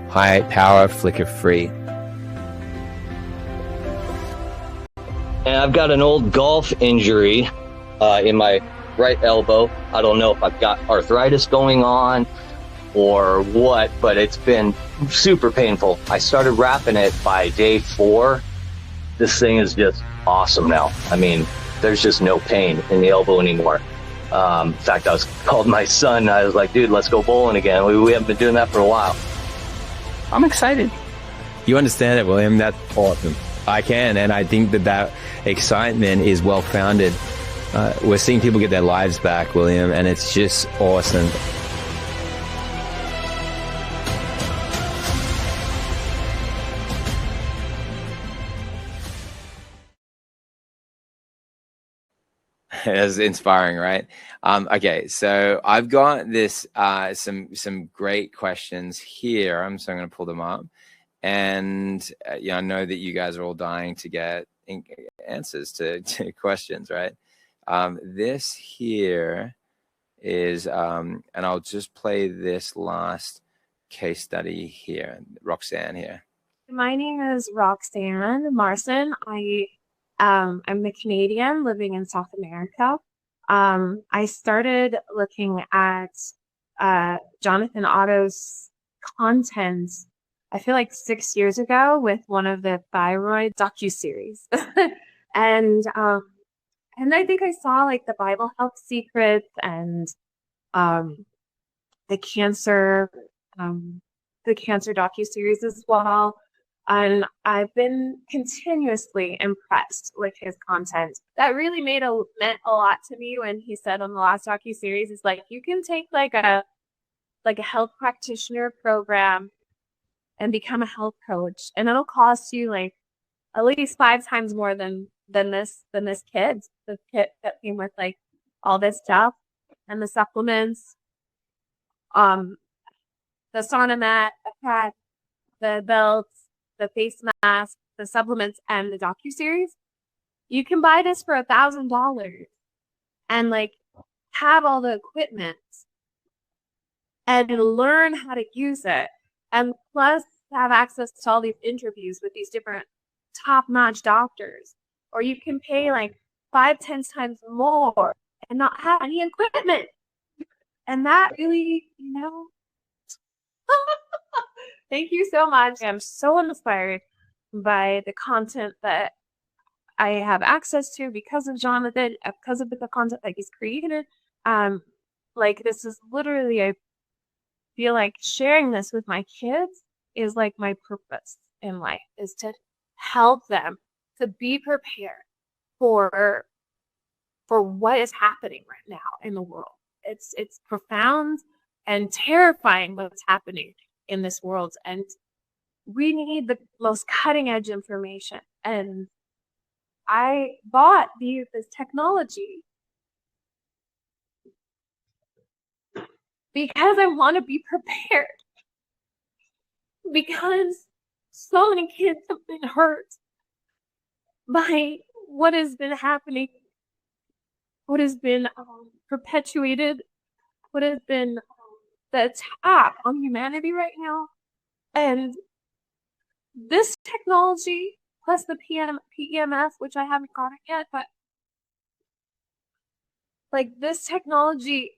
high power, flicker free. And I've got an old golf injury in my right elbow. I don't know if I've got arthritis going on or what, but it's been super painful. I started wrapping it by day 4. This thing is just awesome now. I mean, there's just no pain in the elbow anymore. In fact, I called my son. I was like, dude, let's go bowling again. We haven't been doing that for a while. I'm excited. You understand it, William. That's awesome. I can, and I think that excitement is well-founded. We're seeing people get their lives back, William, and it's just awesome. It's inspiring, right? Okay, so I've got this some great questions here. So I'm going to pull them up, and I know that you guys are all dying to get answers to questions, right? This here is, and I'll just play this last case study here. Roxanne here. My name is Roxanne Marson. I'm a Canadian living in South America. I started looking at Jonathan Otto's content, I feel like 6 years ago, with one of the thyroid docuseries. And I think I saw like the Bible Health Secrets and the cancer docuseries as well. And I've been continuously impressed with his content. That really meant a lot to me when he said on the last docuseries, is like, you can take like a health practitioner program and become a health coach, and it'll cost you like at least 5 times more than this kit. The kit that came with like all this stuff and the supplements, the sauna mat, the pad, the belts, the face mask, the supplements, and the docu-series. You can buy this for $1,000 and like have all the equipment and learn how to use it, and plus have access to all these interviews with these different top-notch doctors. Or you can pay like 5-10 times more and not have any equipment. And that really, thank you so much. I'm so inspired by the content that I have access to because of Jonathan, because of the content that he's created. Like this is literally, I feel like sharing this with my kids is like my purpose in life, is to help them to be prepared for what is happening right now in the world. It's profound and terrifying what's happening in this world, and we need the most cutting edge information. And I bought this technology because I want to be prepared, because so many kids have been hurt by what has been happening, what has been perpetuated, what has been the attack on humanity right now. And this technology, plus the PEMF, which I haven't got it yet, but like this technology,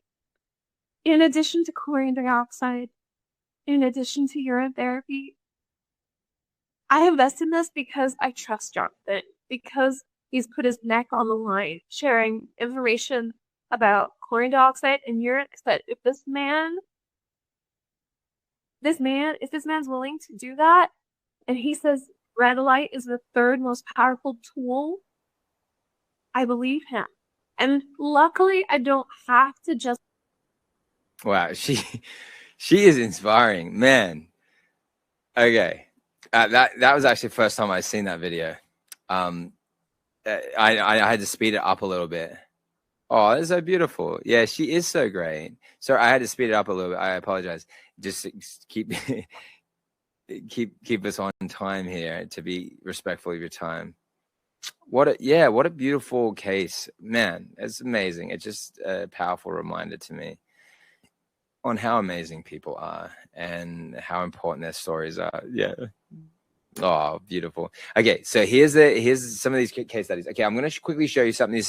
in addition to chlorine dioxide, in addition to urine therapy, I invest in this because I trust Jonathan, because he's put his neck on the line, sharing information about chlorine dioxide and urine. But if this man's willing to do that, and he says red light is the 3rd most powerful tool, I believe him. And luckily, I don't have to just. Wow, she is inspiring, man. Okay, that was actually the first time I've seen that video. I had to speed it up a little bit. Oh, that's so beautiful. Yeah, she is so great. So I had to speed it up a little bit. I apologize. Just keep us on time here, to be respectful of your time. What a beautiful case, man. It's amazing. It's just a powerful reminder to me on how amazing people are and how important their stories are. Yeah. Oh, beautiful. Okay, so here's some of these case studies. Okay, I'm going to quickly show you something.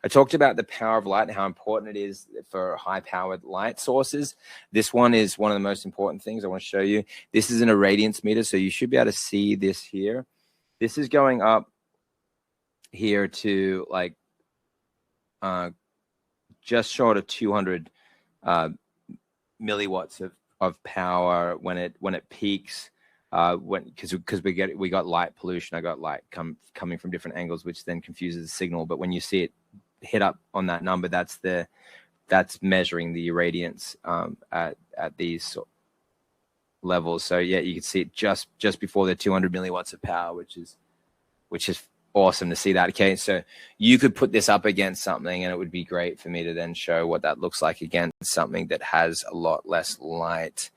I talked about the power of light and how important it is for high-powered light sources. This one is one of the most important things I want to show you. This is an irradiance meter, so you should be able to see this here. This is going up here to like just short of 200 milliwatts of power when it peaks. Because we got light pollution. I got light coming from different angles, which then confuses the signal. But when you see it hit up on that number, that's measuring the irradiance at these levels. So yeah, you can see it just before the 200 milliwatts of power, which is awesome to see that. Okay, so you could put this up against something, and it would be great for me to then show what that looks like against something that has a lot less light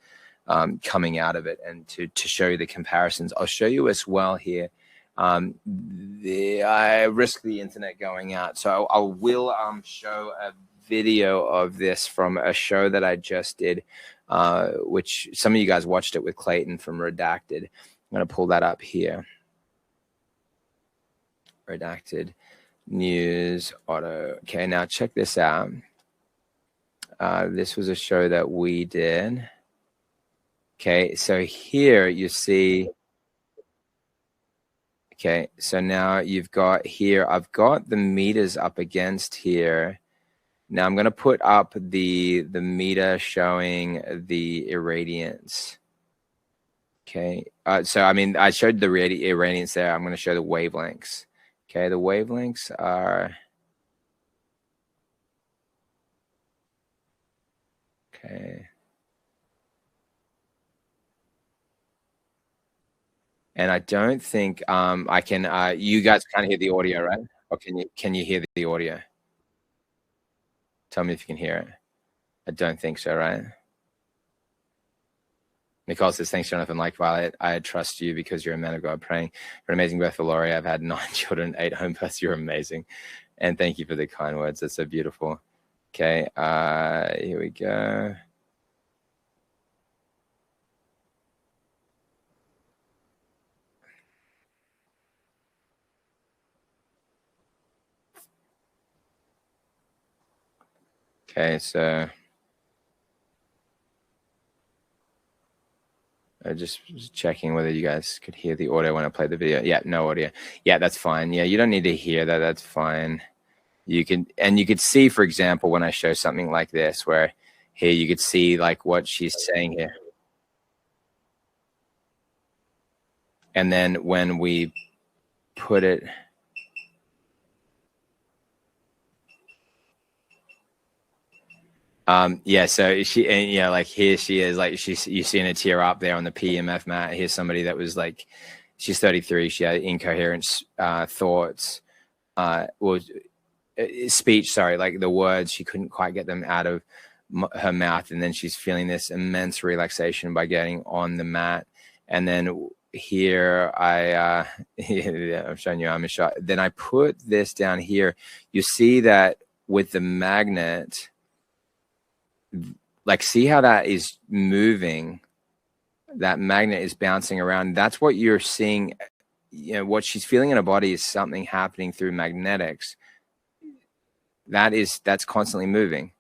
coming out of it, and to show you the comparisons. I'll show you as well here. I risk the internet going out, so I will show a video of this from a show that I just did, which some of you guys watched it with Clayton from Redacted. I'm going to pull that up here. Redacted News Auto. Okay, now check this out. This was a show that we did. Okay, so here you see. Okay, so now you've got here, I've got the meters up against here. Now I'm going to put up the meter showing the irradiance. Okay, so I mean, I showed the irradiance there. I'm going to show the wavelengths. Okay, the wavelengths are. Okay. And I don't think I can. You guys can't hear the audio, right? Or can you hear the audio? Tell me if you can hear it. I don't think so, right? Nicole says, thanks, Jonathan. Like Violet, I trust you because you're a man of God, praying for an amazing birth for Laurie. I've had 9 children, 8 home births. You're amazing. And thank you for the kind words. That's so beautiful. Okay, here we go. Okay, so just checking whether you guys could hear the audio when I played the video. Yeah, no audio. Yeah, that's fine. Yeah, you don't need to hear that. That's fine. You could see, for example, when I show something like this, where here you could see like what she's saying here. And then when we put it, yeah, so she, and yeah, like here she is, like you seeing a tear up there on the PEMF mat. Here's somebody that was like, she's 33. She had incoherent thoughts, speech, sorry, like the words, she couldn't quite get them out of her mouth. And then she's feeling this immense relaxation by getting on the mat. And then here I'm showing you, I'm a shot. Then I put this down here. You see that with the magnet, like, see how that is moving? That magnet is bouncing around. That's what you're seeing. You know, what she's feeling in her body is something happening through magnetics. That's constantly moving.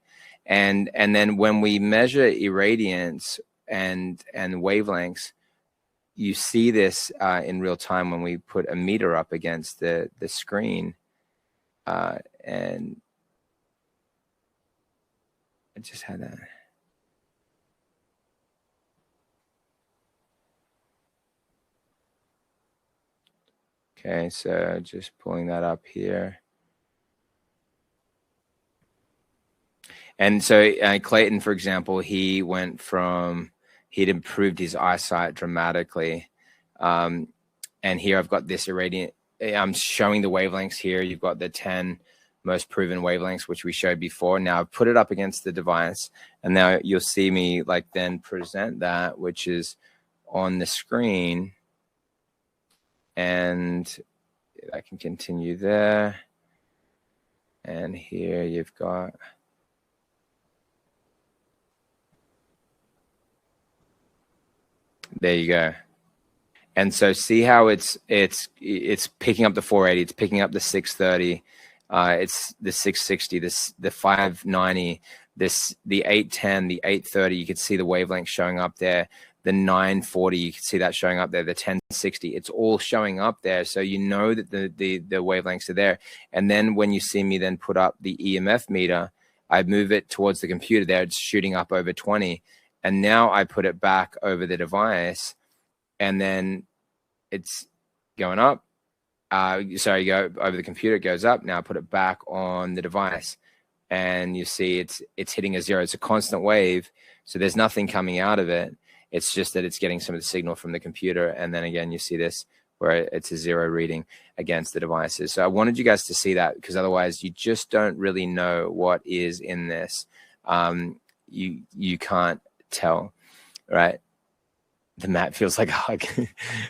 And then when we measure irradiance and wavelengths, you see this in real time when we put a meter up against the screen. And I just had that. Okay, so just pulling that up here. And so Clayton, for example, he'd improved his eyesight dramatically. And here I've got this irradiant, I'm showing the wavelengths here. You've got the 10 most proven wavelengths, which we showed before. Now I've put it up against the device, and now you'll see me like then present that, which is on the screen. And I can continue there. And here you've got, there you go. And so see how it's picking up the 480, it's picking up the 630, it's the 660, the 590, the 810, the 830. You could see the wavelength showing up there. The 940, you can see that showing up there. The 1060, it's all showing up there. So you know that the wavelengths are there. And then when you see me then put up the EMF meter, I move it towards the computer there. It's shooting up over 20. And now I put it back over the device, and then it's going up. Sorry, go over the computer, it goes up. Now I put it back on the device, and you see it's hitting a 0. It's a constant wave. So there's nothing coming out of it. It's just that it's getting some of the signal from the computer. And then again, you see this where it's a 0 reading against the devices. So I wanted you guys to see that, because otherwise you just don't really know what is in this. You can't tell, right? The mat feels like a hug.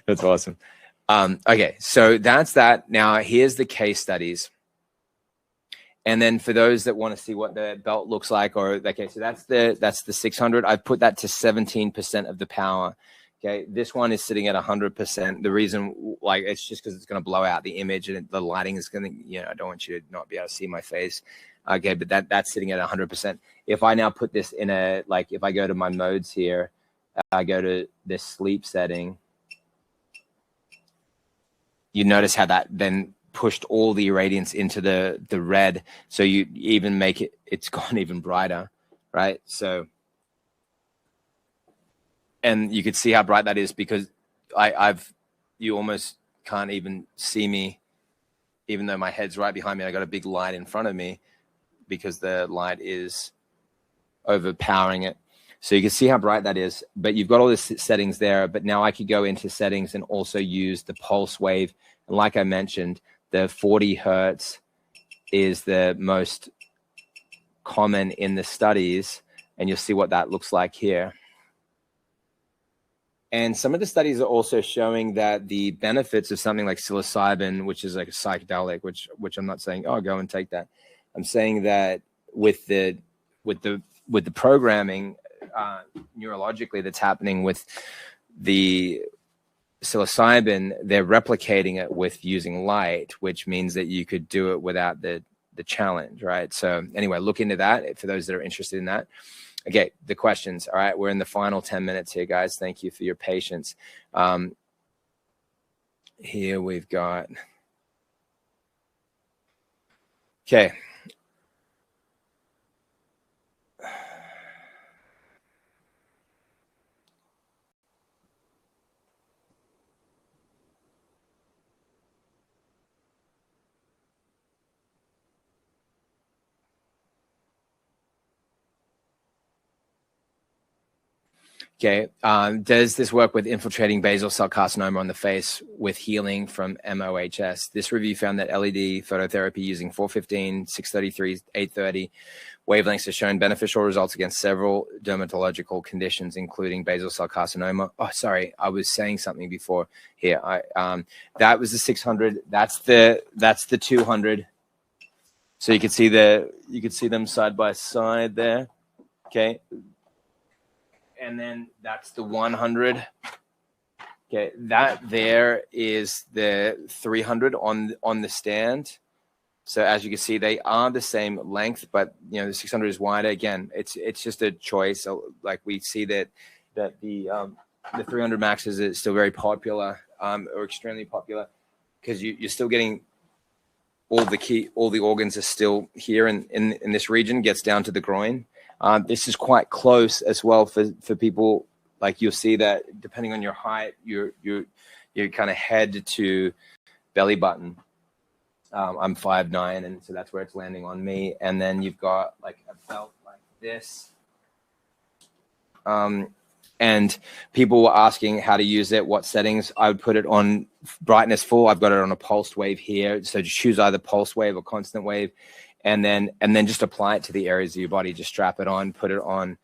That's awesome. Okay, so that's that. Now here's the case studies. And then for those that want to see what the belt looks like, or okay, so that's the 600. I've put that to 17% of the power. Okay, this one is sitting at 100%. The reason, like, it's just because it's going to blow out the image, and the lighting is going to, you know, I don't want you to not be able to see my face. Okay, but that's sitting at 100%. If I now put this in a, like, if I go to my modes here, I go to this sleep setting, you notice how that then pushed all the irradiance into the red. So you even make it's gone even brighter, right? So, and you could see how bright that is, because you almost can't even see me, even though my head's right behind me. I got a big light in front of me, because the light is overpowering it. So you can see how bright that is, but you've got all the settings there. But now I could go into settings and also use the pulse wave. And like I mentioned, the 40 hertz is the most common in the studies, and you'll see what that looks like here. And some of the studies are also showing that the benefits of something like psilocybin, which is like a psychedelic, which I'm not saying, oh, go and take that. I'm saying that with the programming neurologically that's happening with the psilocybin, they're replicating it with using light, which means that you could do it without the challenge, right? So anyway, look into that for those that are interested in that. Okay, the questions. All right, we're in the final 10 minutes here, guys. Thank you for your patience. Here we've got, okay. Okay, does this work with infiltrating basal cell carcinoma on the face with healing from MOHS? This review found that LED phototherapy using 415, 633, 830 wavelengths has shown beneficial results against several dermatological conditions, including basal cell carcinoma. Oh, sorry, I was saying something before here. That was the 600. That's the 200. So you can see them side by side there. Okay. And then that's the 100. Okay, that there is the 300 on the stand. So as you can see, they are the same length, but you know the 600 is wider. Again, it's just a choice. So, like we see that the 300 max is still very popular, or extremely popular, because you're still getting all the organs are still here in this region. Gets down to the groin. This is quite close as well for people. Like you'll see that depending on your height, your kind of head to belly button. I'm 5'9", and so that's where it's landing on me. And then you've got like a belt like this. And people were asking how to use it, what settings. I would put it on brightness full. I've got it on a pulsed wave here. So just choose either pulse wave or constant wave. And then just apply it to the areas of your body. Just strap it on, put it on.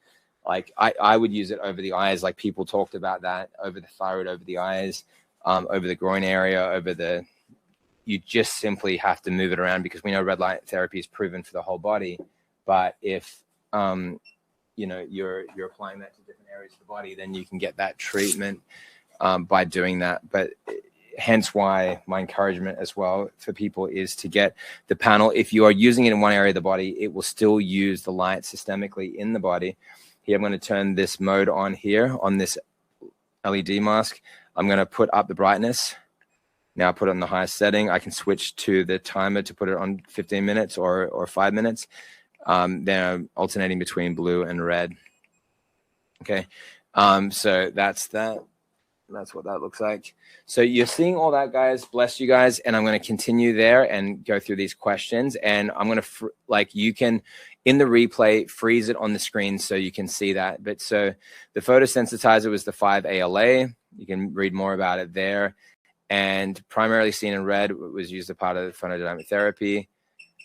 Like I would use it over the eyes, like people talked about that, over the thyroid, over the eyes, over the groin area, you just simply have to move it around, because we know red light therapy is proven for the whole body. But if you're applying that to different areas of the body, then you can get that treatment by doing that. But hence why my encouragement as well for people is to get the panel. If you are using it in one area of the body, it will still use the light systemically in the body. Here, I'm going to turn this mode on here on this LED mask. I'm going to put up the brightness. Now I put it on the highest setting. I can switch to the timer to put it on 15 minutes or 5 minutes. Then I'm alternating between blue and red. Okay. So that's that. That's what that looks like. So you're seeing all that, guys. Bless you guys. And I'm going to continue there and go through these questions. And I'm going to, you can, in the replay, freeze it on the screen so you can see that. But so the photosensitizer was the 5-ALA. You can read more about it there. And primarily seen in red, was used as part of the photodynamic therapy,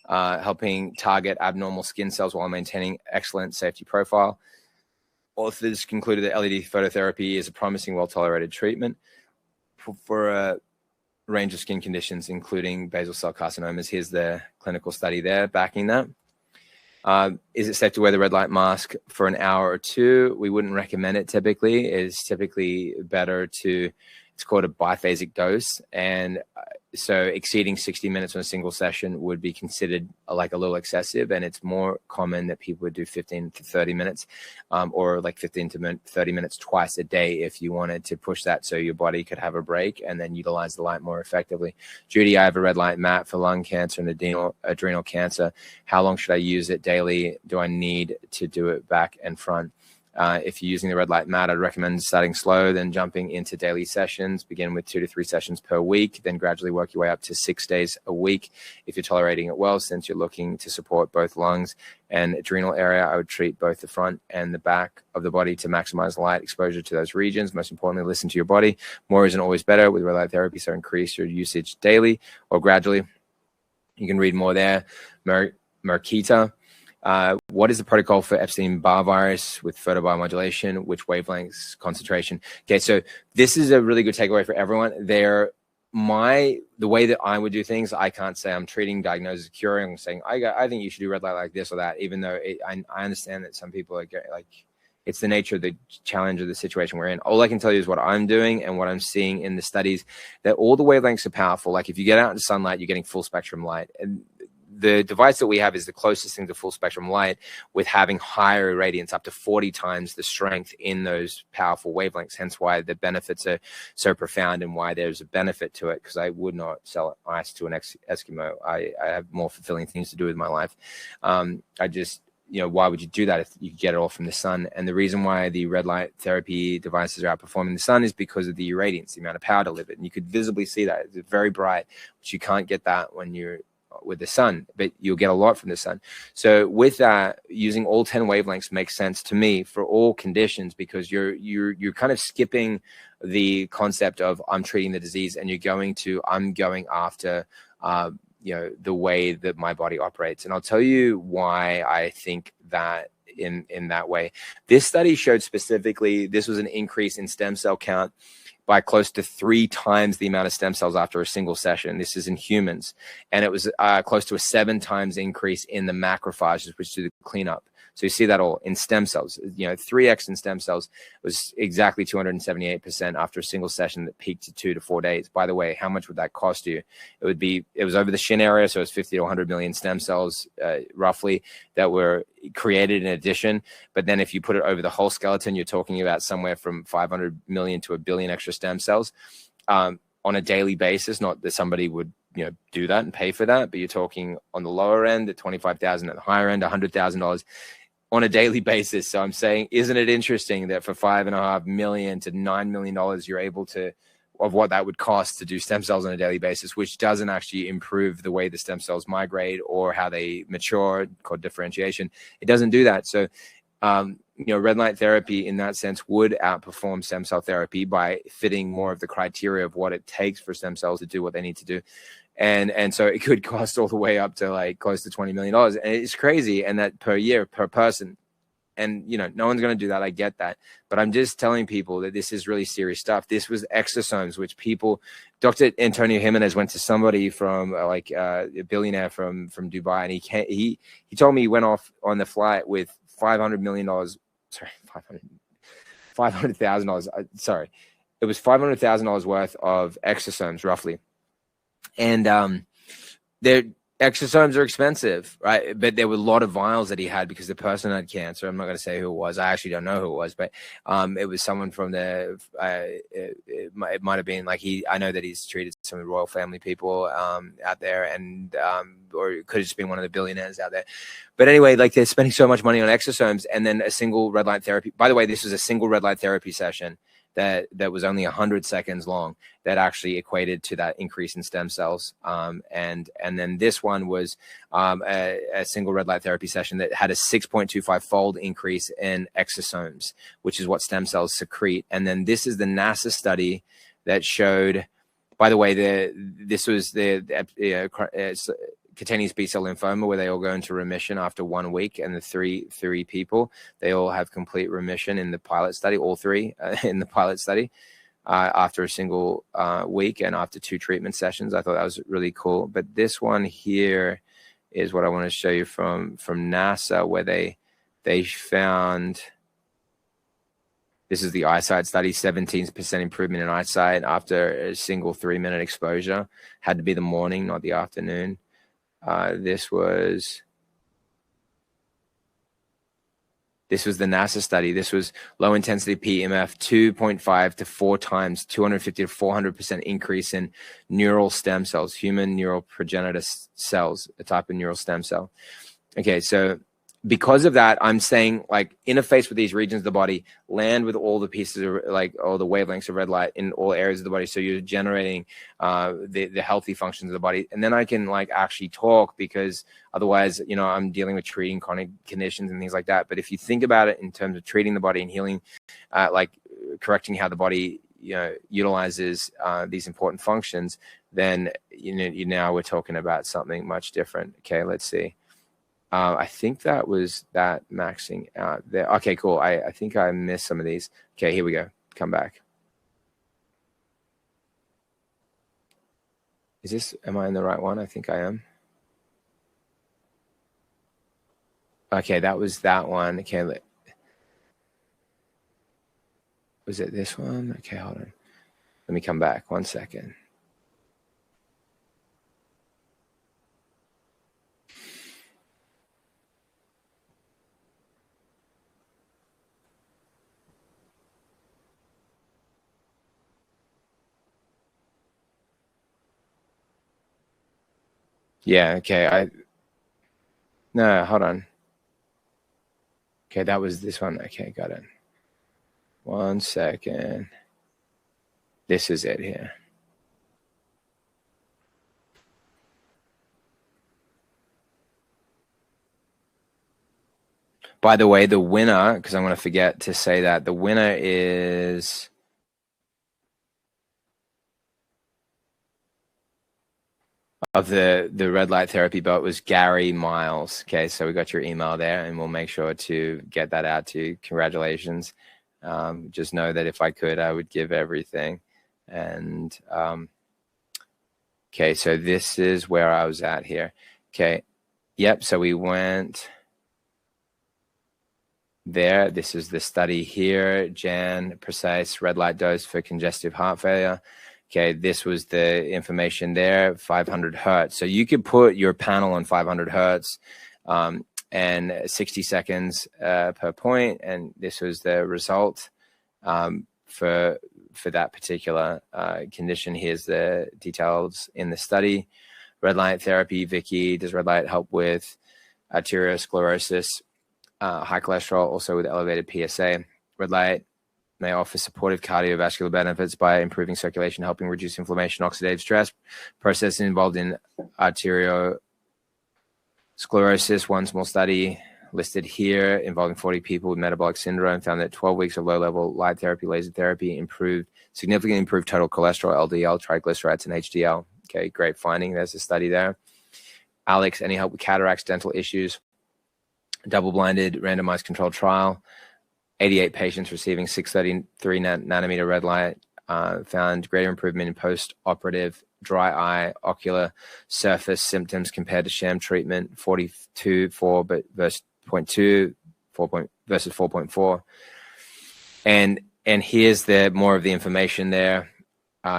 helping target abnormal skin cells while maintaining excellent safety profile. Authors concluded that LED phototherapy is a promising, well-tolerated treatment for a range of skin conditions, including basal cell carcinomas. Here's the clinical study there backing that. Is it safe to wear the red light mask for an hour or two? We wouldn't recommend it typically. It's typically better to, it's called a biphasic dose. And so exceeding 60 minutes on a single session would be considered like a little excessive. And it's more common that people would do 15 to 30 minutes or like 15 to 30 minutes twice a day if you wanted to push that so your body could have a break and then utilize the light more effectively. Judy, I have a red light mat for lung cancer and adrenal cancer. How long should I use it daily? Do I need to do it back and front? If you're using the red light mat, I'd recommend starting slow, then jumping into daily sessions. Begin with 2 to 3 sessions per week, then gradually work your way up to 6 days a week. If you're tolerating it well, since you're looking to support both lungs and adrenal area, I would treat both the front and the back of the body to maximize light exposure to those regions. Most importantly, listen to your body. More isn't always better with red light therapy, so increase your usage daily or gradually. You can read more there. Marquita. What is the protocol for Epstein-Barr virus with photobiomodulation? Which wavelengths, concentration? Okay, so this is a really good takeaway for everyone. The way that I would do things, I can't say I'm treating, diagnosis, curing. I'm saying I think you should do red light like this or that. Even though I understand that some people are like, it's the nature of the challenge of the situation we're in. All I can tell you is what I'm doing and what I'm seeing in the studies, that all the wavelengths are powerful. Like if you get out into sunlight, you're getting full spectrum light. And the device that we have is the closest thing to full spectrum light, with having higher irradiance, up to 40 times the strength in those powerful wavelengths. Hence why the benefits are so profound and why there's a benefit to it, because I would not sell ice to an Eskimo. I have more fulfilling things to do with my life. Why would you do that if you get it all from the sun? And the reason why the red light therapy devices are outperforming the sun is because of the irradiance, the amount of power delivered. And you could visibly see that. It's very bright, but you can't get that when you're with the sun, but you'll get a lot from the sun. So with that, using all 10 wavelengths makes sense to me for all conditions, because you're kind of skipping the concept of I'm treating the disease, and I'm going after the way that my body operates. And I'll tell you why I think that in that way. This study showed specifically this was an increase in stem cell count by close to 3 times the amount of stem cells after a single session. This is in humans. And it was close to a 7 times increase in the macrophages, which do the cleanup. So you see that all in stem cells. 3x in stem cells was exactly 278% after a single session that peaked to 2 to 4 days. By the way, how much would that cost you? It was over the shin area, so it was 50 to 100 million stem cells roughly that were created in addition. But then if you put it over the whole skeleton, you're talking about somewhere from 500 million to 1 billion extra stem cells on a daily basis. Not that somebody would do that and pay for that, but you're talking on the lower end at 25,000, at the higher end $100,000 on a daily basis. So I'm saying, isn't it interesting that for $5.5 million to $9 million, you're able to, of what that would cost to do stem cells on a daily basis, which doesn't actually improve the way the stem cells migrate or how they mature, called differentiation. It doesn't do that. So, red light therapy in that sense would outperform stem cell therapy by fitting more of the criteria of what it takes for stem cells to do what they need to do. And so it could cost all the way up to like close to $20 million. And it's crazy. And that per year, per person. And, no one's going to do that. I get that. But I'm just telling people that this is really serious stuff. This was exosomes, which Dr. Antonio Jimenez went to somebody from a billionaire from Dubai. And he told me he went off on the flight with $500 million. Sorry, $500,000. Sorry. It was $500,000 worth of exosomes, roughly. And their exosomes are expensive, right? But there were a lot of vials that he had because the person had cancer. I'm not going to say who it was. I actually don't know who it was, but it was someone from it might have been I know that he's treated some of the royal family people out there, and or it could have just been one of the billionaires out there. But anyway, they're spending so much money on exosomes, and then a single red light therapy. By the way, this was a single red light therapy session that was only 100 seconds long, that actually equated to that increase in stem cells. And then this one was a single red light therapy session that had a 6.25 fold increase in exosomes, which is what stem cells secrete. And then this is the NASA study that showed, by the way, this was the cutaneous B-cell lymphoma, where they all go into remission after 1 week, and the three people, they all have complete remission in the pilot study, all 3 in the pilot study, after a single week and after 2 treatment sessions. I thought that was really cool. But this one here is what I want to show you from NASA, where they found, this is the eyesight study, 17% improvement in eyesight after a single 3-minute exposure. Had to be the morning, not the afternoon. This was the NASA study. This was low intensity PEMF, 2.5 to 4 times, 250 to 400% increase in neural stem cells, human neural progenitor cells, a type of neural stem cell. Okay, so because of that, I'm saying, like, interface with these regions of the body, land with all the pieces of, like, all the wavelengths of red light in all areas of the body. So you're generating the healthy functions of the body. And then I can, like, actually talk, because otherwise, you know, I'm dealing with treating chronic conditions and things like that. But if you think about it in terms of treating the body and healing, like correcting how the body, you know, utilizes these important functions, then, you know, now we're talking about something much different. Okay, let's see. I think that was that maxing out there. Okay, cool. I think I missed some of these. Okay, here we go. Come back. Am I in the right one? I think I am. Okay, that was that one. Okay, was it this one? Okay, hold on. Let me come back 1 second. Yeah, okay. No, hold on. Okay, that was this one. Okay, got it. 1 second. This is it here. By the way, the winner, because I'm going to forget to say that, the winner is of the red light therapy belt was Gary Miles. Okay, so we got your email there, and we'll make sure to get that out to you. Congratulations. Just know that if I could, I would give everything. And okay, so this is where I was at here. Okay, yep, so we went there. This is the study here. Jan, precise red light dose for congestive heart failure. Okay, this was the information there, 500 hertz. So you could put your panel on 500 hertz and 60 seconds per point, and this was the result for that particular condition. Here's the details in the study. Red light therapy, Vicky, does red light help with arteriosclerosis, high cholesterol, also with elevated PSA? Red light may offer supportive cardiovascular benefits by improving circulation, helping reduce inflammation, oxidative stress, processes involved in arteriosclerosis. One small study listed here involving 40 people with metabolic syndrome found that 12 weeks of low-level light therapy, laser therapy, significantly improved total cholesterol, LDL, triglycerides, and HDL. Okay, great finding. There's a study there. Alex, any help with cataracts, dental issues? Double-blinded, randomized controlled trial. 88 patients receiving 633 nanometer red light found greater improvement in post-operative dry eye ocular surface symptoms compared to sham treatment, 42.4 versus 0.2, versus 4.4. And here's the more of the information there.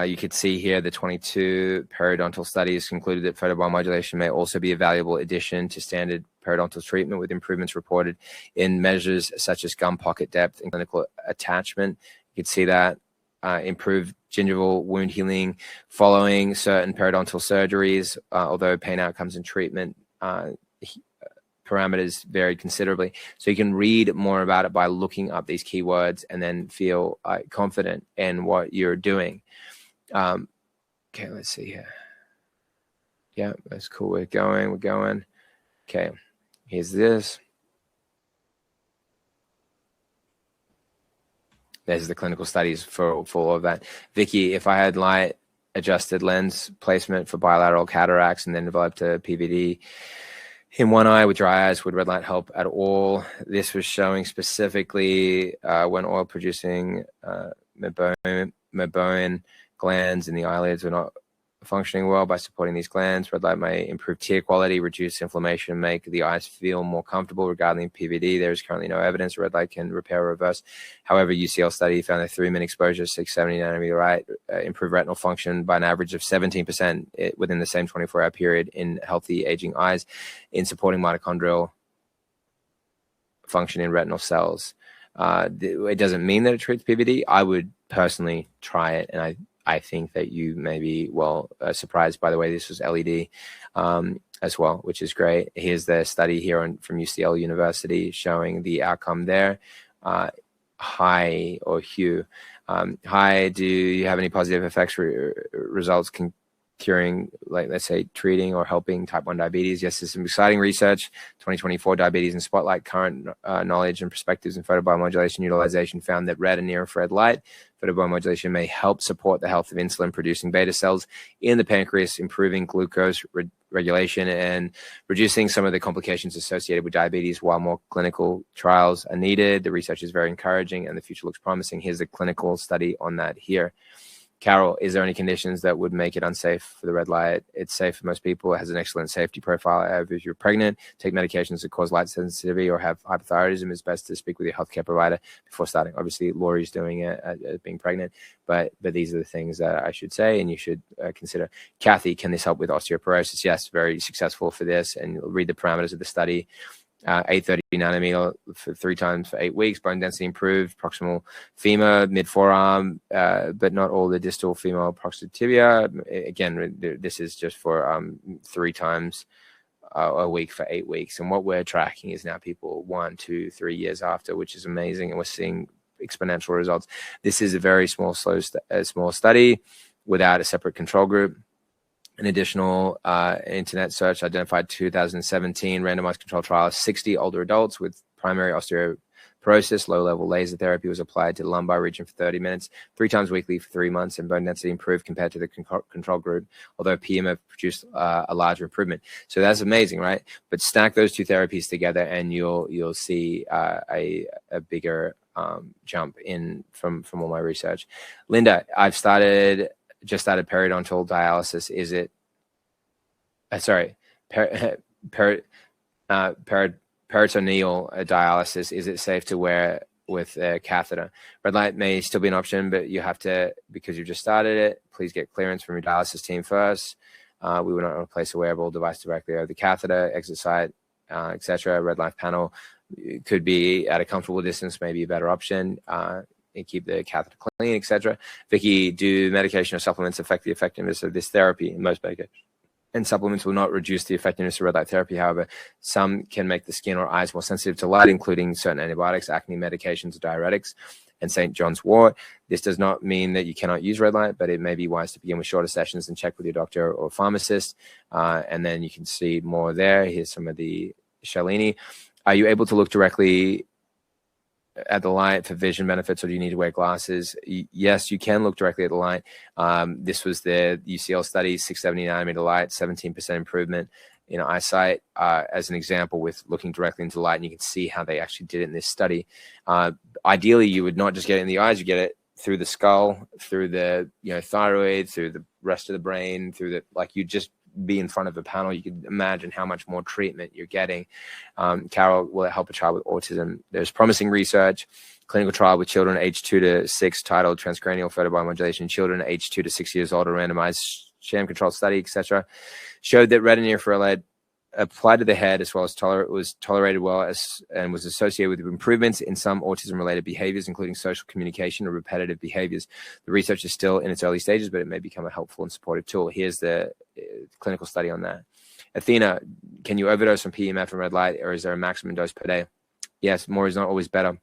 You could see here the 22 periodontal studies concluded that photobiomodulation may also be a valuable addition to standard periodontal treatment, with improvements reported in measures such as gum pocket depth and clinical attachment. You could see that improved gingival wound healing following certain periodontal surgeries, although pain outcomes and treatment parameters varied considerably. So you can read more about it by looking up these keywords and then feel confident in what you're doing. Okay, let's see here. Yeah, that's cool. We're going. Okay, here's this. There's the clinical studies for all of that. Vicky, if I had light adjusted lens placement for bilateral cataracts and then developed a PVD in one eye with dry eyes, would red light help at all? This was showing specifically when oil producing meibomian glands in the eyelids are not functioning well. By supporting these glands, red light may improve tear quality, reduce inflammation, make the eyes feel more comfortable. Regarding PVD, there is currently no evidence red light can repair or reverse. However, UCL study found that 3-minute exposure to 670 nanometer light improved retinal function by an average of 17% within the same 24-hour period in healthy aging eyes, in supporting mitochondrial function in retinal cells. It doesn't mean that it treats PVD. I would personally try it, and I think that you may be surprised by the way this was LED as well, which is great. Here's the study here from UCL University showing the outcome there. Hi, or Hugh. Hi, do you have any positive effects results curing, like, let's say, treating or helping type 1 diabetes? Yes, there's some exciting research. 2024 Diabetes in Spotlight, current knowledge and perspectives in photobiomodulation utilization found that red and near-infrared light photobiomodulation may help support the health of insulin-producing beta cells in the pancreas, improving glucose regulation and reducing some of the complications associated with diabetes. While more clinical trials are needed, the research is very encouraging and the future looks promising. Here's a clinical study on that here. Carol, is there any conditions that would make it unsafe for the red light? It's safe for most people. It has an excellent safety profile. However, if you're pregnant, take medications that cause light sensitivity, or have hypothyroidism, it's best to speak with your healthcare provider before starting. Obviously, Laurie's doing it, being pregnant, but these are the things that I should say and you should consider. Kathy, can this help with osteoporosis? Yes, very successful for this, and read the parameters of the study. 830 nanometer for 3 times for 8 weeks. Bone density improved. Proximal femur, mid forearm, but not all the distal femur proximal tibia. Again, this is just for 3 times a week for 8 weeks. And what we're tracking is now people 1, 2, 3 years after, which is amazing. And we're seeing exponential results. This is a very small study without a separate control group. An additional internet search identified 2017 randomized control trial of 60 older adults with primary osteoporosis. Low-level laser therapy was applied to the lumbar region for 30 minutes, 3 times weekly for 3 months, and bone density improved compared to the control group, although PEMF produced a larger improvement. So that's amazing, right? But stack those 2 therapies together, and you'll see a bigger jump in from all my research. Linda, I've just started periodontal dialysis. Is it peritoneal dialysis? Is it safe to wear with a catheter? Red light may still be an option, but you have to, because you've just started it, please get clearance from your dialysis team first. We would not replace a wearable device directly over the catheter, exit site, etc. Red light panel could be at a comfortable distance, maybe a better option. And keep the catheter clean, etc. Vicky, do medication or supplements affect the effectiveness of this therapy? In most medications and supplements will not reduce the effectiveness of red light therapy. However, some can make the skin or eyes more sensitive to light, including certain antibiotics, acne medications, diuretics, and St. John's wort. This does not mean that you cannot use red light, but it may be wise to begin with shorter sessions and check with your doctor or pharmacist. And then you can see more there. Here's some of the Shalini. Are you able to look directly at the light for vision benefits, or do you need to wear glasses? Yes, you can look directly at the light. This was the UCL study, 670 nanometer light, 17% improvement in eyesight, as an example, with looking directly into the light, and you can see how they actually did it in this study. Ideally, you would not just get it in the eyes, you get it through the skull, through the thyroid, through the rest of the brain, you just be in front of a panel. You can imagine how much more treatment you're getting. Carol, will it help a child with autism? There's promising research, clinical trial with children aged 2 to 6 titled Transcranial Photobiomodulation in Children aged 2 to 6 years old, a randomized sham-controlled study, etc., showed that red and near-infrared light applied to the head as well as was tolerated well and was associated with improvements in some autism-related behaviors, including social communication or repetitive behaviors. The research is still in its early stages, but it may become a helpful and supportive tool. Here's the clinical study on that. Athena, can you overdose on PEMF and red light, or is there a maximum dose per day? Yes, more is not always better.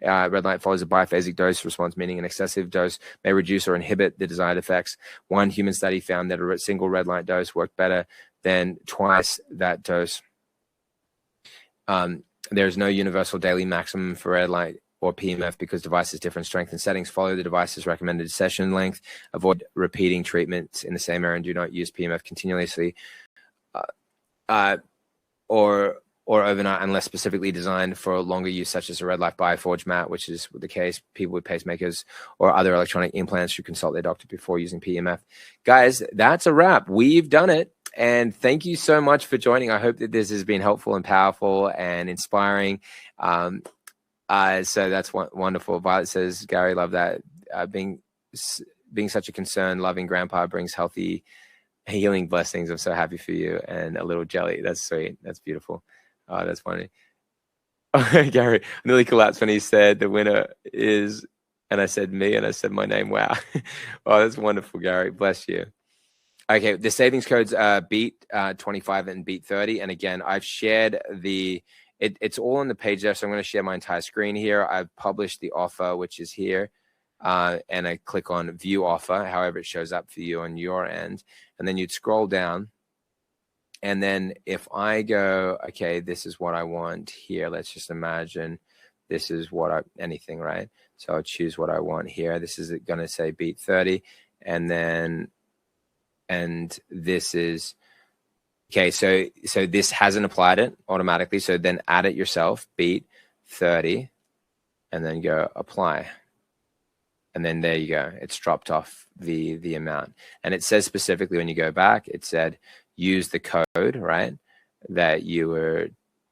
Red light follows a biphasic dose response, meaning an excessive dose may reduce or inhibit the desired effects. One human study found that a single red light dose worked better than twice that dose. There's no universal daily maximum for red light or PEMF because devices different strength and settings. Follow the device's recommended session length. Avoid repeating treatments in the same area, and do not use PEMF continuously or overnight unless specifically designed for longer use, such as a red light Bioforge mat, which is the case. People with pacemakers or other electronic implants should consult their doctor before using PEMF. Guys, that's a wrap. We've done it. And thank you so much for joining. I hope that this has been helpful and powerful and inspiring. So that's wonderful. Violet says, Gary, love that. Being such a concerned, loving grandpa brings healthy, healing blessings. I'm so happy for you. And a little jelly. That's sweet. That's beautiful. Oh, that's funny. Gary nearly collapsed when he said the winner is And I said me, and I said my name. Wow. Oh, that's wonderful, Gary. Bless you. Okay, the savings codes are BEAT 25 and BEAT 30. And again, I've shared it's all on the page there. So I'm going to share my entire screen here. I've published the offer, which is here. And I click on view offer, however it shows up for you on your end. And then you'd scroll down. And then if I go, okay, this is what I want here. Let's just imagine this is what anything, right? So I'll choose what I want here. This is going to say BEAT 30. And this is, okay, so this hasn't applied it automatically. So then add it yourself, BEAT 30, and then go apply. And then there you go. It's dropped off the amount. And it says specifically when you go back, it said, use the code, right? That you were,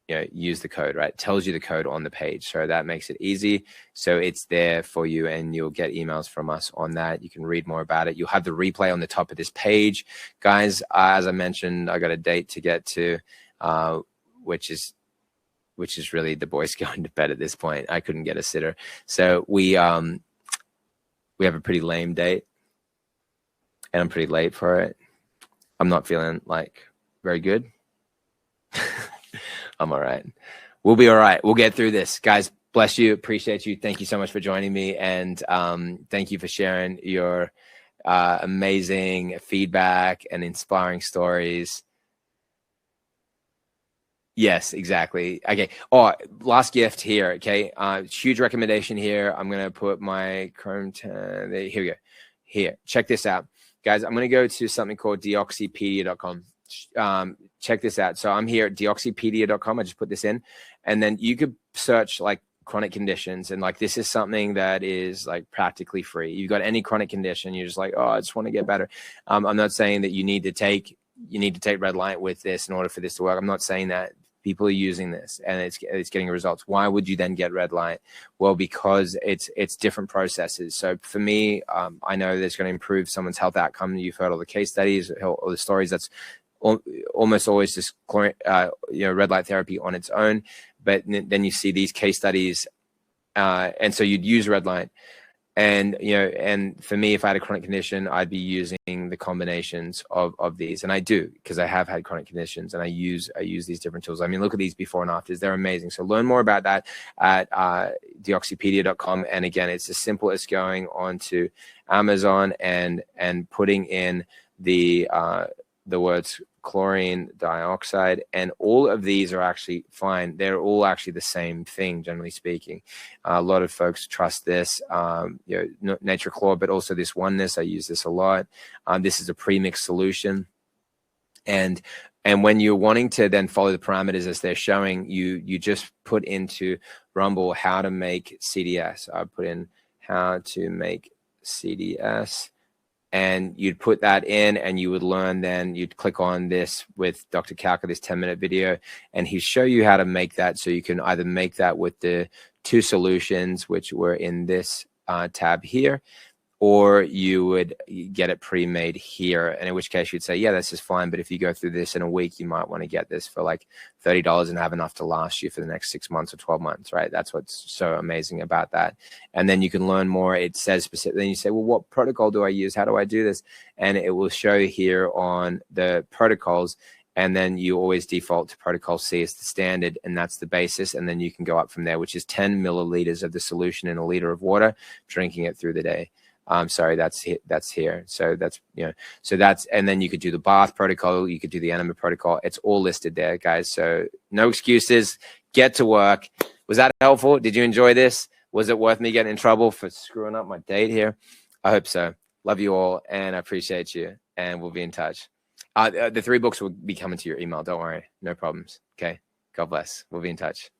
use the code, right? It tells you the code on the page. So that makes it easy. So it's there for you, and you'll get emails from us on that. You can read more about it. You'll have the replay on the top of this page. Guys, as I mentioned, I got a date to get to, which is really the boys going to bed at this point. I couldn't get a sitter. So we have a pretty lame date, and I'm pretty late for it. I'm not feeling very good. I'm all right. We'll be all right. We'll get through this. Guys, bless you. Appreciate you. Thank you so much for joining me. And thank you for sharing your amazing feedback and inspiring stories. Yes, exactly. Okay. Oh, last gift here. Okay. Huge recommendation here. I'm going to put my Chrome tab. Here we go. Here. Check this out. Guys, I'm going to go to something called deoxypedia.com. Check this out. So I'm here at deoxypedia.com. I just put this in, and then you could search chronic conditions, and this is something that is practically free. You've got any chronic condition, you're just oh, I just want to get better. I'm not saying that you need to take red light with this in order for this to work. I'm not saying that. People are using this and it's getting results. Why would you then get red light? Well, because it's different processes. So for me, I know that's going to improve someone's health outcome. You've heard all the case studies, all the stories. That's almost always just red light therapy on its own. But then you see these case studies, and so you'd use red light. And, and for me, if I had a chronic condition, I'd be using the combinations of these. And I do, because I have had chronic conditions, and I use these different tools. I mean, look at these before and afters. They're amazing. So learn more about that at deoxypedia.com. And again, it's as simple as going onto Amazon and putting in the words chlorine dioxide, and all of these are actually fine. They're all actually the same thing, generally speaking. A lot of folks trust this, Nature Chlor, but also this Oneness. I use this a lot. This is a pre-mixed solution. And when you're wanting to then follow the parameters as they're showing, you just put into Rumble how to make CDS. I put in how to make CDS. And you'd put that in, and you would learn. Then you'd click on this with Dr. Kalka, this 10-minute video, and he'd show you how to make that. So you can either make that with the two solutions, which were in this tab here, or you would get it pre-made here. And in which case you'd say, yeah, this is fine. But if you go through this in a week, you might want to get this for $30 and have enough to last you for the next 6 months or 12 months, right? That's what's so amazing about that. And then you can learn more. It says specifically, then you say, well, what protocol do I use? How do I do this? And it will show here on the protocols. And then you always default to protocol C as the standard, and that's the basis. And then you can go up from there, which is 10 milliliters of the solution in a liter of water, drinking it through the day. Sorry, that's here. So that's, and then you could do the bath protocol. You could do the enema protocol. It's all listed there, guys. So no excuses. Get to work. Was that helpful? Did you enjoy this? Was it worth me getting in trouble for screwing up my date here? I hope so. Love you all, and I appreciate you, and we'll be in touch. The 3 books will be coming to your email. Don't worry. No problems. Okay. God bless. We'll be in touch.